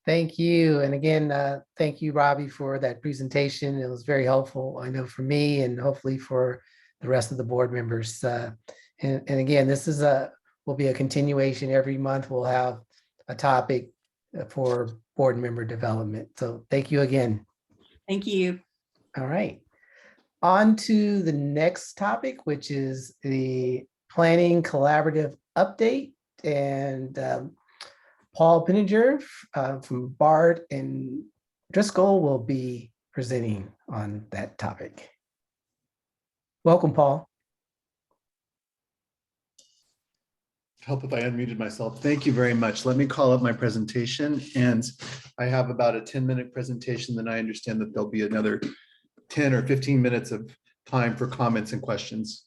Thank you. And again, thank you, Robbie, for that presentation. It was very helpful, I know, for me and hopefully for the rest of the board members. And again, this is will be a continuation. Every month we'll have a topic for board member development. So thank you again. Thank you. All right. On to the next topic, which is the planning collaborative update. And Paul Pinninger from Bard and Driscoll will be presenting on that topic. Welcome, Paul. Help if I unmuted myself. Thank you very much. Let me call up my presentation, and I have about a 10-minute presentation. Then I understand that there'll be another 10 or 15 minutes of time for comments and questions.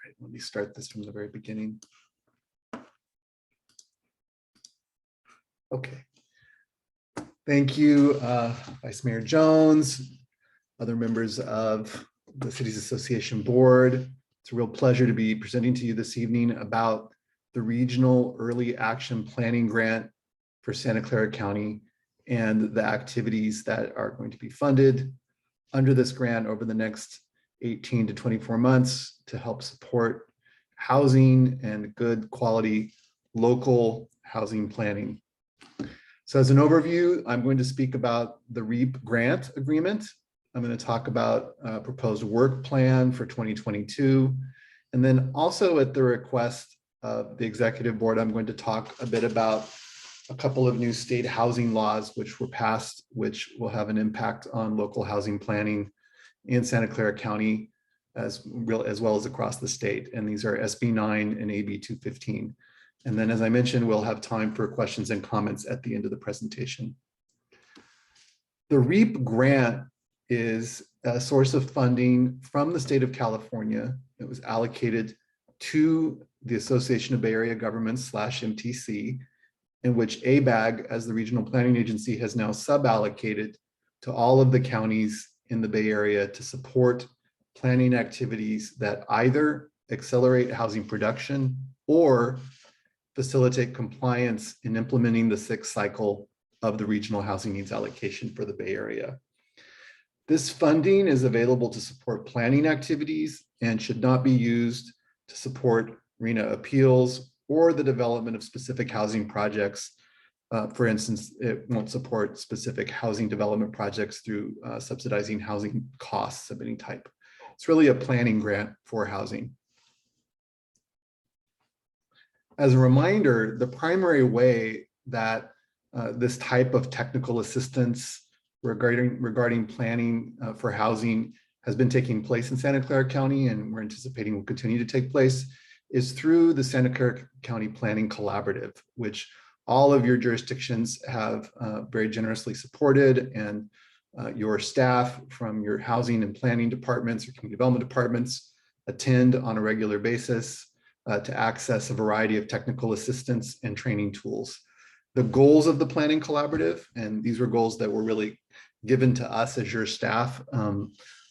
right, let me start this from the very beginning. Okay. Thank you, Vice Mayor Jones, other members of the Cities Association Board. It's a real pleasure to be presenting to you this evening about the Regional Early Action Planning Grant for Santa Clara County and the activities that are going to be funded under this grant over the next 18 to 24 months to help support housing and good quality local housing planning. So as an overview, I'm going to speak about the REAP grant agreement. I'm going to talk about a proposed work plan for 2022. And then also at the request of the executive board, I'm going to talk a bit about a couple of new state housing laws which were passed, which will have an impact on local housing planning in Santa Clara County as well as across the state. And these are SB 9 and AB 215. And then, as I mentioned, we'll have time for questions and comments at the end of the presentation. The REAP grant is a source of funding from the state of California. It was allocated to the Association of Bay Area Governments /MTC, in which ABAG, as the regional planning agency, has now sub-allocated to all of the counties in the Bay Area to support planning activities that either accelerate housing production or facilitate compliance in implementing the 6th cycle of the regional housing needs allocation for the Bay Area. This funding is available to support planning activities and should not be used to support RENA appeals or the development of specific housing projects. For instance, it won't support specific housing development projects through subsidizing housing costs of any type. It's really a planning grant for housing. As a reminder, the primary way that this type of technical assistance regarding planning for housing has been taking place in Santa Clara County, and we're anticipating will continue to take place, is through the Santa Clara County Planning Collaborative, which all of your jurisdictions have very generously supported, and your staff from your housing and planning departments or community development departments attend on a regular basis to access a variety of technical assistance and training tools. The goals of the Planning Collaborative, and these were goals that were really given to us as your staff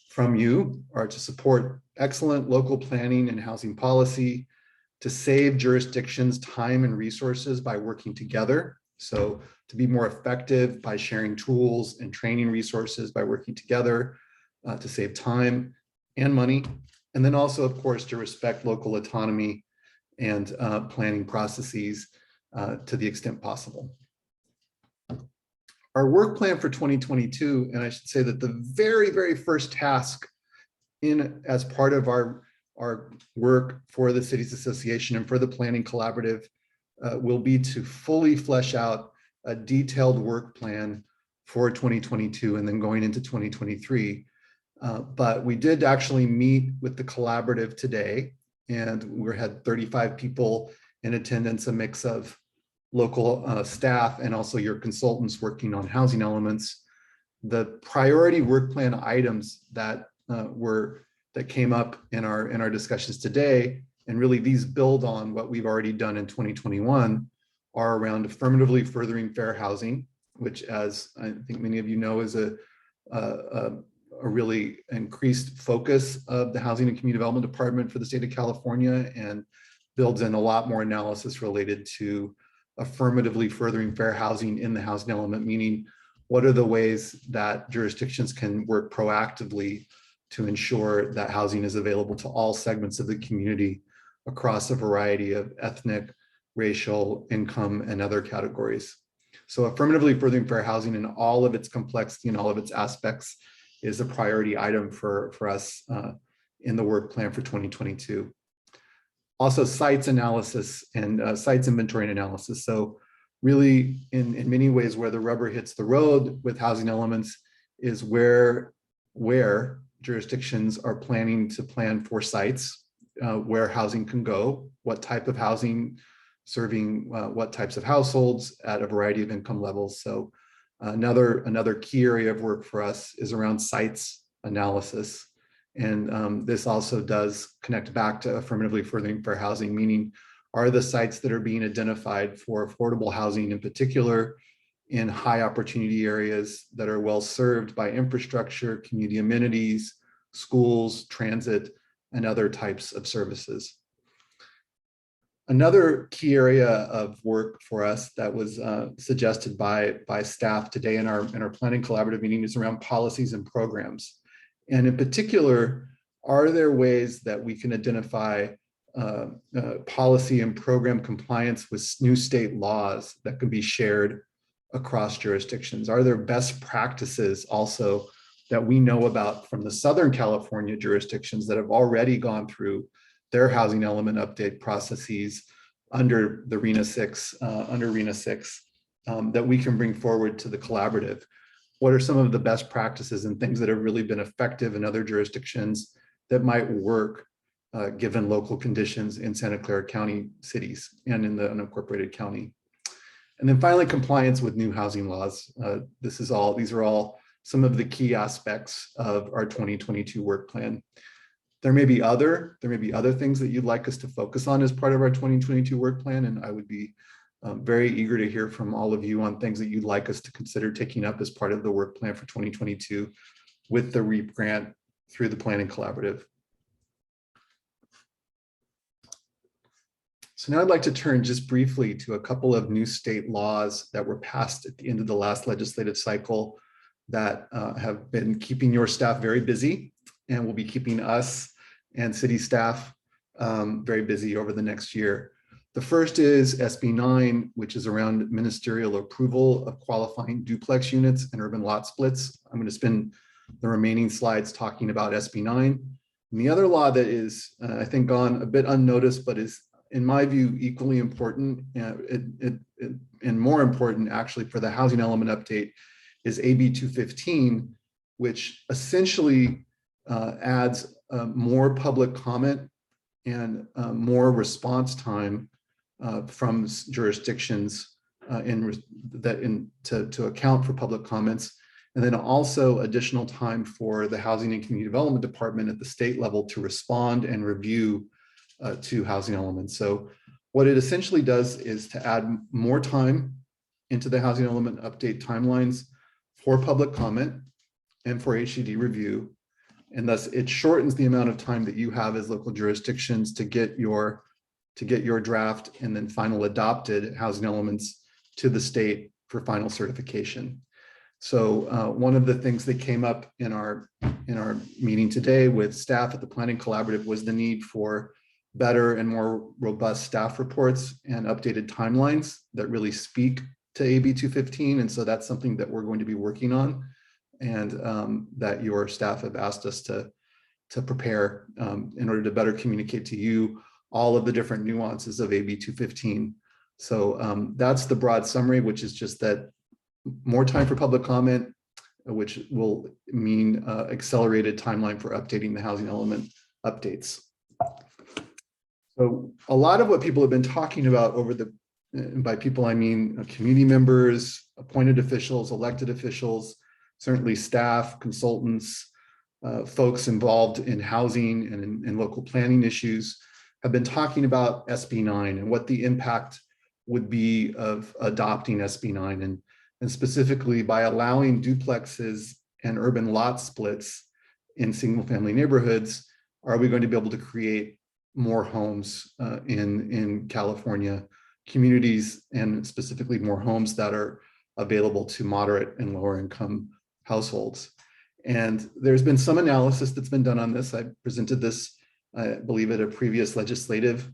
from you, are to support excellent local planning and housing policy, to save jurisdictions time and resources by working together. So to be more effective by sharing tools and training resources by working together to save time and money. And then also, of course, to respect local autonomy and planning processes to the extent possible. Our work plan for 2022, and I should say that the very, very first task as part of our work for the Cities Association and for the Planning Collaborative will be to fully flesh out a detailed work plan for 2022 and then going into 2023. But we did actually meet with the collaborative today, and we had 35 people in attendance, a mix of local staff and also your consultants working on housing elements. The priority work plan items that came up in our discussions today, and really these build on what we've already done in 2021, are around affirmatively furthering fair housing, which, as I think many of you know, is a really increased focus of the Housing and Community Development Department for the state of California, and builds in a lot more analysis related to affirmatively furthering fair housing in the housing element, meaning what are the ways that jurisdictions can work proactively to ensure that housing is available to all segments of the community across a variety of ethnic, racial, income, and other categories. So affirmatively furthering fair housing in all of its complexity and all of its aspects is a priority item for us in the work plan for 2022. Also, sites analysis and sites inventory and analysis. So really, in many ways, where the rubber hits the road with housing elements is where jurisdictions are planning to plan for sites, where housing can go, what type of housing serving what types of households at a variety of income levels. So another key area of work for us is around sites analysis And this also does connect back to affirmatively furthering fair housing, meaning are the sites that are being identified for affordable housing in particular in high opportunity areas that are well served by infrastructure, community amenities, schools, transit, and other types of services. Another key area of work for us that was suggested by staff today in our planning collaborative meeting is around policies and programs. And in particular, are there ways that we can identify policy and program compliance with new state laws that can be shared across jurisdictions? Are there best practices also that we know about from the Southern California jurisdictions that have already gone through their housing element update processes under the RENA 6, that we can bring forward to the collaborative? What are some of the best practices and things that have really been effective in other jurisdictions that might work given local conditions in Santa Clara County cities and in the unincorporated county? And then finally, compliance with new housing laws. These are all some of the key aspects of our 2022 work plan. There may be other things that you'd like us to focus on as part of our 2022 work plan, and I would be very eager to hear from all of you on things that you'd like us to consider taking up as part of the work plan for 2022 with the REAP grant through the planning collaborative. So now I'd like to turn just briefly to a couple of new state laws that were passed at the end of the last legislative cycle that have been keeping your staff very busy and will be keeping us and city staff very busy over the next year. The first is SB 9, which is around ministerial approval of qualifying duplex units and urban lot splits. I'm going to spend the remaining slides talking about SB 9. And the other law that is, I think, gone a bit unnoticed, but is, in my view, equally important and more important actually for the housing element update, is AB 215, which essentially adds more public comment and more response time from jurisdictions to account for public comments, and then also additional time for the Housing and Community Development Department at the state level to respond and review to housing elements. So what it essentially does is to add more time into the housing element update timelines for public comment and for HCD review. And thus it shortens the amount of time that you have as local jurisdictions to get your draft and then final adopted housing elements to the state for final certification. So one of the things that came up in our meeting today with staff at the Planning Collaborative was the need for better and more robust staff reports and updated timelines that really speak to AB 215. And so that's something that we're going to be working on, and that your staff have asked us to prepare in order to better communicate to you all of the different nuances of AB 215. So that's the broad summary, which is just that more time for public comment, which will mean accelerated timeline for updating the housing element updates. So a lot of what people have been talking about and by people I mean community members, appointed officials, elected officials, certainly staff, consultants, folks involved in housing and in local planning issues, have been talking about SB 9 and what the impact would be of adopting SB 9, and specifically by allowing duplexes and urban lot splits in single family neighborhoods, are we going to be able to create more homes in California communities, and specifically more homes that are available to moderate and lower income households? And there's been some analysis that's been done on this. I presented this, I believe, at a previous legislative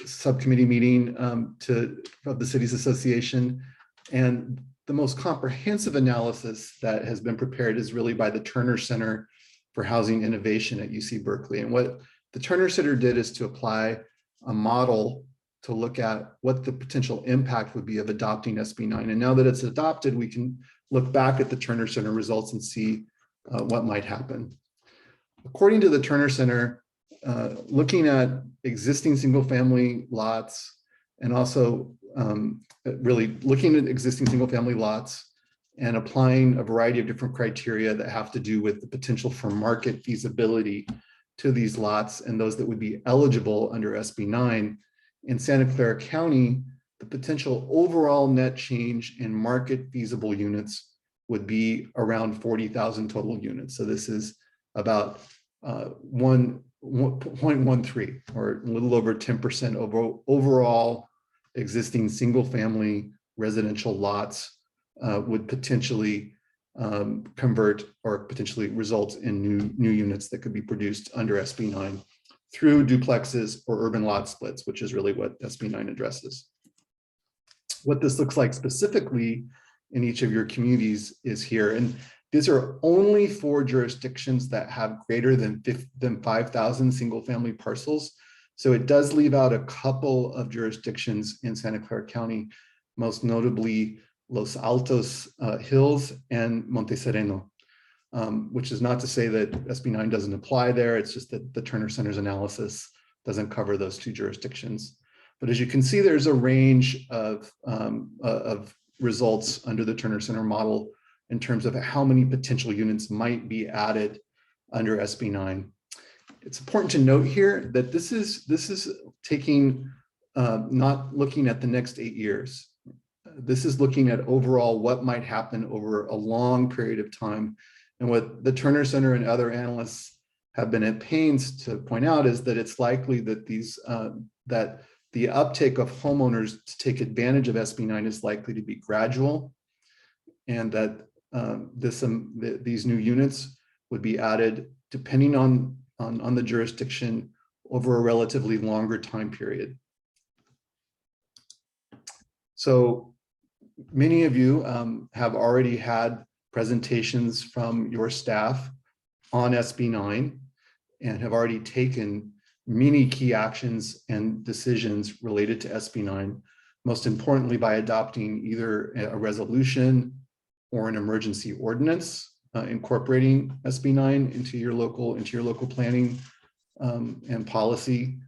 subcommittee meeting of the Cities Association. And the most comprehensive analysis that has been prepared is really by the Turner Center for Housing Innovation at UC Berkeley. And what the Turner Center did is to apply a model to look at what the potential impact would be of adopting SB 9. And now that it's adopted, we can look back at the Turner Center results and see what might happen. According to the Turner Center, looking at existing single family lots, and also really looking at existing single family lots and applying a variety of different criteria that have to do with the potential for market feasibility to these lots and those that would be eligible under SB 9. In Santa Clara County, the potential overall net change in market feasible units would be around 40,000 total units. So this is about 1.13 or a little over 10% overall existing single family residential lots would potentially convert or potentially result in new units that could be produced under SB 9 through duplexes or urban lot splits, which is really what SB 9 addresses. What this looks like specifically in each of your communities is here. And these are only for jurisdictions that have greater than 5,000 single family parcels. So it does leave out a couple of jurisdictions in Santa Clara County, most notably Los Altos Hills and Monte Sereno, which is not to say that SB 9 doesn't apply there. It's just that the Turner Center's analysis doesn't cover those two jurisdictions. But as you can see, there's a range of results under the Turner Center model in terms of how many potential units might be added under SB 9. It's important to note here that this is taking, not looking at the next 8 years. This is looking at overall what might happen over a long period of time. And what the Turner Center and other analysts have been at pains to point out is that it's likely that that the uptake of homeowners to take advantage of SB 9 is likely to be gradual, and that these new units would be added depending on the jurisdiction over a relatively longer time period. So many of you have already had presentations from your staff on SB 9 and have already taken many key actions and decisions related to SB 9, most importantly by adopting either a resolution or an emergency ordinance incorporating SB 9 into your local planning and policy.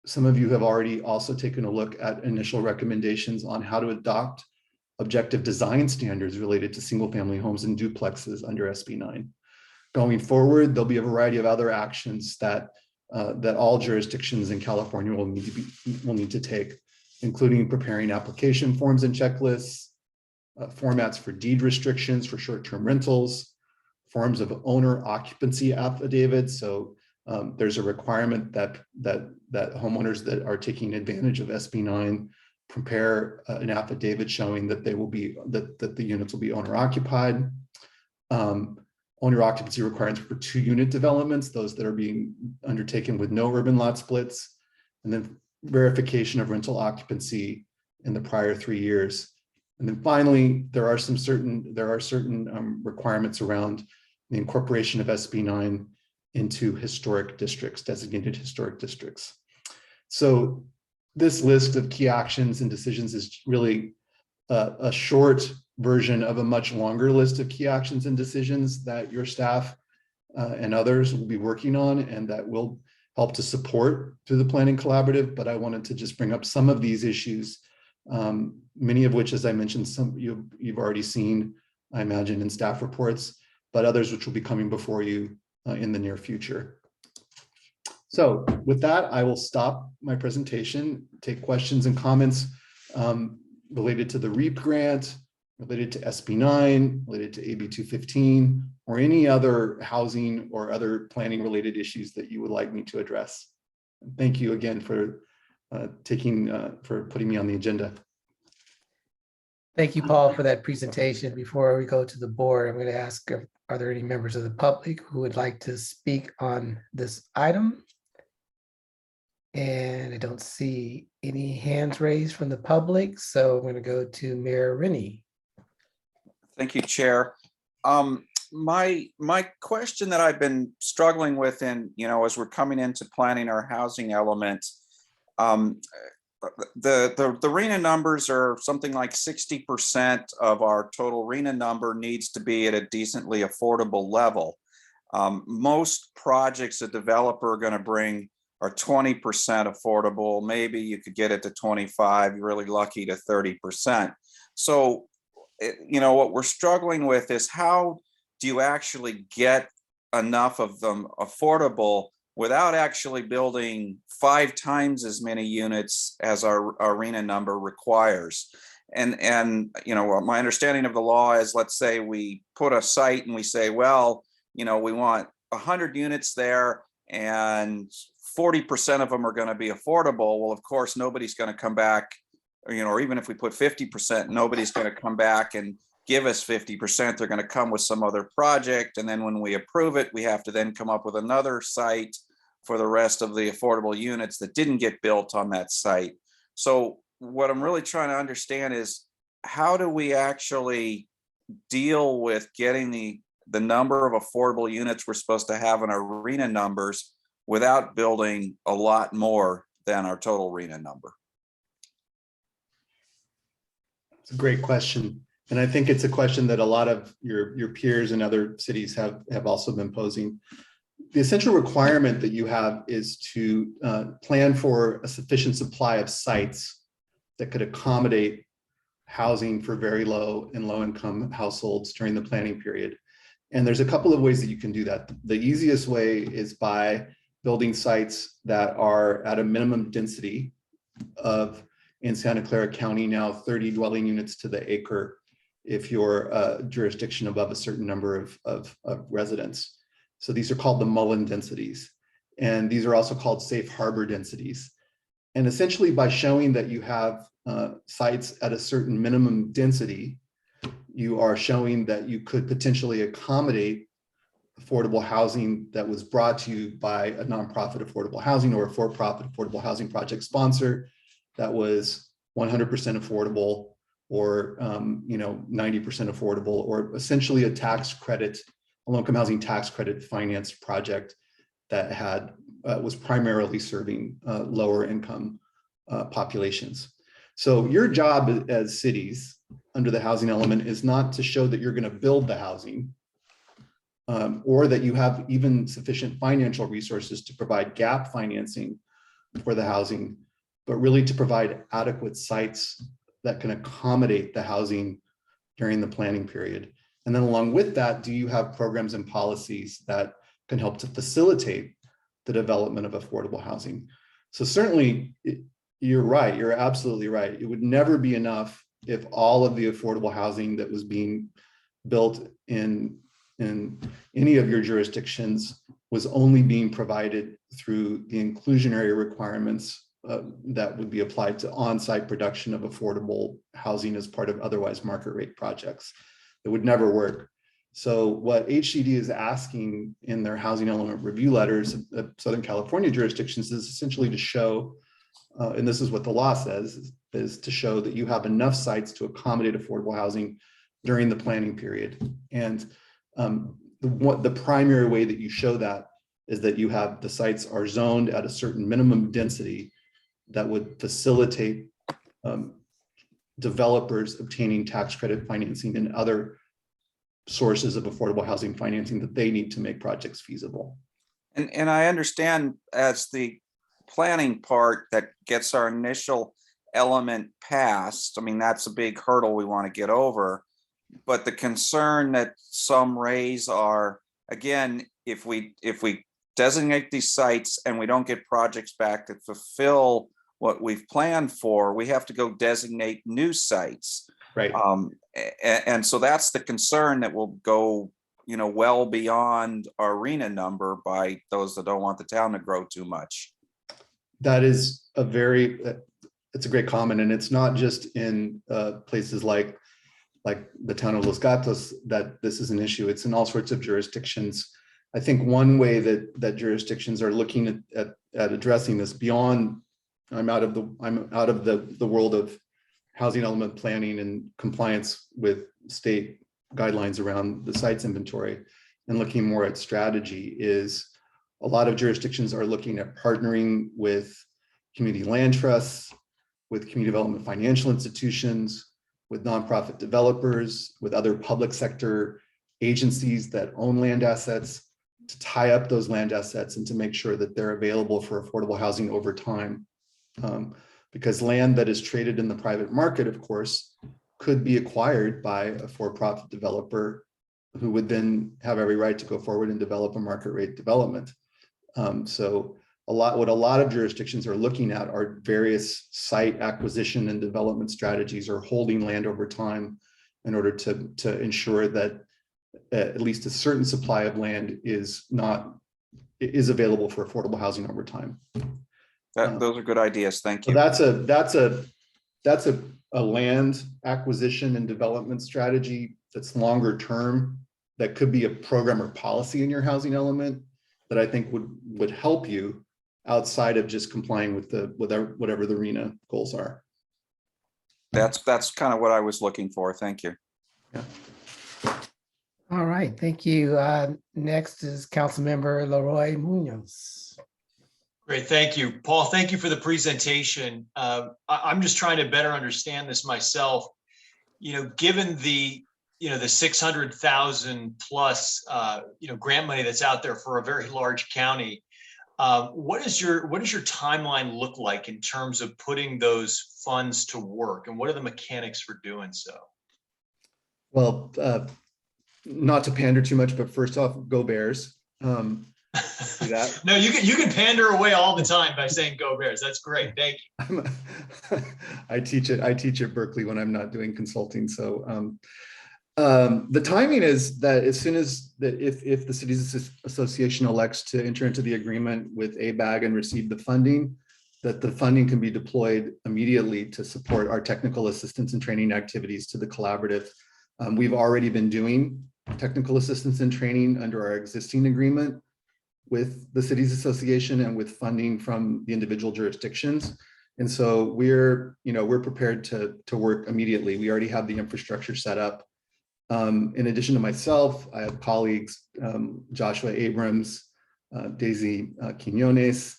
Some of you have already also taken a look at initial recommendations on how to adopt objective design standards related to single family homes and duplexes under SB 9. Going forward, there'll be a variety of other actions that all jurisdictions in California will need to take, including preparing application forms and checklists, formats for deed restrictions for short-term rentals, forms of owner occupancy affidavits. So there's a requirement that homeowners that are taking advantage of SB 9 prepare an affidavit showing that that the units will be owner occupied. Owner occupancy requirements for 2-unit developments, those that are being undertaken with no urban lot splits, and then verification of rental occupancy in the prior 3 years. And then finally, there are certain requirements around the incorporation of SB 9 into historic districts, designated historic districts. So this list of key actions and decisions is really a short version of a much longer list of key actions and decisions that your staff and others will be working on and that will help to support through the planning collaborative. But I wanted to just bring up some of these issues, many of which, as I mentioned, some you've already seen, I imagine, in staff reports, but others which will be coming before you in the near future. So with that, I will stop my presentation, take questions and comments related to the REAP grant, related to SB 9, related to AB 215, or any other housing or other planning related issues that you would like me to address. Thank you again for putting me on the agenda. Thank you, Paul, for that presentation. Before we go to the board, I'm going to ask, are there any members of the public who would like to speak on this item? And I don't see any hands raised from the public, so I'm going to go to Mayor Rennie. Thank you, Chair. My question that I've been struggling with, and as we're coming into planning our housing element, the RENA numbers are something like 60% of our total RENA number needs to be at a decently affordable level. Most projects a developer are going to bring are 20% affordable. Maybe you could get it to 25. You're really lucky to 30%. So what we're struggling with is how do you actually get enough of them affordable without actually building 5 times as many units as our arena number requires. And my understanding of the law is, let's say we put a site and we say, well, we want 100 units there and 40% of them are going to be affordable. Well, of course, nobody's going to come back, or even if we put 50%, nobody's going to come back and give us 50%. They're going to come with some other project. And then when we approve it, we have to then come up with another site for the rest of the affordable units that didn't get built on that site. So what I'm really trying to understand is, how do we actually deal with getting the number of affordable units we're supposed to have in our arena numbers without building a lot more than our total arena number? It's a great question. And I think it's a question that a lot of your peers in other cities have also been posing. The essential requirement that you have is to plan for a sufficient supply of sites that could accommodate housing for very low and low income households during the planning period. And there's a couple of ways that you can do that. The easiest way is by building sites that are at a minimum density of, in Santa Clara County now, 30 dwelling units to the acre if you're a jurisdiction above a certain number of residents. So these are called the Mullen densities. And these are also called safe harbor densities. And essentially by showing that you have sites at a certain minimum density, you are showing that you could potentially accommodate affordable housing that was brought to you by a nonprofit affordable housing or a for-profit affordable housing project sponsor that was 100% affordable, or 90% affordable, or essentially a tax credit, a low-income housing tax credit finance project that had was primarily serving lower income populations. So your job as cities under the housing element is not to show that you're going to build the housing, or that you have even sufficient financial resources to provide gap financing for the housing, but really to provide adequate sites that can accommodate the housing during the planning period. And then along with that, do you have programs and policies that can help to facilitate the development of affordable housing? So certainly, you're right, you're absolutely right. It would never be enough if all of the affordable housing that was being built in any of your jurisdictions was only being provided through the inclusionary requirements that would be applied to on-site production of affordable housing as part of otherwise market rate projects. It would never work. So what HCD is asking in their housing element review letters of Southern California jurisdictions is essentially to show, and this is what the law says, is to show that you have enough sites to accommodate affordable housing during the planning period. And the primary way that you show that is that you have the sites are zoned at a certain minimum density that would facilitate developers obtaining tax credit financing and other sources of affordable housing financing that they need to make projects feasible. And I understand as the planning part that gets our initial element passed, I mean, that's a big hurdle we want to get over. But the concern that some raise are, again, if we designate these sites and we don't get projects back that fulfill what we've planned for, we have to go designate new sites. Right. And so that's the concern that will go, well beyond our arena number by those that don't want the town to grow too much. That is it's a great comment. And it's not just in places like the town of Los Gatos that this is an issue. It's in all sorts of jurisdictions. I think one way that jurisdictions are looking at addressing this beyond, I'm out of the world of housing element planning and compliance with state guidelines around the sites inventory, and looking more at strategy, is a lot of jurisdictions are looking at partnering with community land trusts, with community development financial institutions, with nonprofit developers, with other public sector agencies that own land assets, to tie up those land assets and to make sure that they're available for affordable housing over time. Because land that is traded in the private market, of course, could be acquired by a for-profit developer who would then have every right to go forward and develop a market rate development. So what a lot of jurisdictions are looking at are various site acquisition and development strategies, or holding land over time in order to ensure that at least a certain supply of land is available for affordable housing over time. Those are good ideas. Thank you. So that's a land acquisition and development strategy that's longer term, that could be a program or policy in your housing element that I think would help you outside of just complying with whatever the RHNA goals are. That's kind of what I was looking for. Thank you. Yeah. All right, thank you. Next is Councilmember Leroy Munoz. Great, thank you. Paul, thank you for the presentation. I'm just trying to better understand this myself. Given the 600,000 plus grant money that's out there for a very large county, what does your timeline look like in terms of putting those funds to work, and what are the mechanics for doing so? Well, not to pander too much, but first off, go Bears. That. No, you can pander away all the time by saying go Bears. That's great. Thank you. I teach at Berkeley when I'm not doing consulting. So the timing is that as soon as if the Cities Association elects to enter into the agreement with ABAG and receive the funding, that the funding can be deployed immediately to support our technical assistance and training activities to the collaborative. We've already been doing technical assistance and training under our existing agreement with the Cities Association and with funding from the individual jurisdictions. And so we're prepared to work immediately. We already have the infrastructure set up. In addition to myself, I have colleagues, Joshua Abrams, Daisy Quinones,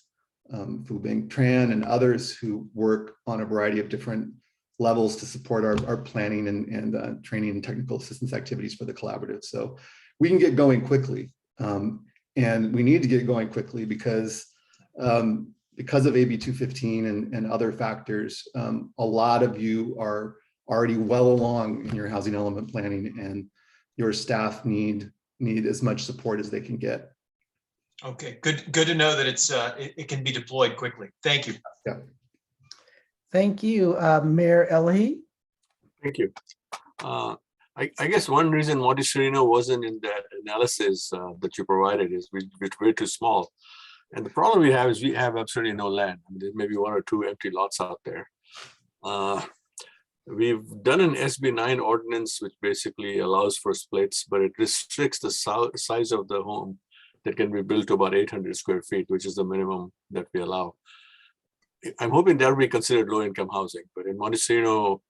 Fubing Tran, and others who work on a variety of different levels to support our planning and training and technical assistance activities for the collaborative. So we can get going quickly. And we need to get going quickly because of AB 215 and other factors. A lot of you are already well along in your housing element planning, and your staff need as much support as they can get. Okay, good to know that it can be deployed quickly. Thank you. Yeah. Thank you, Mayor Elahi. Thank you. I guess one reason Monteserino wasn't in that analysis that you provided is we're too small. And the problem we have is we have absolutely no land. I mean, there may be one or two empty lots out there. We've done an SB 9 ordinance, which basically allows for splits, but it restricts the size of the home that can be built to about 800 square feet, which is the minimum that we allow. I'm hoping that will be considered low-income housing, but in Monteserino,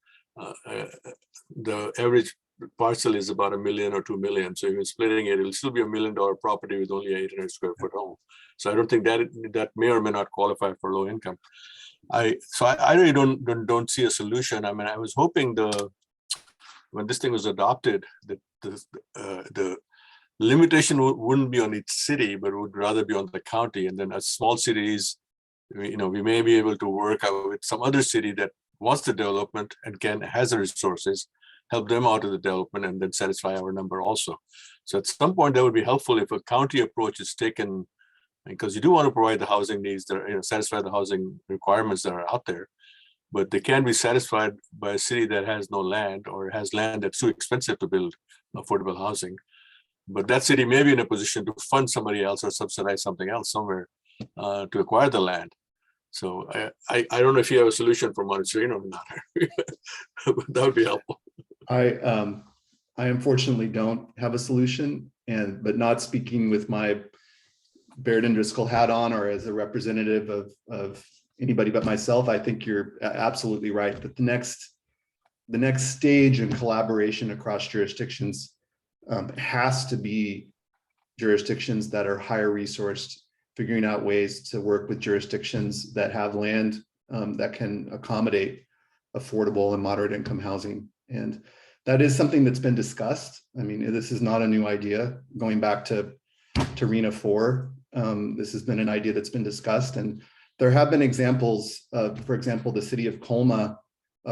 the average parcel is about $1 million or $2 million. So even splitting it, it'll still be $1 million property with only an 800 square foot home. So I don't think that may or may not qualify for low income. I really don't see a solution. I mean, I was hoping when this thing was adopted, that the limitation wouldn't be on each city, but would rather be on the county. And then as small cities, we may be able to work out with some other city that wants the development and has the resources, help them out of the development, and then satisfy our number also. So at some point that would be helpful if a county approach is taken, because you do want to provide the housing needs that satisfy the housing requirements that are out there, but they can be satisfied by a city that has no land or has land that's too expensive to build affordable housing. But that city may be in a position to fund somebody else or subsidize something else somewhere to acquire the land. So I don't know if you have a solution for Monteserino or not. But that would be helpful. I unfortunately don't have a solution, but not speaking with my Baird and Driscoll hat on or as a representative of anybody but myself, I think you're absolutely right that the next stage in collaboration across jurisdictions has to be jurisdictions that are higher resourced, figuring out ways to work with jurisdictions that have land that can accommodate affordable and moderate income housing. And that is something that's been discussed. I mean, this is not a new idea. Going back to RHNA 4, this has been an idea that's been discussed. And there have been examples of, for example, the city of Colma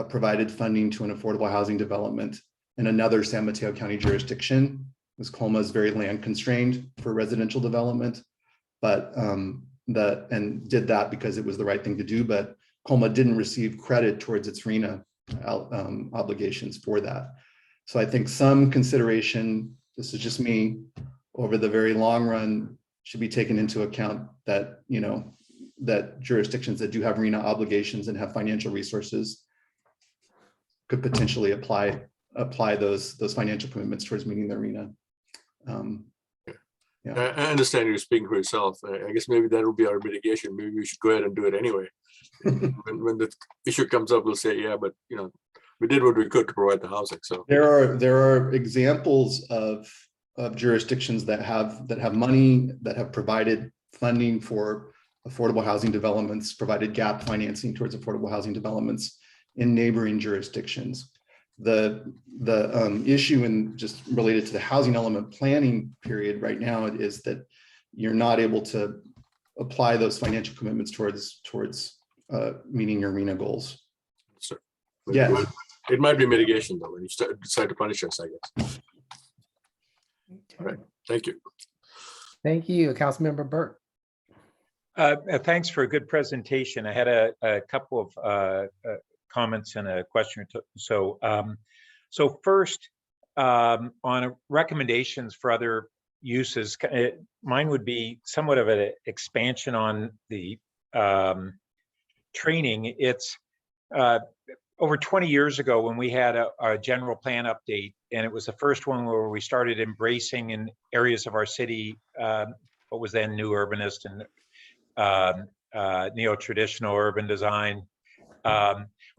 provided funding to an affordable housing development in another San Mateo County jurisdiction, because Colma is very land constrained for residential development, but and did that because it was the right thing to do, but Colma didn't receive credit towards its RENA obligations for that. So I think some consideration, this is just me, over the very long run should be taken into account that, you know, that jurisdictions that do have RENA obligations and have financial resources could potentially apply those financial commitments towards meeting their RENA. Yeah. I understand you're speaking for yourself. I guess maybe that would be our mitigation. Maybe we should go ahead and do it anyway. when the issue comes up, we'll say, yeah, but you know, we did what we could to provide the housing. So there are examples of jurisdictions that have money, that have provided funding for affordable housing developments, provided gap financing towards affordable housing developments in neighboring jurisdictions. The issue in just related to the housing element planning period right now is that you're not able to apply those financial commitments towards meeting your RENA goals. Sure. Yeah, it might be mitigation though when you decide to punish us, I guess. All right, thank you. Thank you, Councilmember Burke. Thanks for a good presentation. I had a couple of comments and a question or two. So first, on recommendations for other uses, mine would be somewhat of an expansion on the training. It's over 20 years ago when we had a general plan update, and it was the first one where we started embracing in areas of our city what was then new urbanist and neo-traditional urban design.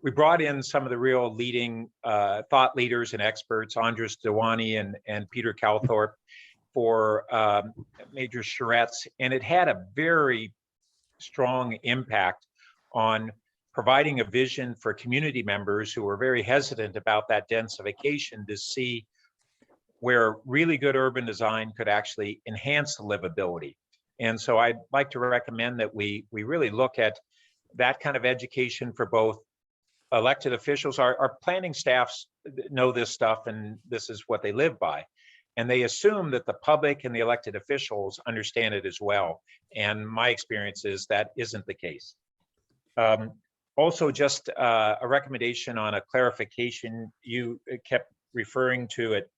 We brought in some of the real leading thought leaders and experts, Andres Dewani and Peter Calthorpe, for Major Charrette's, and it had a very strong impact on providing a vision for community members who were very hesitant about that densification to see where really good urban design could actually enhance the livability. And so I'd like to recommend that we really look at that kind of education for both elected officials. Our planning staffs know this stuff and this is what they live by. And they assume that the public and the elected officials understand it as well. And my experience is that isn't the case. Also, just a recommendation on a clarification. You kept referring to it,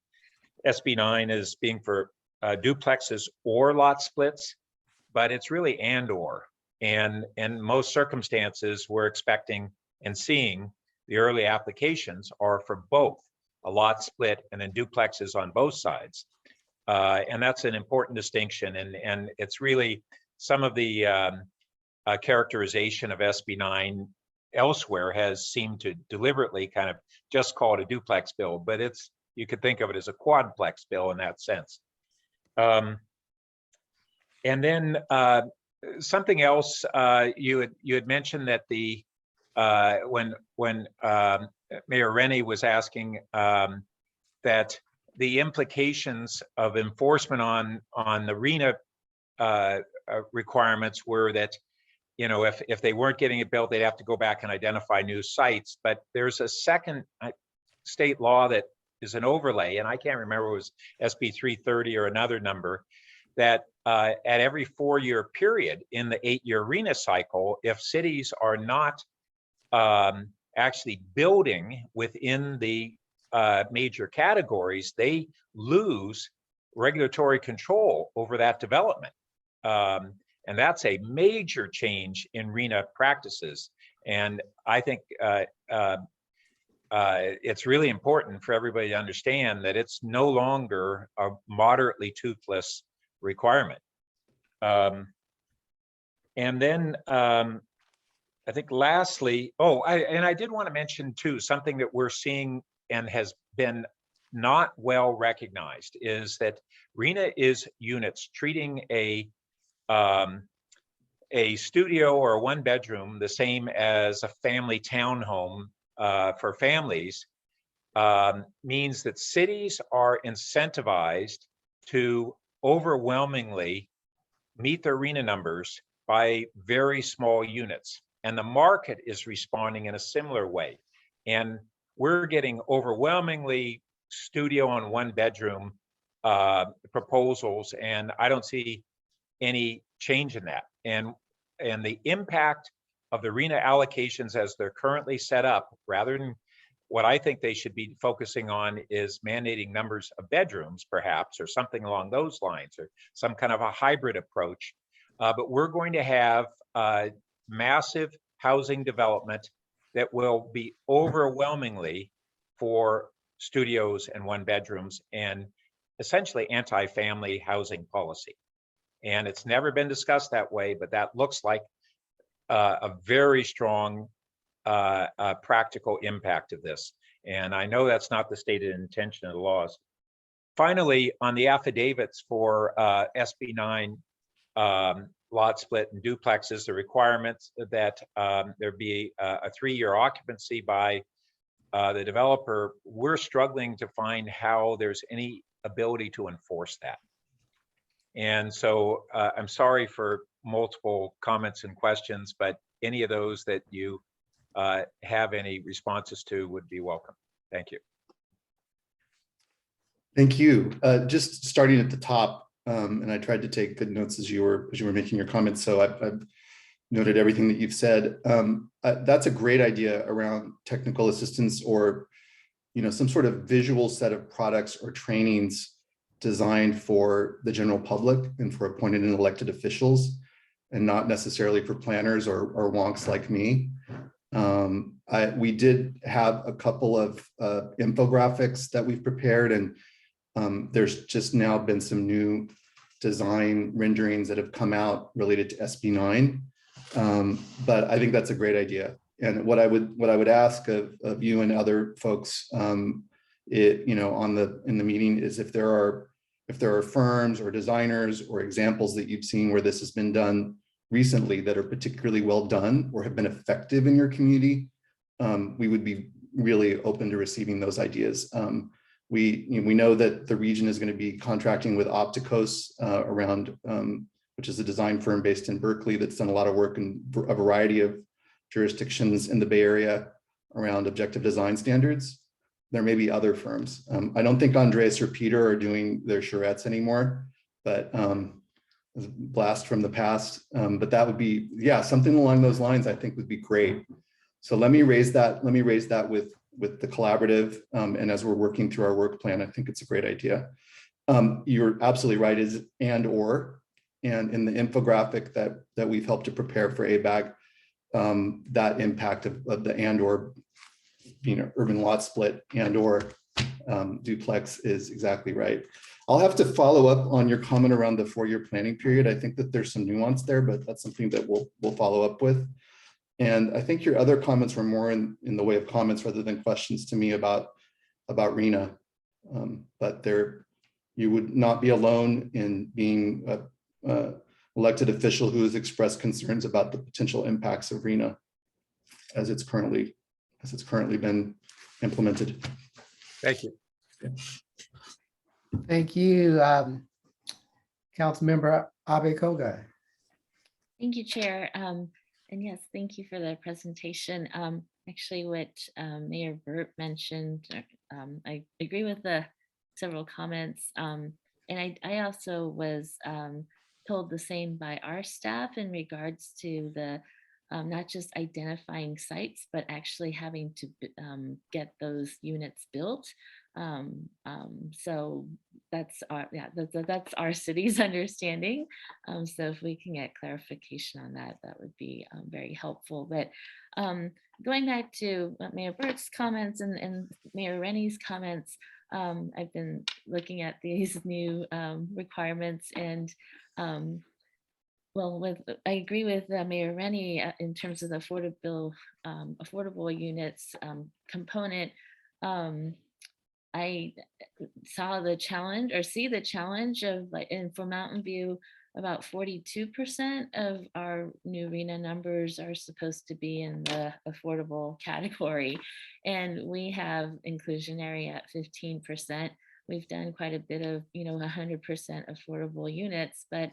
SB 9 as being for duplexes or lot splits, but it's really and or. And in most circumstances, we're expecting and seeing the early applications are for both a lot split and then duplexes on both sides. And that's an important distinction. And it's really some of the characterization of SB 9 elsewhere has seemed to deliberately kind of just call it a duplex bill, but you could think of it as a quadplex bill in that sense. And then something else, you had mentioned that when Mayor Rennie was asking that the implications of enforcement on the RENA requirements were that, you know, if they weren't getting it built, they'd have to go back and identify new sites. But there's a second state law that is an overlay, and I can't remember, it was SB 330 or another number, that at every 4-year period in the 8-year RENA cycle, if cities are not actually building within the major categories, they lose regulatory control over that development. And that's a major change in RENA practices. And I think it's really important for everybody to understand that it's no longer a moderately toothless requirement. And then I think lastly, I did want to mention too, something that we're seeing and has been not well recognized is that RENA is units. Treating a studio or a 1-bedroom the same as a family townhome for families means that cities are incentivized to overwhelmingly meet their RENA numbers by very small units. And the market is responding in a similar way. And we're getting overwhelmingly studio and 1-bedroom proposals, and I don't see any change in that. And the impact of the RENA allocations as they're currently set up, rather than what I think they should be focusing on is mandating numbers of bedrooms, perhaps, or something along those lines, or some kind of a hybrid approach. But we're going to have massive housing development that will be overwhelmingly for studios and 1-bedrooms, and essentially anti-family housing policy. And it's never been discussed that way, but that looks like a very strong practical impact of this. And I know that's not the stated intention of the laws. Finally, on the affidavits for SB 9 lot split and duplexes, the requirements that there be a 3-year occupancy by the developer, we're struggling to find how there's any ability to enforce that. And so I'm sorry for multiple comments and questions, but any of those that you have any responses to would be welcome. Thank you. Thank you. Just starting at the top, and I tried to take good notes as you were making your comments, so I've noted everything that you've said. That's a great idea around technical assistance, or some sort of visual set of products or trainings designed for the general public and for appointed and elected officials, and not necessarily for planners or wonks like me. We did have a couple of infographics that we've prepared, and there's just now been some new design renderings that have come out related to SB 9. But I think that's a great idea. And what I would ask of you and other folks, in the meeting, is if there are firms or designers or examples that you've seen where this has been done recently that are particularly well done or have been effective in your community, we would be really open to receiving those ideas. We know that the region is going to be contracting with Opticos around, which is a design firm based in Berkeley that's done a lot of work in a variety of jurisdictions in the Bay Area around objective design standards. There may be other firms. I don't think Andres or Peter are doing their charrettes anymore, but blast from the past. But that would be, yeah, something along those lines I think would be great. So let me raise that with the collaborative, and as we're working through our work plan, I think it's a great idea. You're absolutely right, is and in the infographic that we've helped to prepare for ABAG, that impact of the and/or urban lot split and/or duplex is exactly right. I'll have to follow up on your comment around the 4-year planning period. I think that there's some nuance there, but that's something that we'll follow up with. And I think your other comments were more in the way of comments rather than questions to me about RENA. But you would not be alone in being a elected official who has expressed concerns about the potential impacts of RENA as it's currently been implemented. Thank you. Thank you, Councilmember Abe Koga. Thank you, Chair. And yes, thank you for the presentation. Actually, what Mayor Burt mentioned, I agree with the several comments. And I also was told the same by our staff in regards to the not just identifying sites, but actually having to get those units built. So that's our city's understanding. So if we can get clarification on that, that would be very helpful. But going back to Mayor Burt's comments and Mayor Rennie's comments, I've been looking at these new requirements, and I agree with Mayor Rennie in terms of the affordable units component. I saw the challenge, or see the challenge of, like, for Mountain View, about 42% of our new RENA numbers are supposed to be in the affordable category, and we have inclusionary at 15%. We've done quite a bit of 100% affordable units, but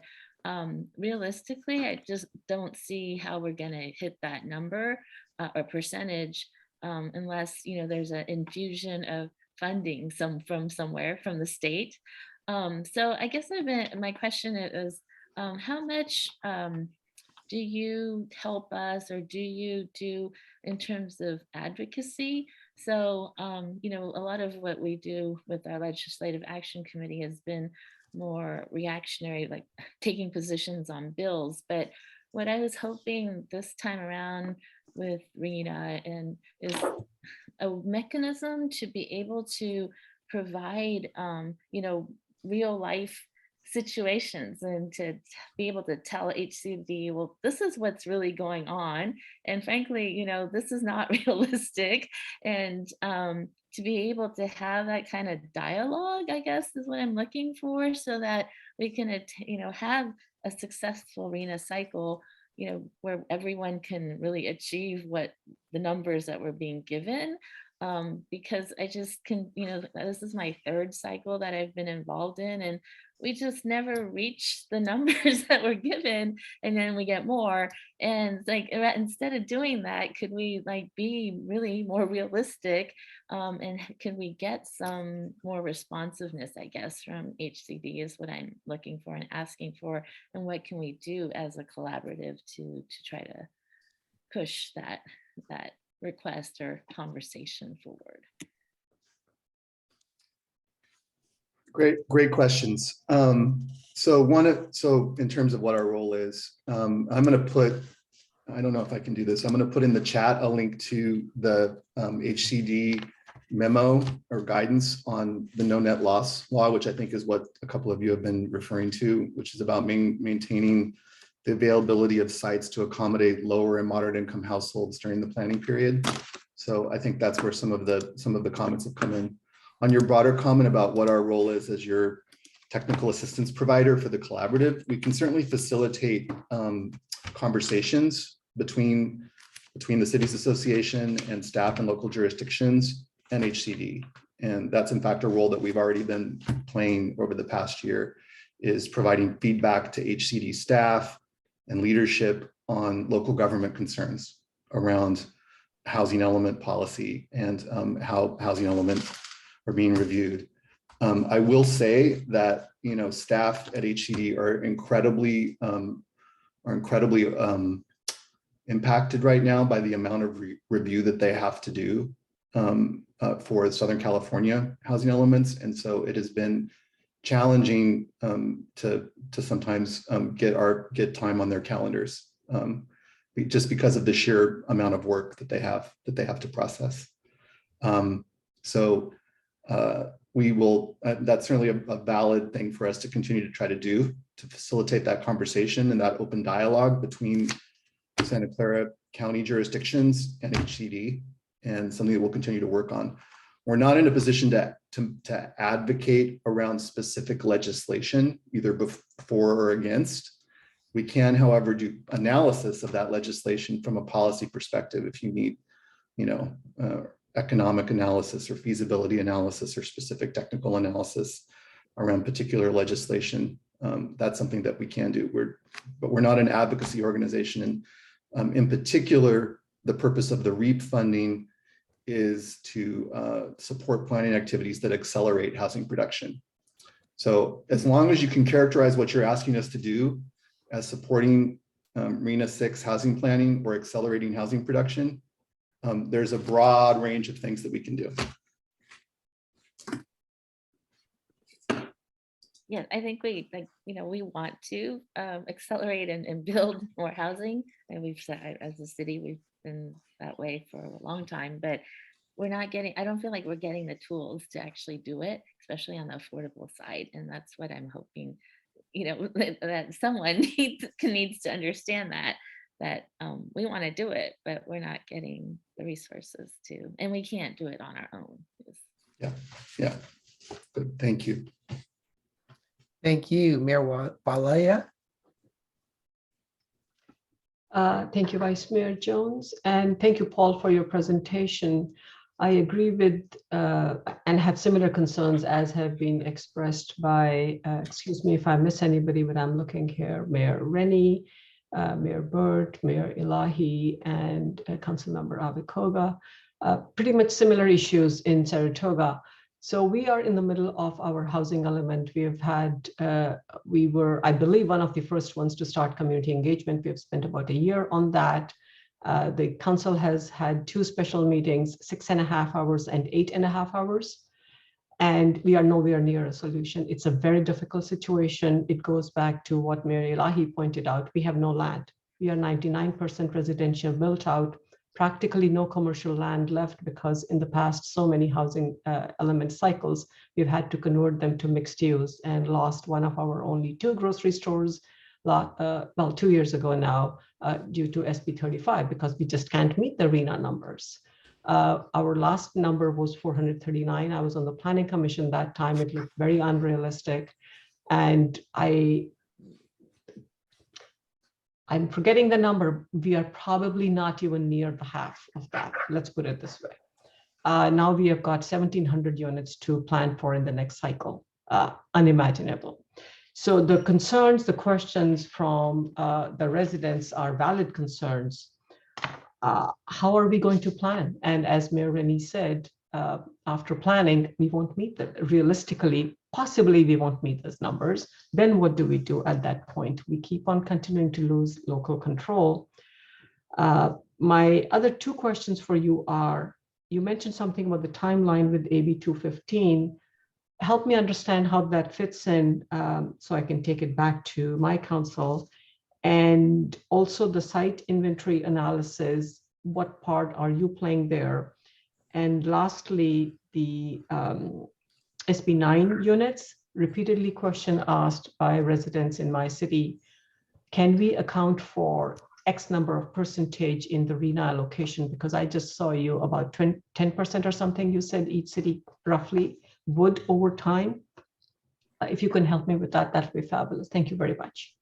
realistically, I just don't see how we're going to hit that number or percentage unless, there's an infusion of funding from somewhere from the state. So I guess my question is, how much do you help us, or do you do in terms of advocacy? So, a lot of what we do with our Legislative Action Committee has been more reactionary, like taking positions on bills. But what I was hoping this time around with Rena is a mechanism to be able to provide, real life situations, and to be able to tell HCD, well, this is what's really going on. And frankly, this is not realistic. And to be able to have that kind of dialogue, I guess, is what I'm looking for, so that we can, have a successful RENA cycle, where everyone can really achieve what the numbers that we're being given. Because I just can, this is my third cycle that I've been involved in, and we just never reach the numbers that we're given, and then we get more. And like, instead of doing that, could we be really more realistic, and can we get some more responsiveness, I guess, from HCD is what I'm looking for and asking for, and what can we do as a collaborative to try to push that request or conversation forward. Great questions. So in terms of what our role is, I'm going to put, I don't know if I can do this. I'm going to put in the chat a link to the HCD memo or guidance on the no net loss law, which I think is what a couple of you have been referring to, which is about maintaining the availability of sites to accommodate lower and moderate income households during the planning period. So I think that's where some of the comments have come in. On your broader comment about what our role is as your technical assistance provider for the collaborative, we can certainly facilitate conversations between the Cities Association and staff and local jurisdictions and HCD. And that's in fact a role that we've already been playing over the past year, is providing feedback to HCD staff and leadership on local government concerns around housing element policy and how housing elements are being reviewed. I will say that staff at HCD are incredibly impacted right now by the amount of review that they have to do for Southern California housing elements, and so it has been challenging to sometimes get time on their calendars, just because of the sheer amount of work that they have to process. We will, that's certainly a valid thing for us to continue to try to do, to facilitate that conversation and that open dialogue between Santa Clara County jurisdictions and HCD, and something that we'll continue to work on. We're not in a position to advocate around specific legislation, either before or against. We can, however, do analysis of that legislation from a policy perspective if you need, economic analysis or feasibility analysis or specific technical analysis around particular legislation. That's something that we can do. But we're not an advocacy organization. And in particular, the purpose of the REAP funding is to support planning activities that accelerate housing production. So as long as you can characterize what you're asking us to do as supporting RENA 6 housing planning or accelerating housing production, there's a broad range of things that we can do. Yeah, I think we want to accelerate and build more housing. And we've said, as a city, we've been that way for a long time, but we're not getting, I don't feel like we're getting the tools to actually do it, especially on the affordable side. And that's what I'm hoping, that someone needs to understand that we want to do it, but we're not getting the resources to, and we can't do it on our own. Yeah, good, thank you. Thank you, Mayor Walaya. Thank you, Vice Mayor Jones, and thank you, Paul, for your presentation. I agree with and have similar concerns as have been expressed by, excuse me if I miss anybody, but I'm looking here, Mayor Rennie, Mayor Burt, Mayor Elahi, and Councilmember Avikoga. pretty much similar issues in Saratoga. So we are in the middle of our housing element. We have had, we were, I believe, one of the first ones to start community engagement. We have spent about a year on that. The council has had 2 special meetings, 6.5 hours and 8.5 hours. And we are nowhere near a solution. It's a very difficult situation. It goes back to what Mayor Elahi pointed out. We have no land. We are 99% residential built out, practically no commercial land left, because in the past, so many housing element cycles, we've had to convert them to mixed use and lost one of our only 2 grocery stores, well, 2 years ago now, due to SB 35, because we just can't meet the RENA numbers. Our last number was 439. I was on the planning commission that time. It looked very unrealistic. And I'm forgetting the number. We are probably not even near the half of that. Let's put it this way. Now we have got 1,700 units to plan for in the next cycle. Unimaginable. So the concerns, the questions from the residents are valid concerns. How are we going to plan? And as Mayor Rennie said, after planning, we won't meet them. Realistically, possibly we won't meet those numbers. Then what do we do at that point? We keep on continuing to lose local control. My other 2 questions for you are, you mentioned something about the timeline with AB 215. Help me understand how that fits in so I can take it back to my council. And also the site inventory analysis, what part are you playing there? And lastly, the SB 9 units, repeatedly question asked by residents in my city, can we account for X number of percentage in the RENA allocation? Because I just saw you about 10% or something, you said each city roughly would over time. If you can help me with that, that'd be fabulous. Thank you very much.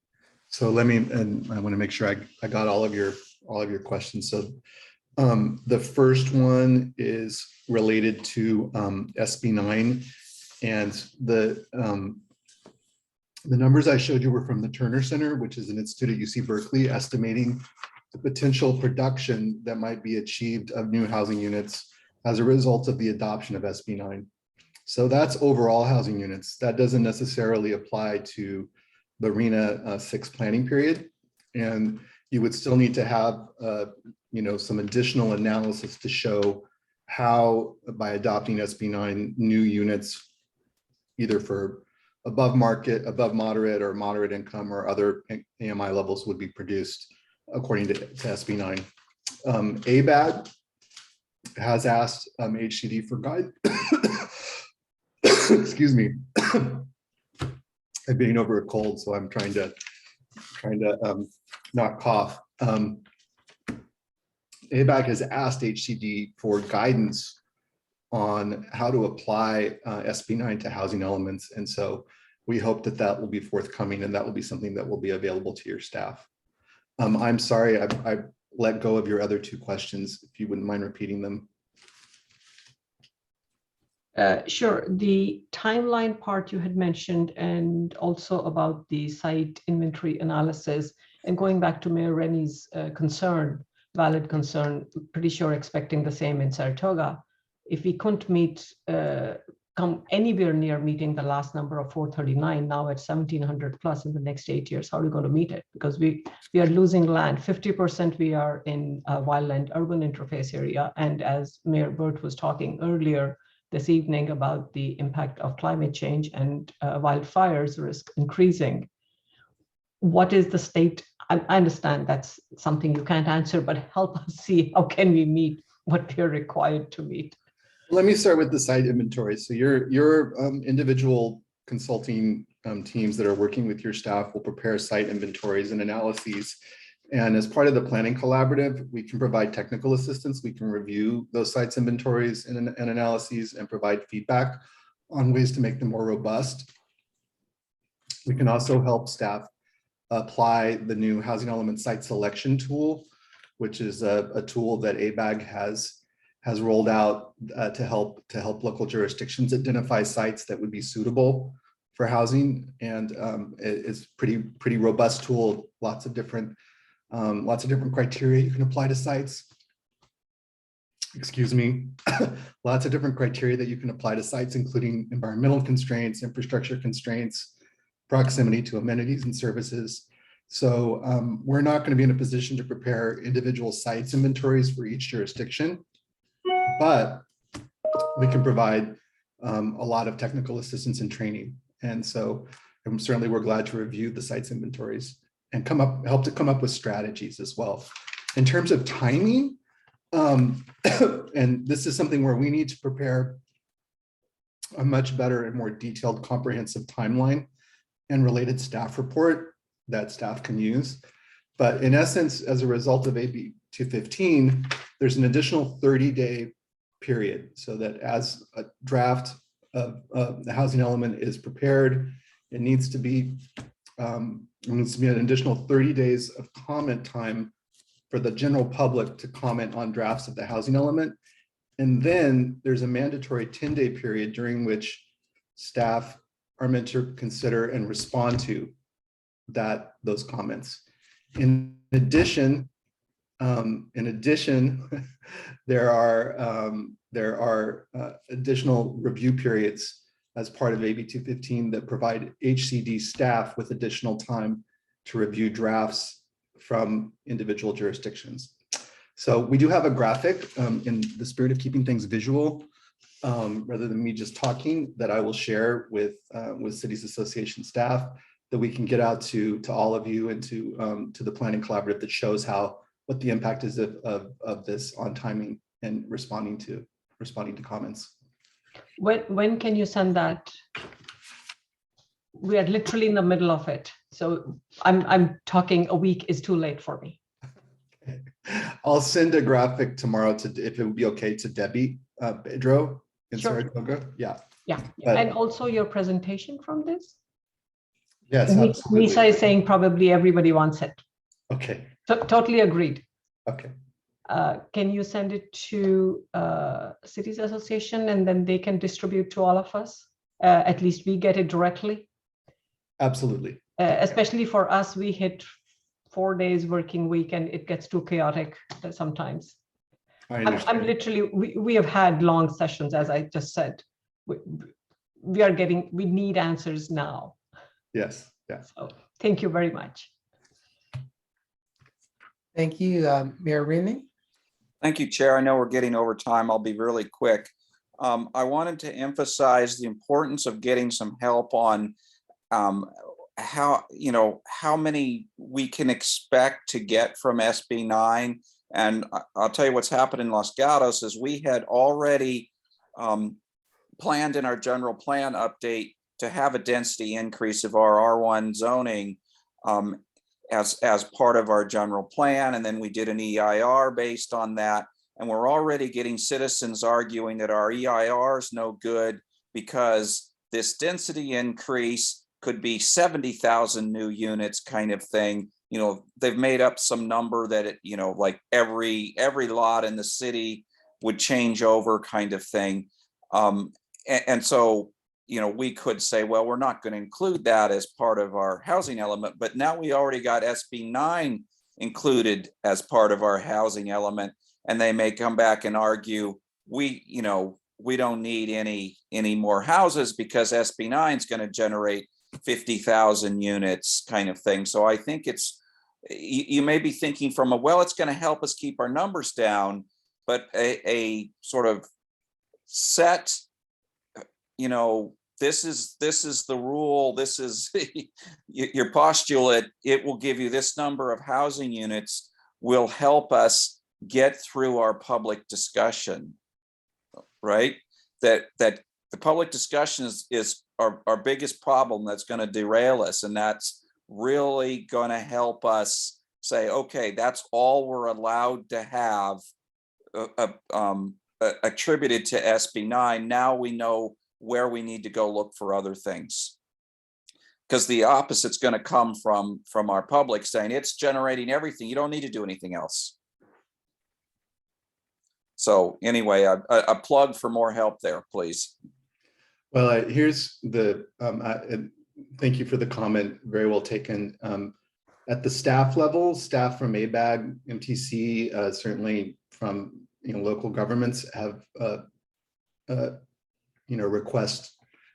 So let me, and I want to make sure I got all of your questions. So the first one is related to SB 9, and the numbers I showed you were from the Turner Center, which is an institute at UC Berkeley, estimating the potential production that might be achieved of new housing units as a result of the adoption of SB 9. So that's overall housing units. That doesn't necessarily apply to the RENA 6 planning period. And you would still need to have some additional analysis to show how, by adopting SB 9, new units, either for above market, above moderate, or moderate income, or other AMI levels, would be produced according to SB 9. ABAG has asked HCD for guidance. Excuse me. I'm being over a cold, so I'm trying to not cough. ABAG has asked HCD for guidance on how to apply SB 9 to housing elements, and so we hope that that will be forthcoming, and that will be something that will be available to your staff. I'm sorry, I let go of your other 2 questions. If you wouldn't mind repeating them. Sure. The timeline part you had mentioned, and also about the site inventory analysis, and going back to Mayor Rennie's concern, valid concern, pretty sure expecting the same in Saratoga. If we couldn't meet, come anywhere near meeting the last number of 439, now at 1,700 plus in the next 8 years, how are we going to meet it? Because we are losing land. 50% we are in wildland urban interface area. And as Mayor Burt was talking earlier this evening about the impact of climate change and wildfires risk increasing. What is the state? I understand that's something you can't answer, but help us see how can we meet what we're required to meet. Let me start with the site inventory. So your individual consulting teams that are working with your staff will prepare site inventories and analyses. And as part of the planning collaborative, we can provide technical assistance. We can review those sites inventories and analyses and provide feedback on ways to make them more robust. We can also help staff apply the new housing element site selection tool, which is a tool that ABAG has rolled out to help local jurisdictions identify sites that would be suitable for housing. And it's pretty robust tool, lots of different criteria you can apply to sites. excuse me, lots of different criteria that you can apply to sites, including environmental constraints, infrastructure constraints, proximity to amenities and services. So we're not going to be in a position to prepare individual sites inventories for each jurisdiction, but we can provide a lot of technical assistance and training. And so certainly we're glad to review the sites inventories and help to come up with strategies as well. In terms of timing, and this is something where we need to prepare a much better and more detailed comprehensive timeline and related staff report that staff can use. But in essence, as a result of AB 215, there's an additional 30-day period, so that as a draft of the housing element is prepared, it needs to be an additional 30 days of comment time for the general public to comment on drafts of the housing element. And then there's a mandatory 10-day period during which staff are meant to consider and respond to those comments. In addition, there are additional review periods as part of AB 215 that provide HCD staff with additional time to review drafts from individual jurisdictions. So we do have a graphic in the spirit of keeping things visual, rather than me just talking, that I will share with Cities Association staff that we can get out to all of you and to the planning collaborative that shows what the impact is of this on timing and responding to comments. When can you send that? We are literally in the middle of it. So I'm talking a week is too late for me. I'll send a graphic tomorrow if it would be okay, to Debbie Pedro in Saratoga. Yeah. Yeah. And also your presentation from this? Yes, absolutely. Lisa is saying probably everybody wants it. Okay. Totally agreed. Okay. Can you send it to Cities Association and then they can distribute to all of us? At least we get it directly. Absolutely. Especially for us, we hit 4 days working week and it gets too chaotic sometimes. I'm literally, we have had long sessions, as I just said. We need answers now. Yes. Yeah. So thank you very much. Thank you, Mayor Rini. Thank you, Chair. I know we're getting over time. I'll be really quick. I wanted to emphasize the importance of getting some help on how many we can expect to get from SB 9. And I'll tell you what's happened in Los Gatos is we had already planned in our general plan update to have a density increase of our R1 zoning as part of our general plan. And then we did an EIR based on that. And we're already getting citizens arguing that our EIR is no good because this density increase could be 70,000 new units kind of thing. You know, they've made up some number that it, like every lot in the city would change over kind of thing. And so, we could say, well, we're not going to include that as part of our housing element, but now we already got SB 9 included as part of our housing element. And they may come back and argue, we don't need any more houses because SB 9 is going to generate 50,000 units kind of thing. So I think you may be thinking from it's going to help us keep our numbers down, but a sort of set, this is the rule, this is your postulate, it will give you this number of housing units, will help us get through our public discussion, right? That the public discussion is our biggest problem that's going to derail us. And that's really going to help us say, okay, that's all we're allowed to have attributed to SB 9. Now we know where we need to go look for other things. Because the opposite's going to come from our public saying it's generating everything. You don't need to do anything else. So anyway, a plug for more help there, please. Well, here's thank you for the comment. Very well taken. At the staff level, staff from ABAG, MTC, certainly from local governments have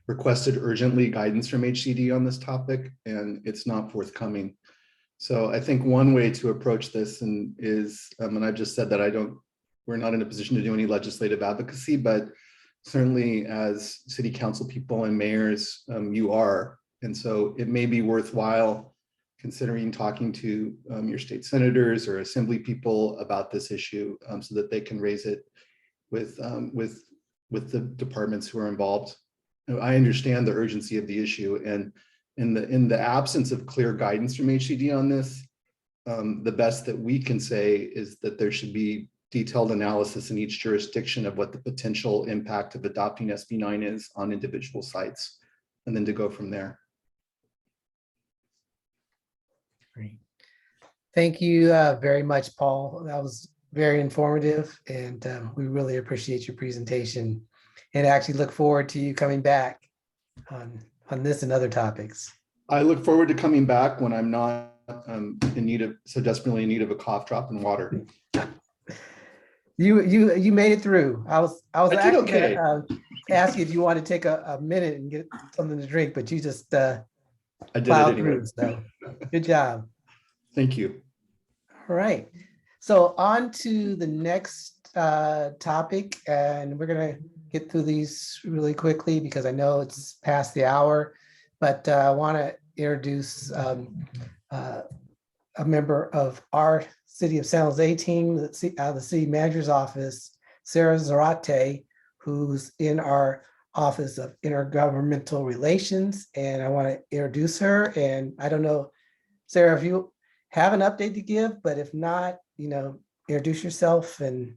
requested urgently guidance from HCD on this topic, and it's not forthcoming. So I think one way to approach this is, and I've just said that we're not in a position to do any legislative advocacy, but certainly as city council people and mayors, you are. And so it may be worthwhile considering talking to your state senators or assembly people about this issue so that they can raise it with the departments who are involved. I understand the urgency of the issue, and in the absence of clear guidance from HCD on this, the best that we can say is that there should be detailed analysis in each jurisdiction of what the potential impact of adopting SB 9 is on individual sites, and then to go from there. Great. Thank you very much, Paul. That was very informative, and we really appreciate your presentation, and actually look forward to you coming back on this and other topics. I look forward to coming back when I'm not so desperately in need of a cough drop and water. You made it through. I was actually okay. gonna ask you if you want to take a minute and get something to drink, but you just I did plowed it anyway. through. So good job. Thank you. All right. So on to the next topic, and we're gonna get through these really quickly because I know it's past the hour, but I want to introduce a member of our City of San Jose team, out of the city manager's office, Sarah Zarate, who's in our Office of Intergovernmental Relations, and I want to introduce her. And I don't know, Sarah, if you have an update to give, but if not, introduce yourself and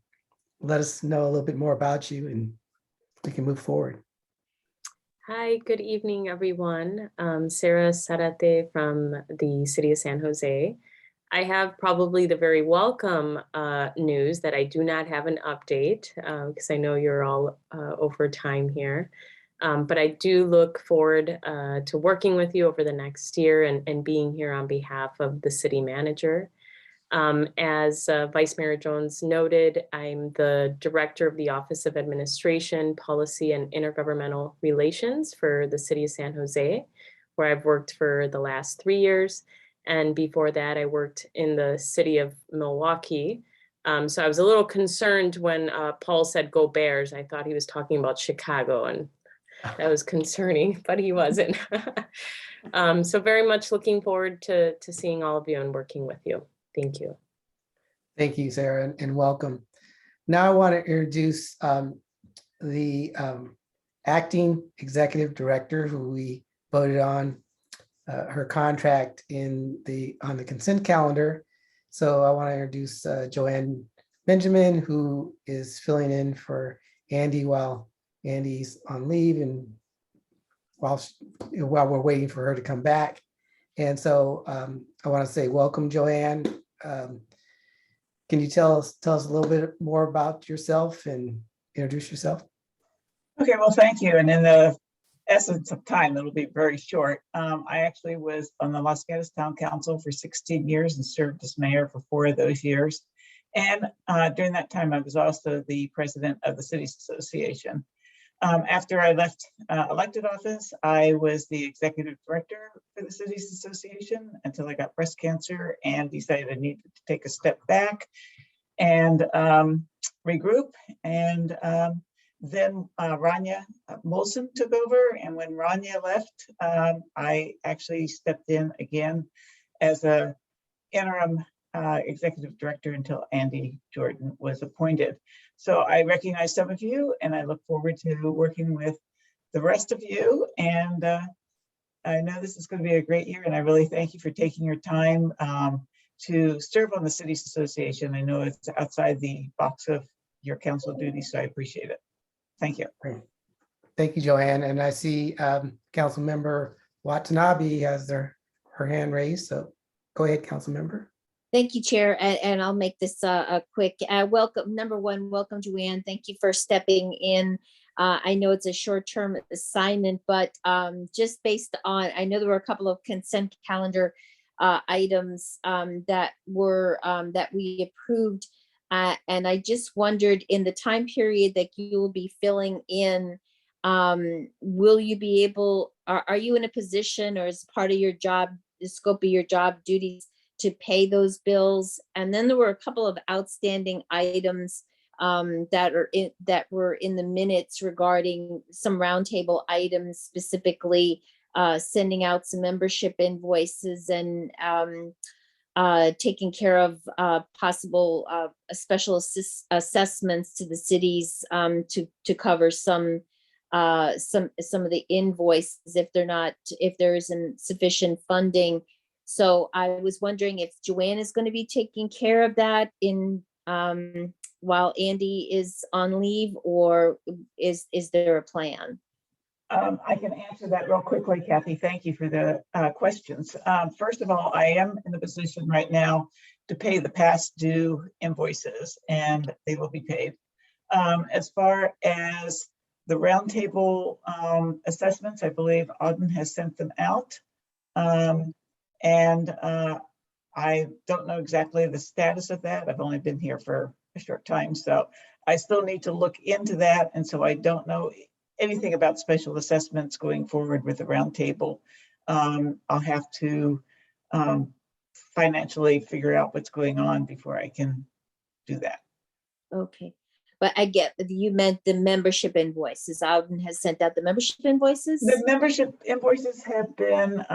let us know a little bit more about you, and we can move forward. Hi, good evening, everyone. Sarah Zarate from the City of San Jose. I have probably the very welcome news that I do not have an update because I know you're all over time here. But I do look forward to working with you over the next year and being here on behalf of the city manager. As Vice Mayor Jones noted, I'm the director of the Office of Administration, Policy, and Intergovernmental Relations for the City of San Jose, where I've worked for the last 3 years. And before that, I worked in the city of Milwaukee. So I was a little concerned when Paul said, "Go Bears." I thought he was talking about Chicago, and that was concerning, but he wasn't. So very much looking forward to seeing all of you and working with you. Thank you. Thank you, Sarah, and welcome. Now I want to introduce the acting executive director who we voted on her contract on the consent calendar. So I want to introduce Joanne Benjamin, who is filling in for Andy while Andy's on leave and while we're waiting for her to come back. And so I want to say welcome, Joanne. Can you tell us a little bit more about yourself and introduce yourself? Okay, well, thank you. And in the essence of time, it'll be very short. I actually was on the Los Gatos Town Council for 16 years and served as mayor for 4 of those years. And during that time, I was also the president of the Cities Association. After I left elected office, I was the executive director for the Cities Association until I got breast cancer and decided I needed to take a step back and regroup. And then Rania Molson took over. And when Rania left, I actually stepped in again as an interim executive director until Andy Jordan was appointed. So I recognize some of you and I look forward to working with the rest of you. And I know this is going to be a great year, and I really thank you for taking your time to serve on the Cities Association. I know it's outside the box of your council duties, so I appreciate it. Thank you. Great. Thank you, Joanne. And I see Council Member Watanabe has her hand raised. So go ahead, Council Member. Thank you, Chair, and I'll make this a quick welcome. Number one, welcome, Joanne. Thank you for stepping in. I know it's a short-term assignment, but just based on, I know there were a couple of consent calendar items that we approved And I just wondered, in the time period that you will be filling in, will you be able, are you in a position, or as part of your job, the scope of your job duties, to pay those bills? And then there were a couple of outstanding items that were in the minutes regarding some roundtable items, specifically sending out some membership invoices and taking care of possible special assessments to the cities to cover some of the invoices if there isn't sufficient funding. So I was wondering if Joanne is going to be taking care of that while Andy is on leave, or is there a plan? I can answer that real quickly, Kathy. Thank you for the questions. First of all, I am in the position right now to pay the past due invoices, and they will be paid. As far as the roundtable assessments, I believe Auden has sent them out. I don't know exactly the status of that. I've only been here for a short time, so I still need to look into that. And so I don't know anything about special assessments going forward with the roundtable. I'll have to financially figure out what's going on before I can do that. Okay, but I get, you meant the membership invoices. Auden has sent out the membership invoices? The membership invoices have been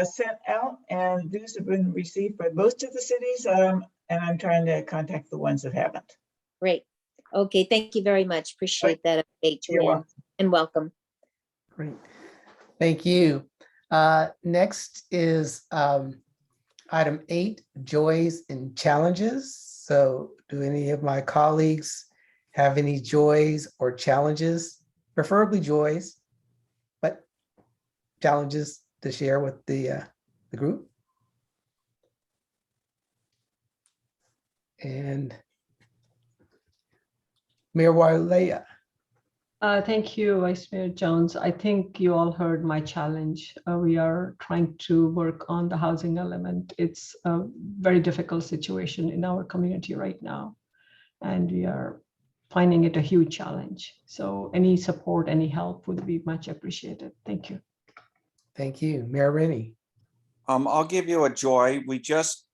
sent out, and these have been received by most of the cities, and I'm trying to contact the ones that haven't. Great. Okay, thank you very much. Appreciate that update, Joanne, and welcome. Great. Thank you. Next is item 8, joys and challenges. So do any of my colleagues have any joys or challenges, preferably joys, but challenges to share with the group? And Mayor Wailea. Thank you, Vice Mayor Jones. I think you all heard my challenge. We are trying to work on the housing element. It's a very difficult situation in our community right now, and we are finding it a huge challenge. So any support, any help would be much appreciated. Thank you. Thank you. Mayor Rennie. I'll give you a joy. We just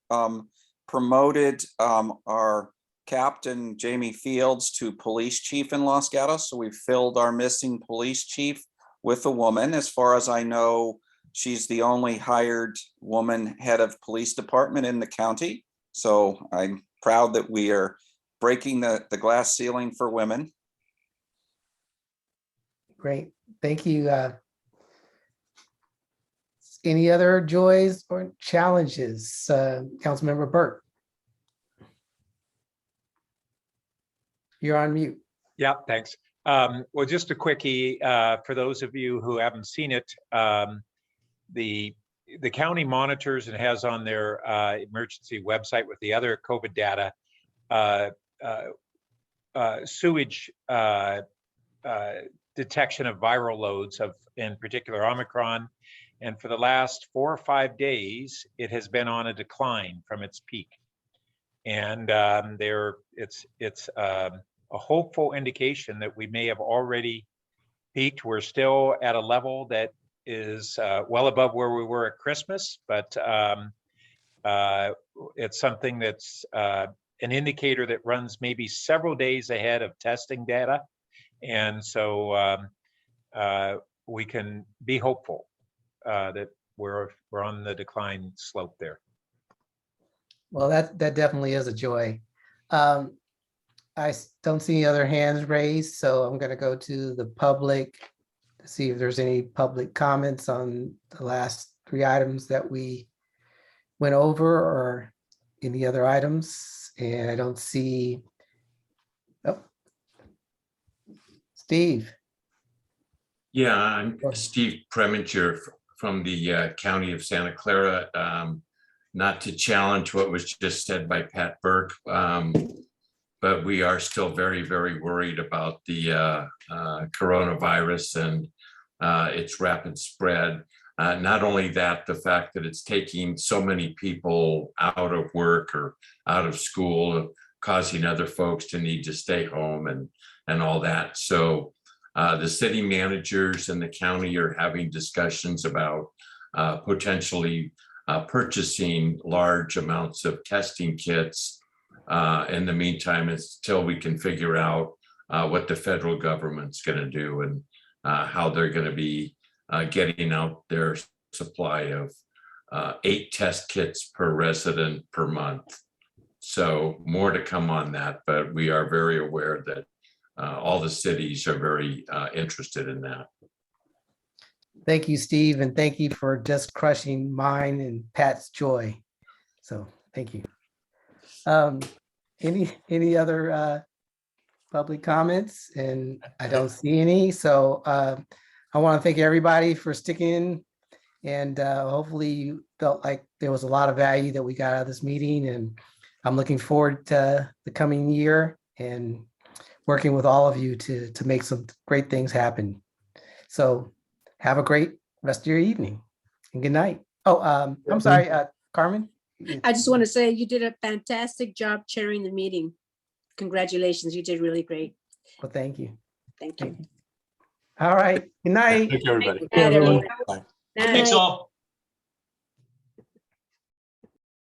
promoted our Captain Jamie Fields to police chief in Los Gatos. So we filled our missing police chief with a woman. As far as I know, she's the only hired woman head of police department in the county. So I'm proud that we are breaking the glass ceiling for women. Great. Thank you. Any other joys or challenges? Councilmember Burke. You're on mute. Yeah, thanks. Well, just a quickie for those of you who haven't seen it. The county monitors and has on their emergency website with the other COVID data sewage detection of viral loads of, in particular, Omicron. And for the last 4 or 5 days, it has been on a decline from its peak. And it's a hopeful indication that we may have already peaked. We're still at a level that is well above where we were at Christmas, but it's something that's an indicator that runs maybe several days ahead of testing data. And so we can be hopeful that we're on the decline slope there. Well, that definitely is a joy. I don't see any other hands raised, so I'm going to go to the public to see if there's any public comments on the last 3 items that we went over, or any other items. And I don't see, oh, Steve. Yeah, I'm Steve Preminger from the County of Santa Clara. Not to challenge what was just said by Pat Burke, but we are still very, very worried about the coronavirus and its rapid spread. Not only that, the fact that it's taking so many people out of work or out of school, causing other folks to need to stay home and all that. So the city managers and the county are having discussions about potentially purchasing large amounts of testing kits in the meantime, until we can figure out what the federal government's going to do and how they're going to be getting out their supply of 8 test kits per resident per month. So more to come on that, but we are very aware that all the cities are very interested in that. Thank you, Steve, and thank you for just crushing mine and Pat's joy. So thank you. Any other public comments? And I don't see any. So I want to thank everybody for sticking, and hopefully you felt like there was a lot of value that we got out of this meeting. And I'm looking forward to the coming year and working with all of you to make some great things happen. So have a great rest of your evening and good night. Oh, I'm sorry, Carmen. I just want to say you did a fantastic job chairing the meeting. Congratulations, you did really great. Well, thank you. Thank you. All right, good night. Thank you, everybody. Good night, everyone. Thanks all.